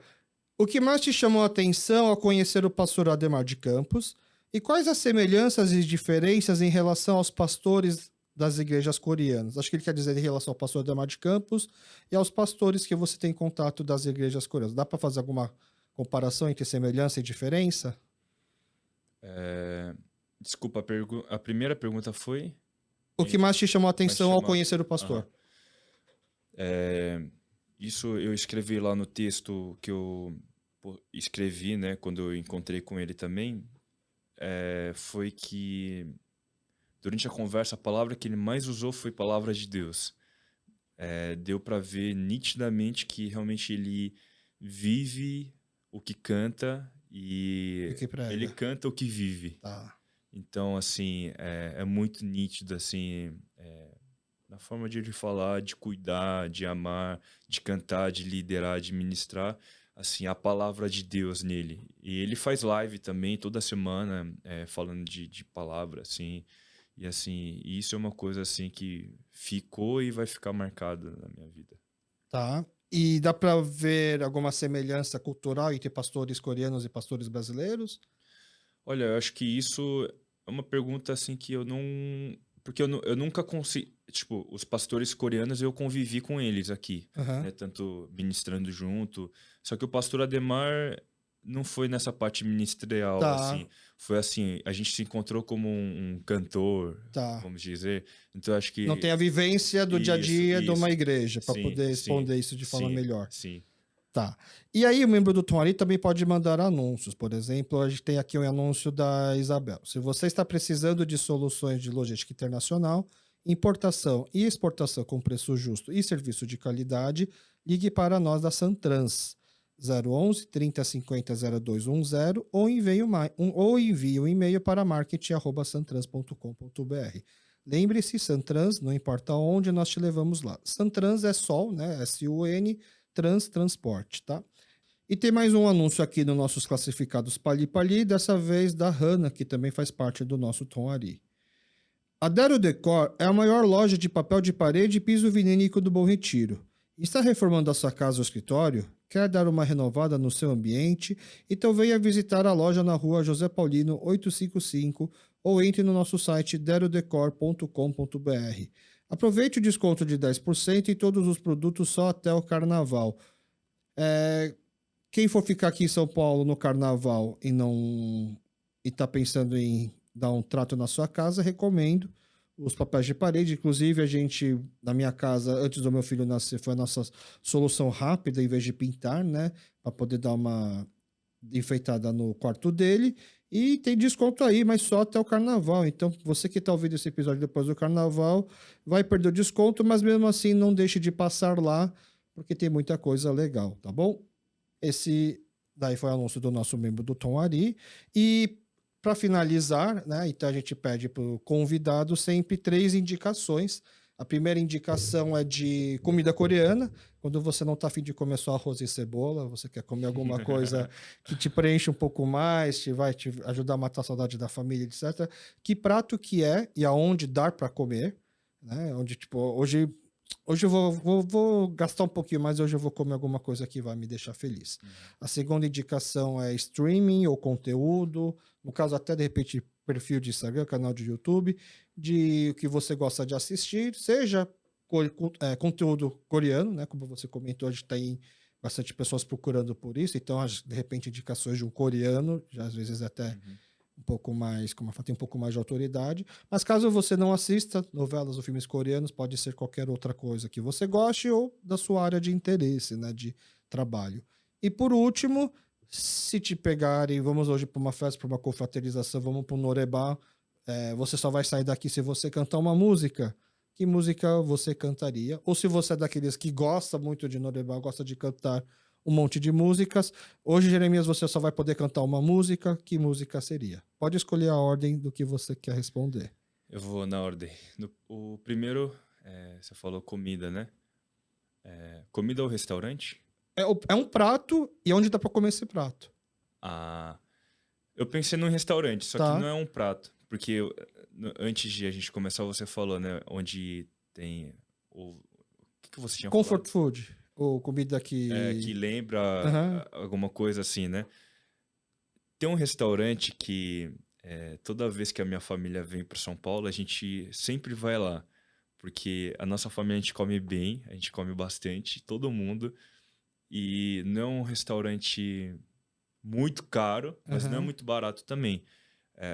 O que mais te chamou a atenção ao conhecer o pastor Ademar de Campos? E quais as semelhanças e diferenças em relação aos pastores das igrejas coreanas? Acho que ele quer dizer em relação ao pastor Ademar de Campos e aos pastores que você tem contato das igrejas coreanas. Dá para fazer alguma comparação entre semelhança e diferença? Desculpa, a primeira pergunta foi? O que mais te chamou a atenção ao conhecer o pastor? Isso eu escrevi lá no texto que eu escrevi, né, quando eu encontrei com ele também, foi que durante a conversa a palavra que ele mais usou foi palavra de Deus. Deu para ver nitidamente que realmente ele vive o que canta e ele canta o que vive. Então, assim, é muito nítido, assim, na forma de ele falar, de cuidar, de amar, de cantar, de liderar, de ministrar, assim, a palavra de Deus nele. E ele faz live também toda semana, falando de palavra, assim, e assim, isso é uma coisa assim que ficou e vai ficar marcada na minha vida. Tá. E dá para ver alguma semelhança cultural entre pastores coreanos e pastores brasileiros? Olha, eu acho que isso é uma pergunta assim que eu não... Porque eu nunca consegui... Tipo, os pastores coreanos eu convivi com eles aqui, né? Tanto ministrando junto. Só que o pastor Ademar não foi nessa parte ministerial, assim. Foi assim, a gente se encontrou como um cantor, vamos dizer. Então, acho que... Não tem a vivência do dia a dia de uma igreja para poder responder isso de forma melhor. Sim. Tá. E aí o membro do Tom Ari também pode mandar anúncios. Por exemplo, a gente tem aqui um anúncio da Isabel. Se você está precisando de soluções de logística internacional, importação e exportação com preço justo e serviço de qualidade, ligue para nós da Santrans, 011 3050 0210 ou envie um e-mail para marketing@santrans.com.br. Lembre-se, Santrans, não importa onde, nós te levamos lá. Santrans é sol, né? S-U-N, transporte, tá? E tem mais um anúncio aqui nos nossos classificados Pali Pali, dessa vez da Hanna, que também faz parte do nosso Tom Ari. A Dero Decor é a maior loja de papel de parede e piso vinílico do Bom Retiro. Está reformando a sua casa ou escritório? Quer dar uma renovada no seu ambiente? Então venha visitar a loja na rua José Paulino 855 ou entre no nosso site derodecor.com.br. Aproveite o desconto de 10% em todos os produtos só até o carnaval. Quem for ficar aqui em São Paulo no carnaval e tá pensando em dar um trato na sua casa, recomendo os papéis de parede. Inclusive, a gente, na minha casa, antes do meu filho nascer, foi a nossa solução rápida, em vez de pintar, né? Para poder dar uma enfeitada no quarto dele. E tem desconto aí, mas só até o carnaval. Então, você que está ouvindo esse episódio depois do carnaval, vai perder o desconto, mas mesmo assim não deixe de passar lá, porque tem muita coisa legal, tá bom? Esse daí foi o anúncio do nosso membro do Tom Ari. E para finalizar, né? Então a gente pede para o convidado sempre 3 indicações. A primeira indicação é de comida coreana. Quando você não está afim de comer só arroz e cebola, você quer comer alguma coisa que te preenche um pouco mais, vai te ajudar a matar a saudade da família, etc. Que prato que é e aonde dar para comer, né? Onde, tipo, hoje eu vou gastar um pouquinho mais, hoje eu vou comer alguma coisa que vai me deixar feliz. A segunda indicação é streaming ou conteúdo, no caso até de repente perfil de Instagram, canal de YouTube, de o que você gosta de assistir, seja conteúdo coreano, né? Como você comentou, a gente tem bastante pessoas procurando por isso, então de repente indicações de um coreano, já às vezes até um pouco mais, como eu falei, tem um pouco mais de autoridade. Mas caso você não assista novelas ou filmes coreanos, pode ser qualquer outra coisa que você goste ou da sua área de interesse, né, de trabalho. E por último, se te pegarem, vamos hoje para uma festa, para uma confraternização, vamos para um norebá, você só vai sair daqui se você cantar uma música. Que música você cantaria? Ou se você é daqueles que gosta muito de norebá, gosta de cantar um monte de músicas. Hoje, Jeremias, você só vai poder cantar uma música. Que música seria? Pode escolher a ordem do que você quer responder. Eu vou na ordem. O primeiro, você falou comida, né? Comida ou restaurante? É um prato e onde dá pra comer esse prato? Eu pensei num restaurante, só Tá. que não é um prato. Porque antes de a gente começar, você falou, né? Onde tem... O que você tinha Comfort falado? food. Ou comida que... Que lembra Uhum. alguma coisa assim, né? Tem um restaurante que toda vez que a minha família vem para São Paulo, a gente sempre vai lá. Porque a nossa família a gente come bem, a gente come bastante, todo mundo. E não é um restaurante muito caro, mas não é muito barato também.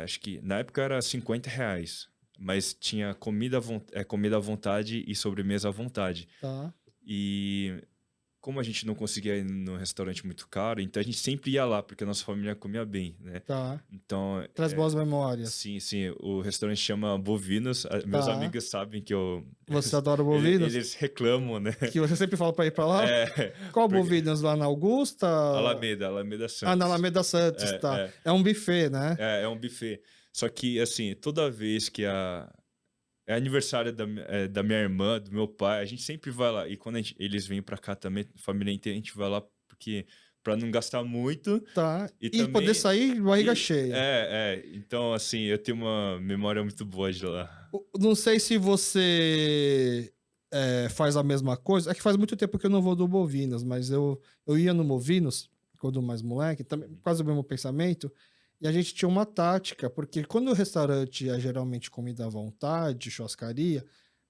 Acho que na época era R$50, mas tinha comida à vontade e sobremesa à vontade. Tá. E como a gente não conseguia ir num restaurante muito caro, então a gente sempre ia lá, porque a nossa família comia bem, né? Tá. Então, Traz boas memórias. sim, o restaurante chama Bovinos. Meus amigos sabem que Você adora Bovinos? Eles reclamam, né? Que você sempre fala pra ir pra lá? Qual Bovinos? Lá na Augusta? Alameda Santos. Na Alameda Santos, tá. É um buffet, né? É um buffet. Só que, assim, toda vez que é aniversário da minha irmã, do meu pai, a gente sempre vai lá. E quando eles vêm pra cá também, família inteira, a gente vai lá porque pra não gastar muito. Tá. E também, poder sair de barriga cheia. Então, assim, eu tenho uma memória muito boa de lá. Não sei se você faz a mesma coisa. É que faz muito tempo que eu não vou do Bovinos, mas eu ia no Bovinos, quando mais moleque, também, quase o mesmo pensamento. E a gente tinha uma tática, porque quando o restaurante é geralmente comida à vontade, churrascaria,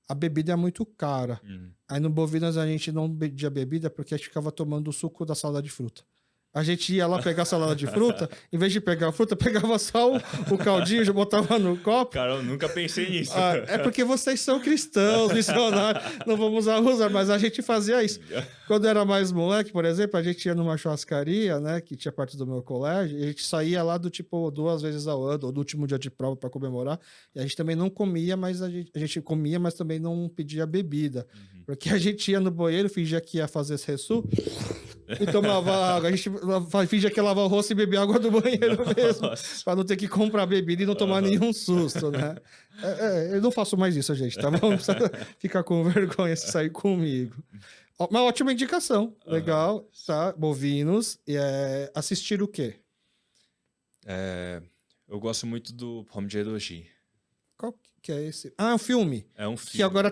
a bebida é muito cara. Aí no Bovinas a gente não pedia bebida porque a gente ficava tomando o suco da salada de fruta. A gente ia lá pegar a salada de fruta, em vez de pegar a fruta, pegava só o caldinho, já botava no copo. Cara, eu nunca pensei nisso. É porque vocês são cristãos, missionários, não vamos abusar, mas a gente fazia isso. Quando era mais moleque, por exemplo, a gente ia numa churrascaria, né, que tinha perto do meu colégio, e a gente saía lá do tipo 2 vezes ao ano, ou no último dia de prova para comemorar, e a gente também não comia, mas a gente comia, mas também não pedia bebida. Porque a gente ia no banheiro, fingia que ia fazer esse ressu e tomava água. A gente fingia que ia lavar o rosto e bebia água do banheiro mesmo, para não ter que comprar bebida e não tomar nenhum susto, né? Eu não faço mais isso, gente, tá bom? Não precisa ficar com vergonha se sair comigo. Uma ótima indicação, legal, tá? Bovinos. Assistir o quê? Eu gosto muito do Home Jae-doji. Que é esse? Ah, é um filme. É um Que filme. agora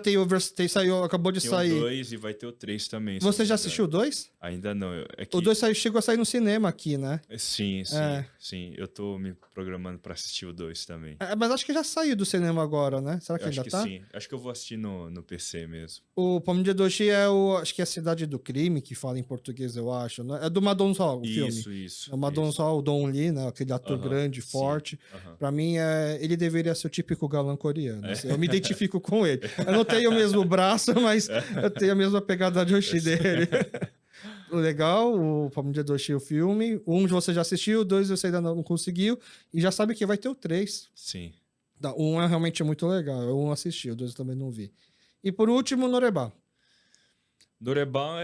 saiu, acabou de Tem sair. o 2 e vai ter o 3 também. se Você eu já não me assistiu o engano. 2? Ainda não. O 2 chegou a sair no cinema aqui, né? Sim, sim, É. sim. Eu tô me programando pra assistir o 2 também. Mas acho que já saiu do cinema agora, né? Será que Eu acho ainda que tá? sim. Acho que eu vou assistir no PC mesmo. O Pomodoro acho que é a Cidade do Crime, que fala em português, eu acho. Né? É do Madon Sol, o filme. Isso. É o Madon Sol, o Don Lee, né? Aquele ator Aham, grande, sim, forte. aham. Pra mim, ele deveria ser o típico galã coreano. É. Assim, eu me identifico com ele. Eu não tenho o mesmo braço, mas eu tenho a mesma pegada de Yoshi dele. Legal, o Pomodoro o filme. Um você já assistiu, o 2 você ainda não conseguiu. E já sabe que vai ter o 3. Sim. O 1 é realmente muito legal. Eu um assisti, o 2 eu também não vi. E por último, Norebá. Norebá,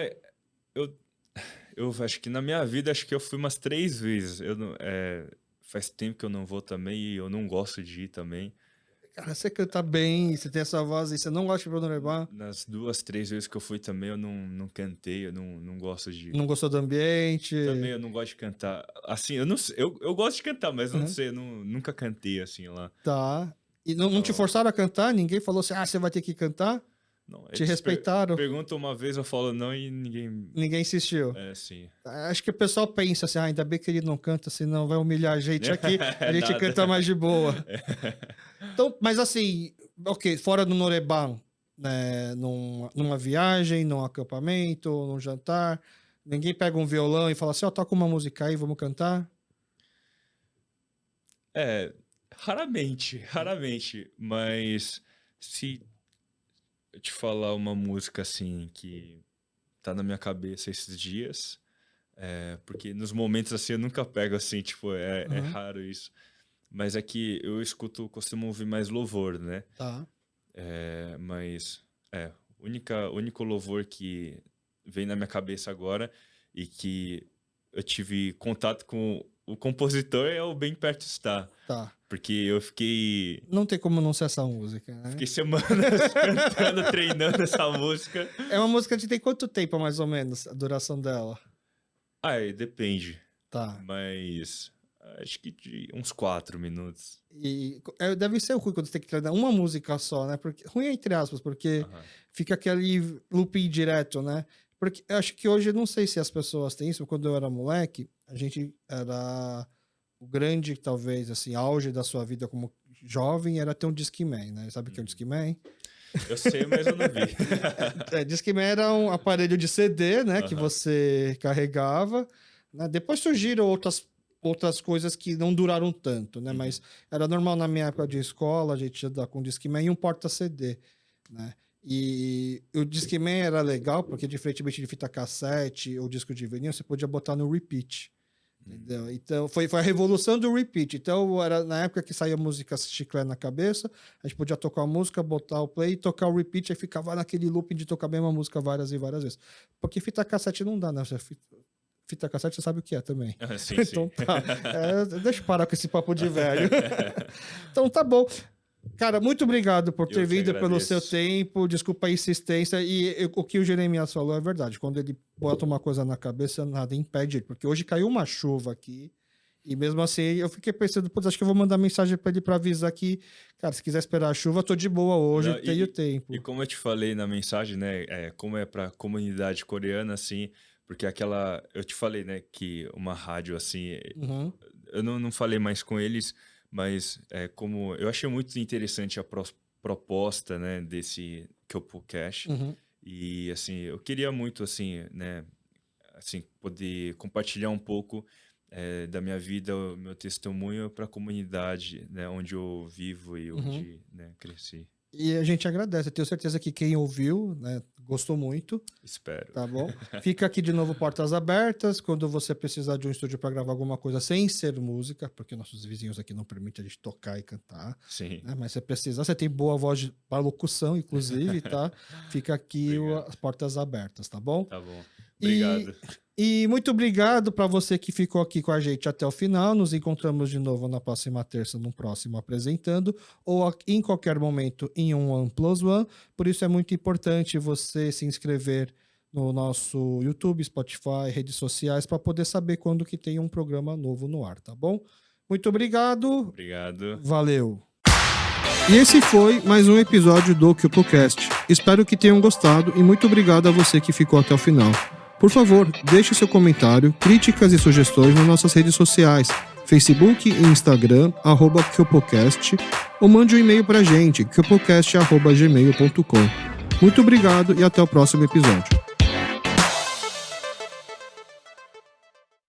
eu acho que na minha vida, acho que eu fui umas 3 vezes. Faz tempo que eu não vou também e eu não gosto de ir também. Cara, você canta bem, você tem essa voz e você não gosta de ir pro Norebá? Nas 2, 3 vezes que eu fui também, eu não cantei, eu não gosto de... Não gostou do ambiente? Também eu não gosto de cantar. Assim, eu não sei, eu gosto de cantar, mas eu não Uhum. sei, eu nunca cantei assim lá. Tá. E não te forçaram a cantar? Ninguém falou assim, você vai ter que cantar? Não, Te eles respeitaram? Perguntam uma vez, eu falo não e ninguém... Ninguém insistiu? Sim. Acho que o pessoal pensa assim, ainda bem que ele não canta, senão vai humilhar a gente aqui, a gente Nada. canta mais de boa. Então, mas assim, ok, fora do Norebá, né, numa viagem, num acampamento, num jantar, ninguém pega um violão e fala assim, toca uma música aí, vamos cantar? Raramente, mas se eu te falar uma música assim que tá na minha cabeça esses dias, porque nos momentos assim eu nunca pego assim, tipo, é Uhum. raro isso, mas é que eu costumo ouvir mais louvor, né? Tá. Mas o único louvor que vem na minha cabeça agora e que eu tive contato com o compositor é o Bem Perto Está. Tá. Porque eu fiquei Não tem como não ser essa música, né? semanas cantando, treinando essa música. É uma música que tem quanto tempo, mais ou menos, a duração dela? Depende. Tá. Mas acho que de uns 4 minutos. E deve ser ruim quando você tem que treinar uma música só, né? Porque, ruim entre aspas, porque fica aquele looping direto, né? Porque eu acho que hoje, não sei se as pessoas têm isso, quando eu era moleque, a gente era... O grande, talvez, assim, auge da sua vida como jovem era ter um Discman, né? Sabe o que é um Discman? Eu sei, mas eu não vi. Discman era um aparelho de CD, né? Que você carregava. Né? Depois surgiram outras coisas que não duraram tanto, né? Mas era normal na minha época de escola, a gente ia dar com Discman e um porta-CD, né? E o Discman era legal porque, diferentemente de fita cassete ou disco de vinil, você podia botar no repeat. Entendeu? Então, foi a revolução do repeat. Então, era na época que saía música chiclete na cabeça, a gente podia tocar a música, botar o play, tocar o repeat, aí ficava naquele looping de tocar a mesma música várias e várias vezes. Porque fita cassete não dá, né? Fita cassete você sabe o que é também. Sim, então tá. Deixa eu parar com esse papo de velho. Então tá bom. Cara, muito obrigado por ter vindo, pelo seu tempo. Desculpa a insistência. E o que o Jeremias falou é verdade. Quando ele bota uma coisa na cabeça, nada impede ele. Porque hoje caiu uma chuva aqui. E mesmo assim, eu fiquei pensando, putz, acho que eu vou mandar mensagem para ele para avisar que, cara, se quiser esperar a chuva, eu tô de boa hoje, eu tenho tempo. E como eu te falei na mensagem, né, como é para comunidade coreana, assim, porque eu te falei, né, que uma rádio, assim, eu não falei mais com eles, mas como eu achei muito interessante a proposta, né, desse Kyopocast. E, assim, eu queria muito, assim, né, assim, poder compartilhar um pouco da minha vida, o meu testemunho para a comunidade, né, onde eu vivo e onde né, cresci. E a gente agradece. Eu tenho certeza que quem ouviu, né, gostou muito. Espero. Tá bom? Fica aqui de novo portas abertas. Quando você precisar de um estúdio para gravar alguma coisa sem ser música, porque nossos vizinhos aqui não permitem a gente tocar e cantar. Sim. Né? Mas se precisar, você tem boa voz para locução, inclusive, tá? Fica aqui as portas abertas, tá bom? Tá bom. Obrigado. E muito obrigado para você que ficou aqui com a gente até o final. Nos encontramos de novo na próxima terça, no próximo Apresentando, ou em qualquer momento em um OnePlus Por isso é muito importante você se inscrever no nosso YouTube, Spotify, redes sociais, para poder saber quando que tem um programa novo no ar, tá bom? Muito obrigado. Obrigado. Valeu. E esse foi mais um episódio do KyopoCast. Espero que tenham gostado e muito obrigado a você que ficou até o final. Por favor, deixe seu comentário, críticas e sugestões nas nossas redes sociais, Facebook e Instagram, @KyopoCast, ou mande um e-mail pra gente, kyopocast@gmail.com. Muito obrigado e até o próximo episódio.